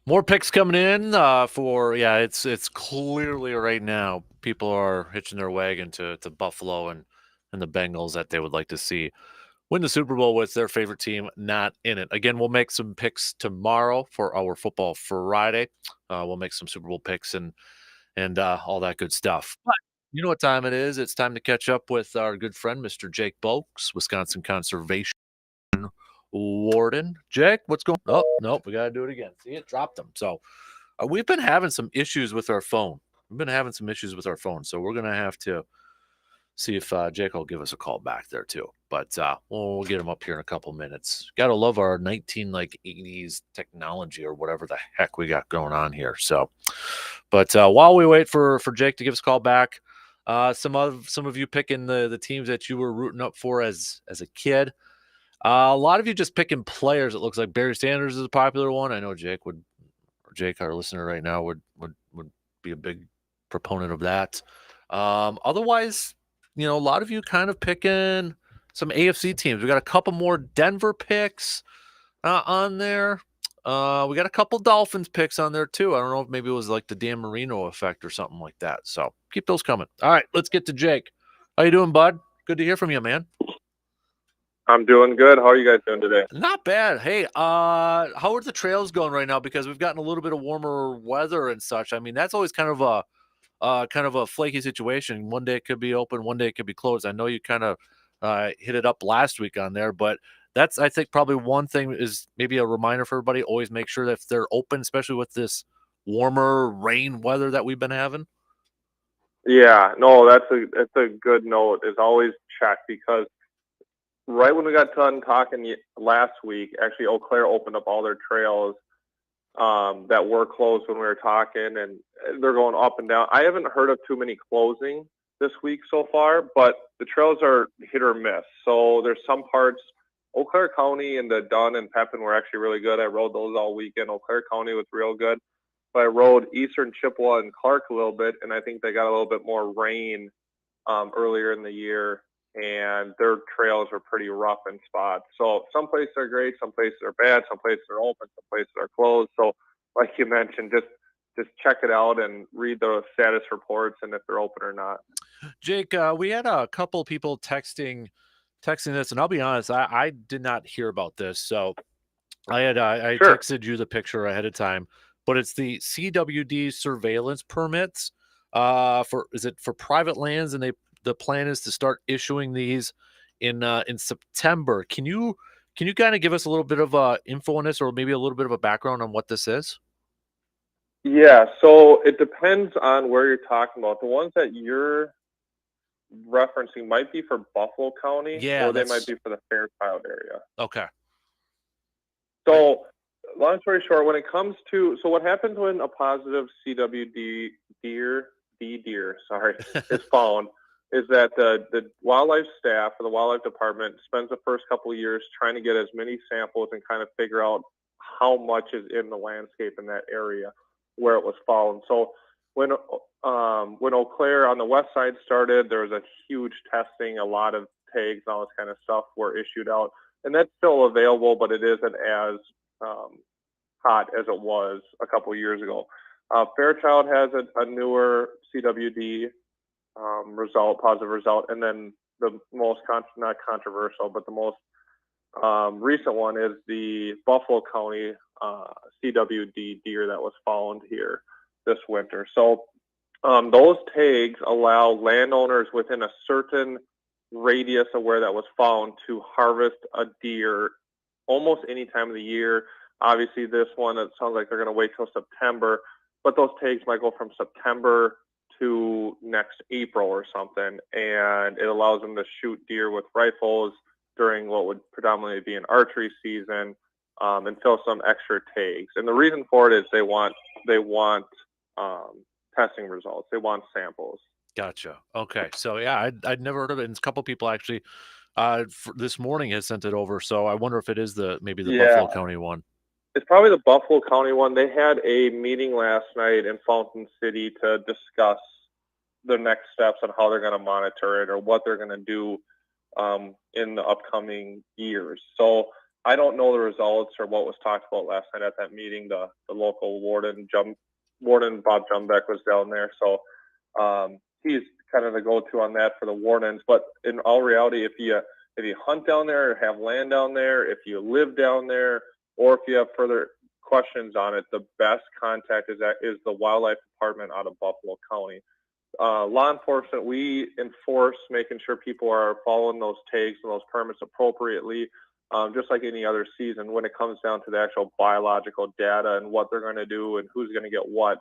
More picks coming in it's clearly right now people are hitching their wagon to Buffalo and the Bengals that they would like to see win the Super Bowl with their favorite team not in it. Again, we'll make some picks tomorrow for our Football Friday. We'll make some Super Bowl picks and all that good stuff. But you know what time it is? It's time to catch up with our good friend, Mr. Jake Bolks, Wisconsin Conservation Warden. Jake, what's going on? Oh, nope, we got to do it again. See, it dropped them. So we've been having some issues with our phone. So we're going to have to see if Jake will give us a call back there too. But we'll get him up here in a couple minutes. Gotta love our 80s technology or whatever the heck we got going on here. So, but while we wait for Jake to give us a call back, some of you picking the teams that you were rooting up for as a kid. A lot of you just picking players. It looks like Barry Sanders is a popular one. I know Jake, our listener right now, would be a big proponent of that. Otherwise, a lot of you kind of picking some AFC teams. We got a couple more Denver picks on there. We got a couple Dolphins picks on there too. I don't know if maybe it was like the Dan Marino effect or something like that. So keep those coming. All right, let's get to Jake. How you doing, bud? Good to hear from you, man. I'm doing good. How are you guys doing today? Not bad. Hey, how are the trails going right now? Because we've gotten a little bit of warmer weather and such. I mean, that's always kind of a flaky situation. One day it could be open, one day it could be closed. I know you kind of hit it up last week on there, but that's, I think, probably one thing is maybe a reminder for everybody. Always make sure that if they're open, especially with this warmer rain weather that we've been having. Yeah, no, that's a good note. Is always check, because right when we got done talking last week, actually Eau Claire opened up all their trails that were closed when we were talking, and they're going up and down. I haven't heard of too many closing this week so far, but the trails are hit or miss. So there's some parts. Eau Claire County and the Dunn and Pepin were actually really good. I rode those all weekend. Eau Claire County was real good. But I rode Eastern Chippewa and Clark a little bit, and I think they got a little bit more rain earlier in the year, and their trails are pretty rough in spots. So some places are great, some places are bad, some places are open, some places are closed. So like you mentioned, just check it out and read the status reports and if they're open or not. Jake, we had a couple people texting this, and I'll be honest, I did not hear about this. So I Sure. texted you the picture ahead of time, but it's the CWD surveillance permits for private lands, and the plan is to start issuing these in September. Can you kind of give us a little bit of info on this, or maybe a little bit of a background on what this is? Yeah, so it depends on where you're talking about. The ones that you're referencing might be for Buffalo County, Yeah, or they might be for the Fairchild area. Okay. So, long story short, when it comes to what happens when a positive CWD deer is found is that the wildlife staff or the wildlife department spends the first couple of years trying to get as many samples and kind of figure out how much is in the landscape in that area where it was found. So when Eau Claire on the west side started, there was a huge testing, a lot of tags and all this kind of stuff were issued out. And that's still available, but it isn't as hot as it was a couple of years ago. Fairchild has a newer CWD positive result, and then the most not controversial, but the most recent one is the Buffalo County CWD deer that was found here this winter. So those tags allow landowners within a certain radius of where that was found to harvest a deer almost any time of the year. Obviously, this one, it sounds like they're going to wait till September, but those tags might go from September to next April or something, and it allows them to shoot deer with rifles during what would predominantly be an archery season, and fill some extra tags. And the reason for it is they want testing results. They want samples. Gotcha. Okay. So yeah, I'd never heard of it. And a couple people actually this morning has sent it over. So I wonder if it is maybe the Buffalo County one. It's probably the Buffalo County one. They had a meeting last night in Fountain City to discuss the next steps on how they're going to monitor it or what they're going to do in the upcoming years. So I don't know the results or what was talked about last night at that meeting. The local warden Bob Jumbeck was down there, so he's kind of the go-to on that for the wardens. But in all reality, if you hunt down there or have land down there, if you live down there, or if you have further questions on it, the best contact is the wildlife department out of Buffalo County. Law enforcement, we enforce making sure people are following those tags and those permits appropriately, just like any other season. When it comes down to the actual biological data and what they're going to do and who's going to get what,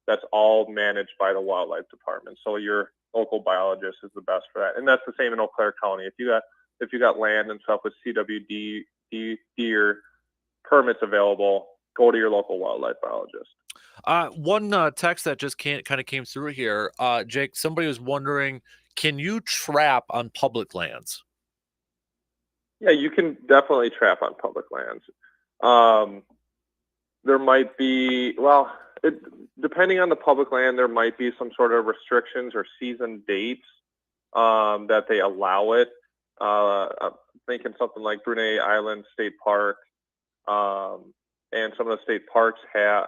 that's all managed by the wildlife department. So your local biologist is the best for that, and that's the same in Eau Claire County. If you got land and stuff with CWD deer permits available, go to your local wildlife biologist. One text that just kind of came through here, Jake. Somebody was wondering, can you trap on public lands? Yeah, you can definitely trap on public lands. There might be, depending on the public land, there might be some sort of restrictions or season dates that they allow it. I'm thinking something like Brunei Island State Park, and some of the state parks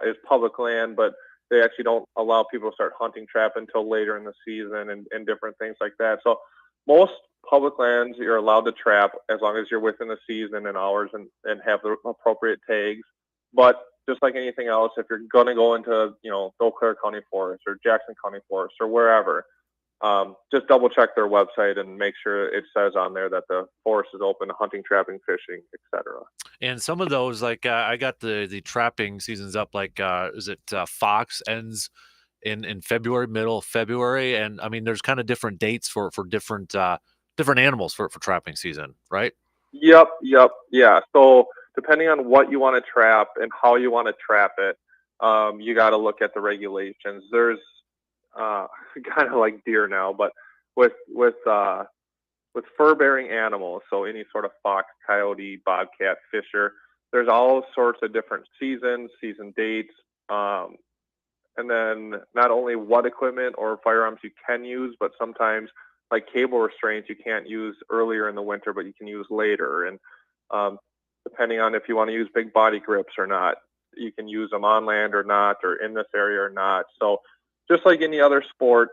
is public land, but they actually don't allow people to start hunting trap until later in the season and different things like that. So most public lands you're allowed to trap as long as you're within the season and hours and have the appropriate tags. But just like anything else, if you're going to go into, Eau Claire County Forest or Jackson County Forest or wherever, just double check their website and make sure it says on there that the forest is open to hunting, trapping, fishing, etc. And some of those, like I got the trapping seasons up. Like, is it Fox ends in February, middle of February, and I mean, there's kind of different dates for different animals for trapping season, right? Yep, yeah. So depending on what you want to trap and how you want to trap it, you got to look at the regulations. There's kind of like deer now, but with fur-bearing animals, so any sort of fox, coyote, bobcat, fisher, there's all sorts of different seasons, season dates, and then not only what equipment or firearms you can use, but sometimes like cable restraints you can't use earlier in the winter, but you can use later. And depending on if you want to use big body grips or not, you can use them on land or not, or in this area or not. So just like any other sport,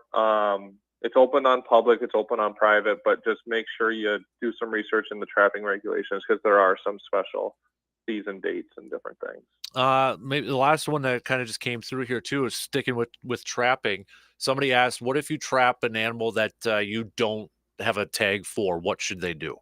it's open on public, it's open on private, but just make sure you do some research in the trapping regulations because there are some special season dates and different things. Maybe the last one that kind of just came through here too is sticking with trapping. Somebody asked, what if you trap an animal that you don't have a tag for? What should they do?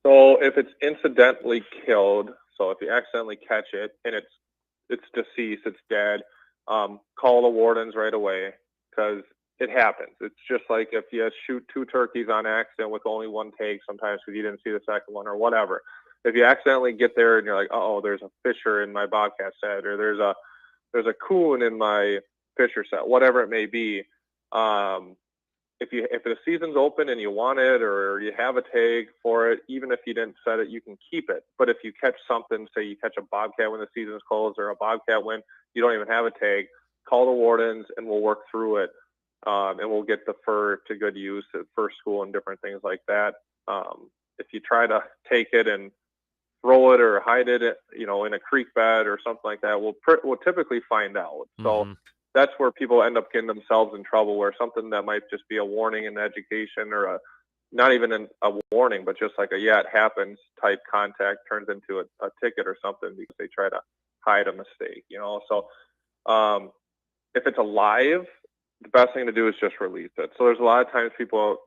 So if it's incidentally killed, so if you accidentally catch it and it's deceased, it's dead, call the wardens right away because it happens. It's just like if you shoot 2 turkeys on accident with only 1 tag sometimes because you didn't see the second one or whatever. If you accidentally get there and you're like, oh, there's a fisher in my bobcat set, or there's a coon in my fisher set, whatever it may be. If the season's open and you want it or you have a tag for it, even if you didn't set it, you can keep it. But if you catch something, say you catch a bobcat when the season's closed or a bobcat when you don't even have a tag, call the wardens and we'll work through it. And we'll get the fur to good use at fur school and different things like that. If you try to take it and throw it or hide it, in a creek bed or something like that, we'll typically find out. So that's where people end up getting themselves in trouble, where something that might just be a warning in education or not even a warning, but just like it happens type contact turns into a ticket or something because they try to hide a mistake, So if it's alive, the best thing to do is just release it. So there's a lot of times people,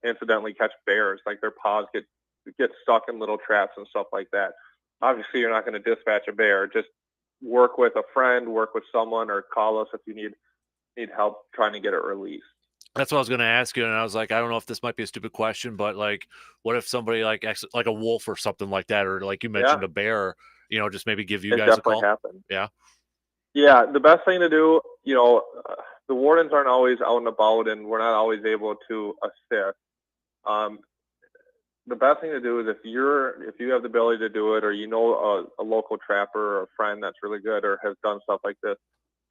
incidentally catch bears, like their paws get stuck in little traps and stuff like that. Obviously, you're not going to dispatch a bear. Just work with a friend, work with someone, or call us if you need help trying to get it released. That's what I was going to ask you, and I was like, I don't know if this might be a stupid question, but like, what if somebody like a wolf or something like that, or like you mentioned a bear, just maybe give you guys a call? Happens. Yeah. The best thing to do, the wardens aren't always out and about, and we're not always able to assist. The best thing to do is if you have the ability to do it, or a local trapper or a friend that's really good or has done stuff like this,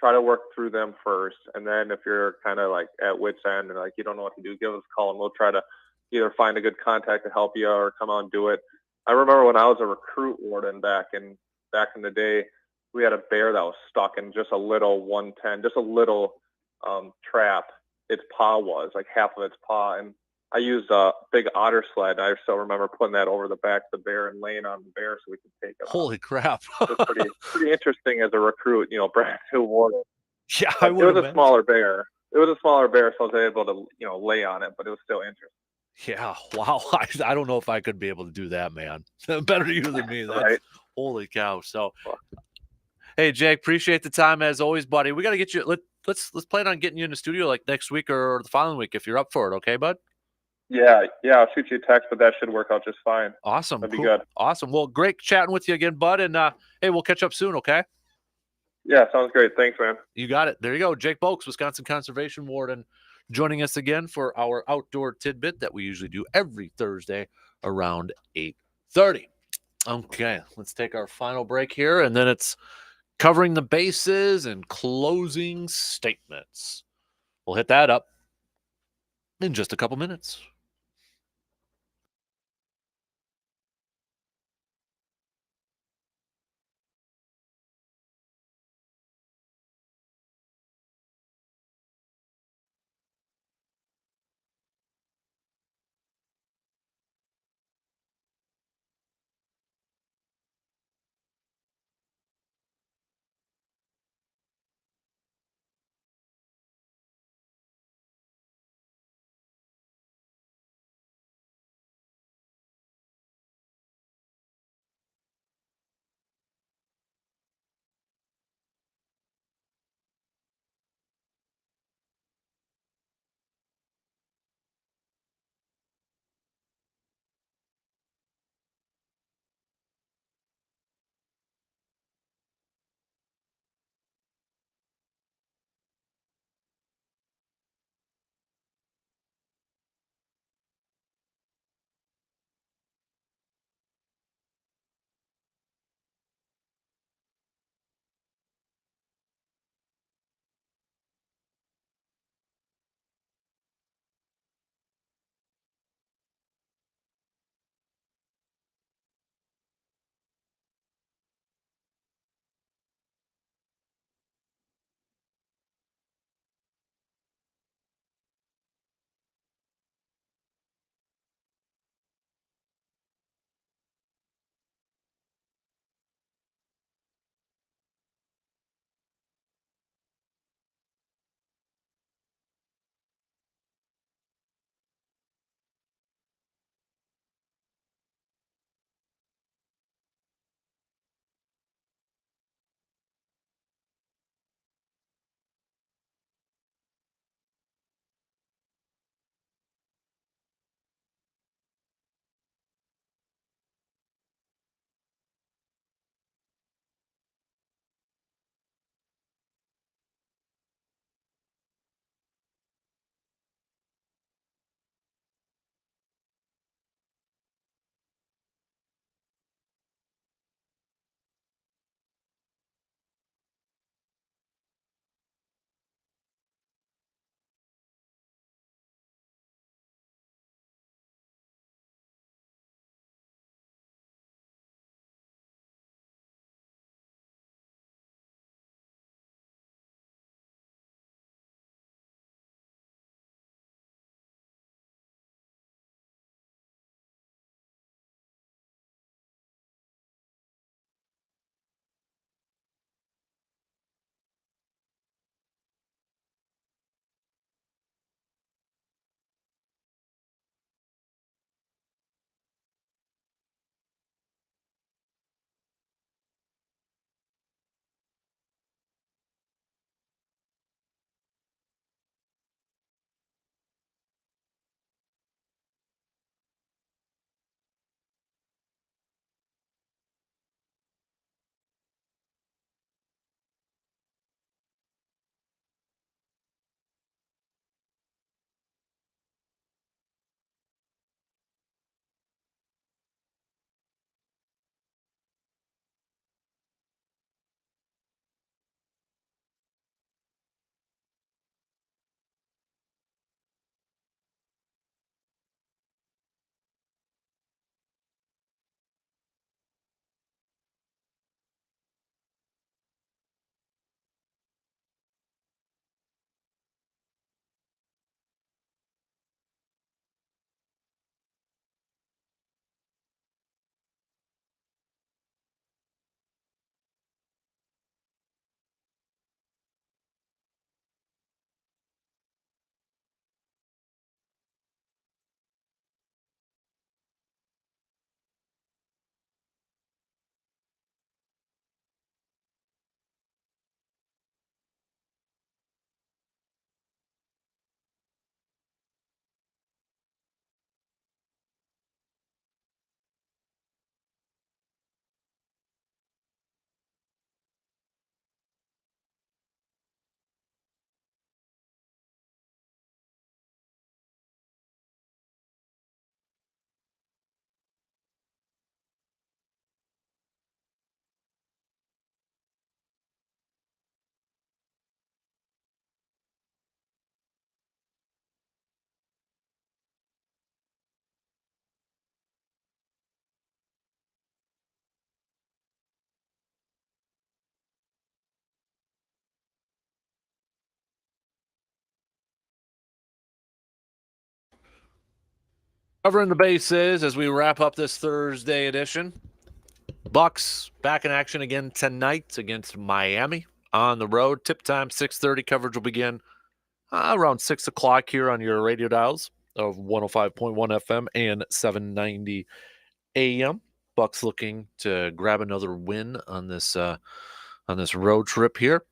try to work through them first. And then if you're kind of like at wit's end and like you don't know what to do, give us a call and we'll try to either find a good contact to help you or come out and do it. I remember when I was a recruit warden back in the day, we had a bear that was stuck in just a little 110, just a little trap. Its paw was like half of its paw, and I used a big otter sled. I still remember putting that over the back of the bear and laying on the bear so we could take it off. Holy crap. It was pretty interesting as a recruit, brand new warden. Yeah, I But it would was a imagine. smaller bear. It was a smaller bear, so I was able to lay on it, but it was still interesting. Yeah, wow. I don't know if I could be able to do that, man. Better you than me. That's Right. holy cow. So, hey, Jake, appreciate the time as always, buddy. We got to get you. Let's plan on getting you in the studio like next week or the following week if you're up for it. Okay, bud. Yeah, yeah. I'll shoot you a text, but that should work out just fine. Awesome. That'd be Cool. good. Awesome. Well, great chatting with you again, bud. And hey, we'll catch up soon. Okay. Yeah, sounds great. Thanks, man. You got it. There you go. Jake Bolks, Wisconsin Conservation Warden, joining us again for our outdoor tidbit that we usually do every Thursday around 8:30. Okay, let's take our final break here, and then it's covering the bases and closing statements. We'll hit that up in just a couple minutes. Covering the bases as we wrap up this Thursday edition. Bucks back in action again tonight against Miami on the road. Tip time 6:30. Coverage will begin around 6 o'clock here on your radio dials of 105.1 FM and 790 AM. Bucks looking to grab another win on this road trip here.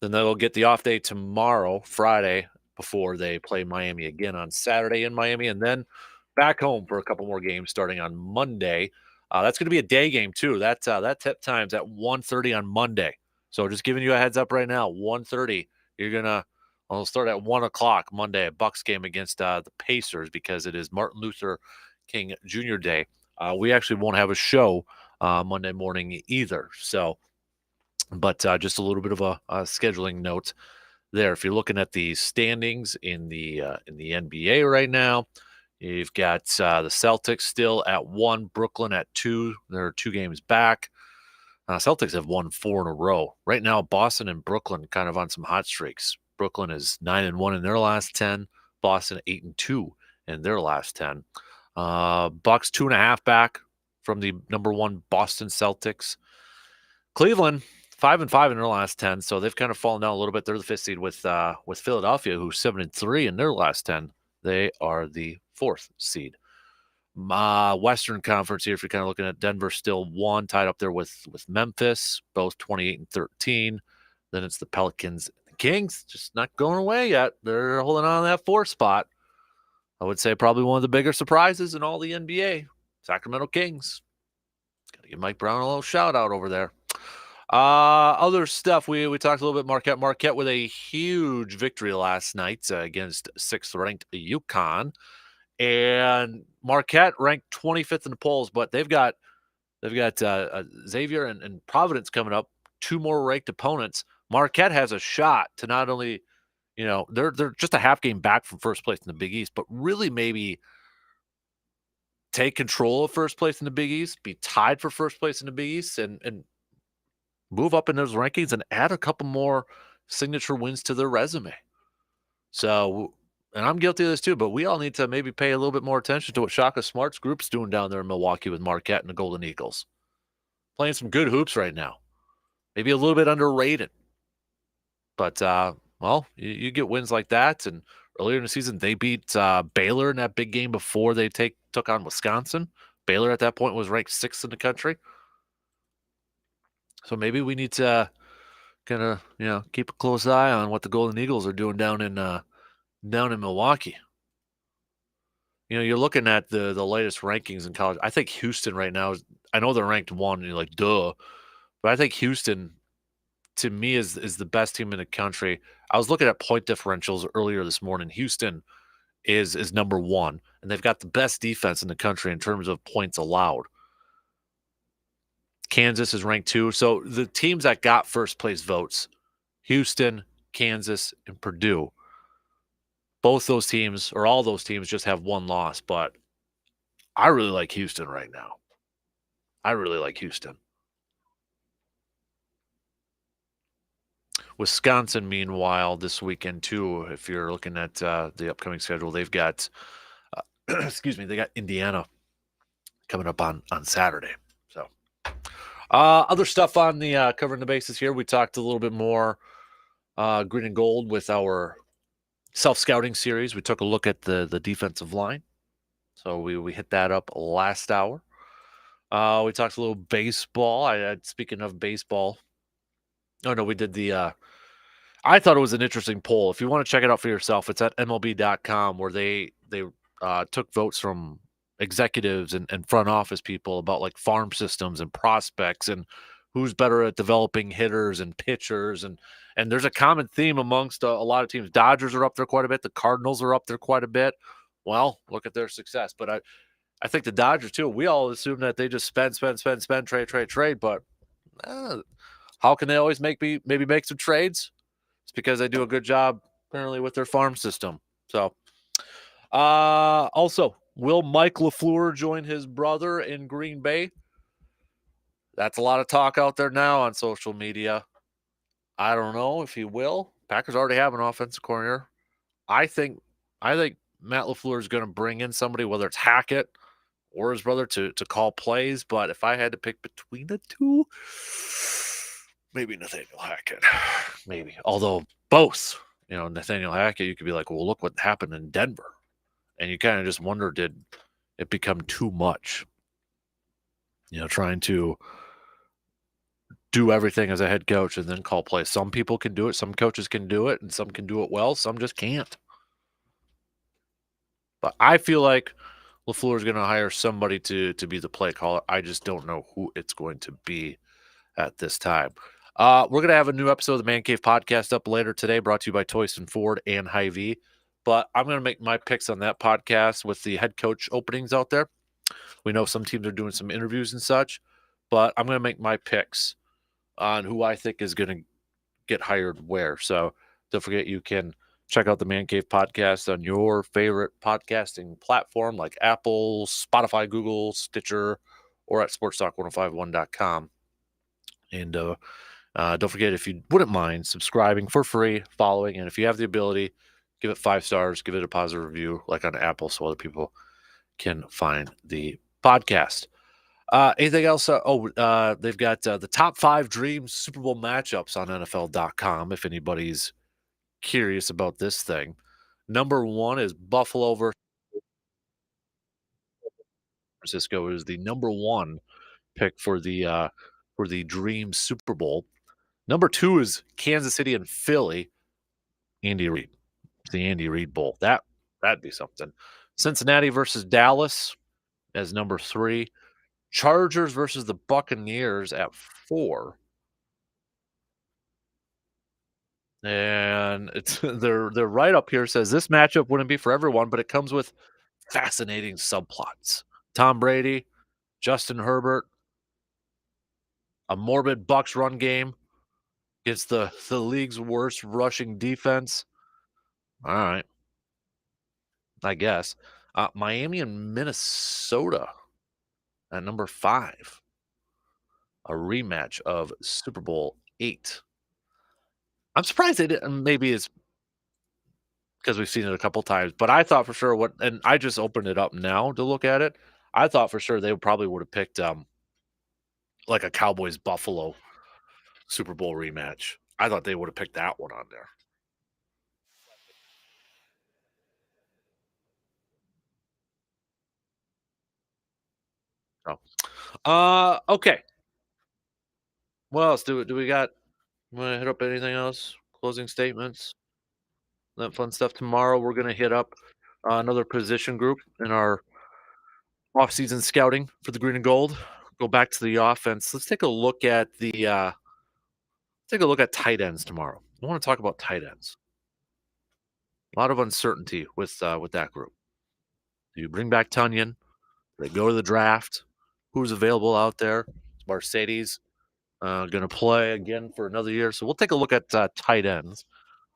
Then they'll get the off day tomorrow, Friday, before they play Miami again on Saturday in Miami, and then back home for a couple more games starting on Monday. That's going to be a day game too. That tip time's at 1:30 on Monday. So just giving you a heads up right now, 1:30. I'll start at 1 o'clock Monday, a Bucks game against the Pacers because it is Martin Luther King Jr. Day. We actually won't have a show Monday morning either. So, but just a little bit of a scheduling note there. If you're looking at the standings in the NBA right now, you've got the Celtics still at 1, Brooklyn at 2. They're 2 games back. Celtics have won 4 in a row. Right now, Boston and Brooklyn kind of on some hot streaks. Brooklyn is 9-1 in their last 10. Boston 8-2 in their last 10. Bucks 2.5 back from the number 1 Boston Celtics. Cleveland 5-5 in their last 10, so they've kind of fallen down a little bit. They're the 5th seed with Philadelphia, who's 7-3 in their last 10. They are the 4th seed. Western Conference here, if you're kind of looking at Denver, still 1, tied up there with Memphis, both 28-13. Then it's the Pelicans and the Kings, just not going away yet. They're holding on to that 4th spot. I would say probably one of the bigger surprises in all the NBA. Sacramento Kings. Got to give Mike Brown a little shout out over there. Other stuff, we talked a little bit. Marquette with a huge victory last night against 6th-ranked UConn. And Marquette ranked 25th in the polls, but they've got Xavier and Providence coming up, 2 more ranked opponents. Marquette has a shot to not only, they're just a half game back from first place in the Big East, but really maybe take control of first place in the Big East, be tied for first place in the Big East, and move up in those rankings and add a couple more signature wins to their resume. So, and I'm guilty of this too, but we all need to maybe pay a little bit more attention to what Shaka Smart's group's doing down there in Milwaukee with Marquette and the Golden Eagles. Playing some good hoops right now. Maybe a little bit underrated. But, you get wins like that. And earlier in the season, they beat Baylor in that big game before they took on Wisconsin. Baylor at that point was ranked 6th in the country. So maybe we need to kind of, keep a close eye on what the Golden Eagles are doing down in Milwaukee. You're looking at the latest rankings in college. I think Houston right now I know they're ranked 1, and you're like, duh. But I think Houston, to me, is the best team in the country. I was looking at point differentials earlier this morning. Houston is number 1, and they've got the best defense in the country in terms of points allowed. Kansas is ranked 2. So the teams that got first place votes, Houston, Kansas, and Purdue, both those teams, or all those teams, just have 1 loss. But I really like Houston right now. I really like Houston. Wisconsin, meanwhile, this weekend too, if you're looking at the upcoming schedule, they've got, they got Indiana coming up on Saturday. So, other stuff on the covering the bases here. We talked a little bit more green and gold with our self-scouting series. We took a look at the defensive line. So we hit that up last hour. We talked a little baseball. Speaking of baseball, we did the I thought it was an interesting poll. If you want to check it out for yourself, it's at MLB.com, where they took votes from executives and front office people about like farm systems and prospects and who's better at developing hitters and pitchers. And there's a common theme amongst a lot of teams. Dodgers are up there quite a bit. The Cardinals are up there quite a bit. Well, look at their success. But I think the Dodgers too, we all assume that they just spend, trade. But how can they always maybe make some trades? It's because they do a good job apparently with their farm system. So also, will Mike LaFleur join his brother in Green Bay? That's a lot of talk out there now on social media. I don't know if he will. Packers already have an offensive coordinator. I think Matt LaFleur is going to bring in somebody, whether it's Hackett or his brother, to call plays. But if I had to pick between the two, maybe Nathaniel Hackett. Maybe. Although both, Nathaniel Hackett, you could be like, well, look what happened in Denver. And you kind of just wonder, did it become too much? Trying to do everything as a head coach and then call plays. Some people can do it. Some coaches can do it, and some can do it well. Some just can't. But I feel like LaFleur is going to hire somebody to be the play caller. I just don't know who it's going to be at this time. We're going to have a new episode of the Man Cave podcast up later today, brought to you by Toyston Ford and Hy-Vee. But I'm going to make my picks on that podcast with the head coach openings out there. We know some teams are doing some interviews and such, but I'm going to make my picks on who I think is going to get hired where. So don't forget, you can check out the Man Cave podcast on your favorite podcasting platform like Apple, Spotify, Google, Stitcher, or at sportstalk1051.com. And don't forget, if you wouldn't mind subscribing for free, following, and if you have the ability, give it 5 stars, give it a positive review like on Apple so other people can find the podcast. Anything else? They've got the top 5 dream Super Bowl matchups on NFL.com if anybody's curious about this thing. Number 1 is Buffalo versus Francisco. Is the number 1 pick for the dream Super Bowl. Number 2 is Kansas City and Philly. Andy Reid. The Andy Reid Bowl. That'd be something. Cincinnati versus Dallas as number 3. Chargers versus the Buccaneers at 4. And it's they're right up here. Says this matchup wouldn't be for everyone, but it comes with fascinating subplots. Tom Brady, Justin Herbert, a morbid Bucks run game against the league's worst rushing defense. All right, I guess. Miami and Minnesota at number 5. A rematch of Super Bowl 8. I'm surprised they didn't. Maybe it's because we've seen it a couple times, but I thought for sure and I just opened it up now to look at it. I thought for sure they probably would have picked like a Cowboys Buffalo Super Bowl rematch. I thought they would have picked that one on there. Okay. What else do we got? Want to hit up anything else? Closing statements, that fun stuff. Tomorrow we're gonna hit up another position group in our off-season scouting for the green and gold. Go back to the offense. Let's take a look at tight ends tomorrow. I want to talk about tight ends. A lot of uncertainty with that group. Do you bring back Tunyon? Do they go to the draft? Who's available out there? Is Mercedes going to play again for another year? So we'll take a look at tight ends.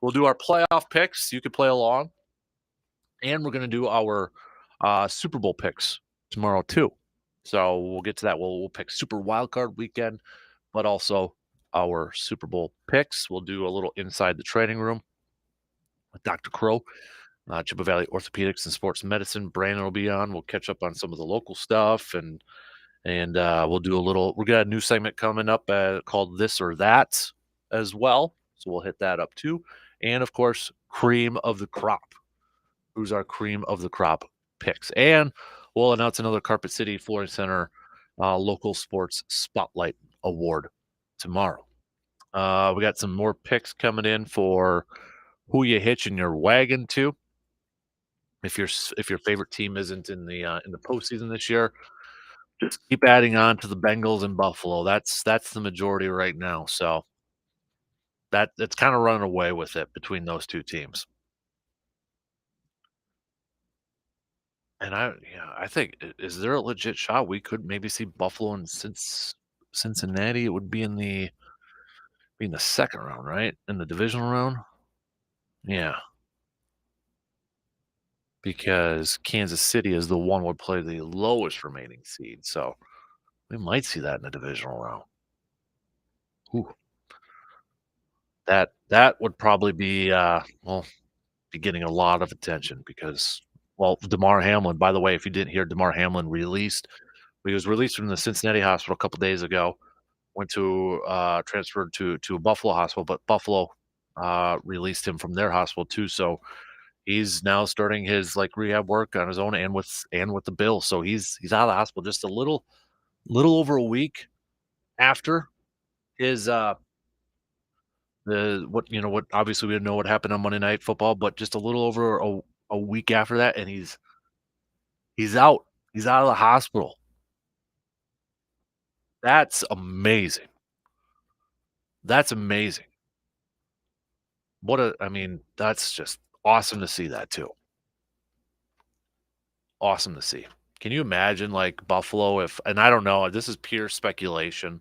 We'll do our playoff picks. You can play along. And we're going to do our Super Bowl picks tomorrow, too. So we'll get to that. We'll pick Super Wildcard Weekend, but also our Super Bowl picks. We'll do a little inside the training room with Dr. Crow, Chippewa Valley Orthopedics and Sports Medicine. Brandon will be on. We'll catch up on some of the local stuff, and we'll do a little. We got a new segment coming up called This or That as well. So we'll hit that up too, and of course, cream of the crop. Who's our cream of the crop picks? And we'll announce another Carpet City Flooring Center local sports spotlight award tomorrow. We got some more picks coming in for who you hitching your wagon to. If your favorite team isn't in the postseason this year, just keep adding on to the Bengals and Buffalo. That's the majority right now. So it's kind of running away with it between those two teams. And I think is there a legit shot we could maybe see Buffalo and Cincinnati? It would be in the second round, right? In the divisional round? Yeah. Because Kansas City is the one would play the lowest remaining seed. So we might see that in the divisional round. Ooh. That would probably be be getting a lot of attention because well, Damar Hamlin, by the way, if you didn't hear, Damar Hamlin he was released from the Cincinnati hospital a couple days ago, went to transferred to a Buffalo hospital, but Buffalo released him from their hospital too. So he's now starting his like rehab work on his own and with the Bills. So he's out of the hospital just a little over a week after his the what obviously we didn't know what happened on Monday Night Football, but just a little over a week after that, and he's out. He's out of the hospital. That's amazing. That's amazing. I mean, that's just awesome to see that too. Awesome to see. Can you imagine like Buffalo if, and I don't know, this is pure speculation,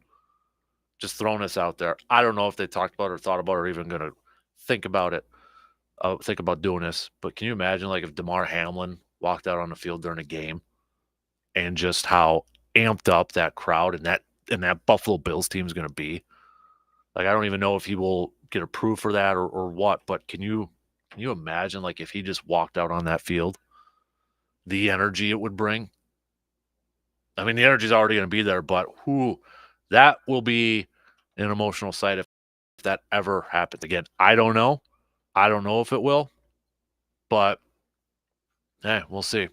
just throwing this out there. I don't know if they talked about it or thought about it or even going to think about it, think about doing this. But can you imagine like if Damar Hamlin walked out on the field during a game and just how amped up that crowd and that Buffalo Bills team is going to be? Like, I don't even know if he will get approved for that or what, but can you imagine like if he just walked out on that field, the energy it would bring? I mean, the energy is already going to be there, but that will be an emotional sight if that ever happens again. I don't know. I don't know if it will, but we'll see.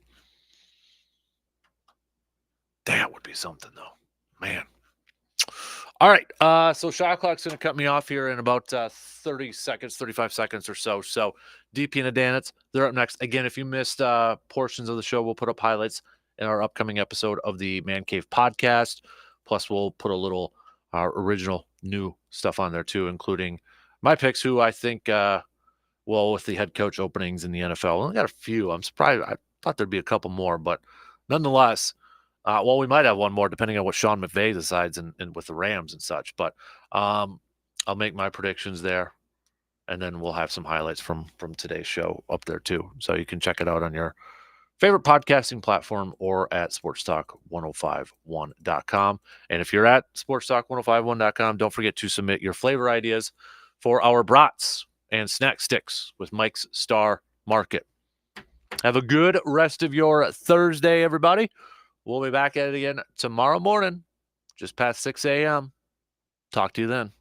That would be something, though, man. All right, so shot clock's going to cut me off here in about 30 seconds, 35 seconds or so. So DP and the Danets, they're up next. Again, if you missed portions of the show, we'll put up highlights in our upcoming episode of the Man Cave podcast. Plus, we'll put a little original new stuff on there too, including my picks, who I think, with the head coach openings in the NFL, we only got a few. I'm surprised. I thought there'd be a couple more, but nonetheless, we might have one more depending on what Sean McVay decides and with the Rams and such. But I'll make my predictions there, and then we'll have some highlights from today's show up there too. So you can check it out on your favorite podcasting platform or at sportstalk1051.com. And if you're at sportstalk1051.com, don't forget to submit your flavor ideas for our brats and snack sticks with Mike's Star Market. Have a good rest of your Thursday, everybody. We'll be back at it again tomorrow morning, just past 6 a.m. Talk to you then.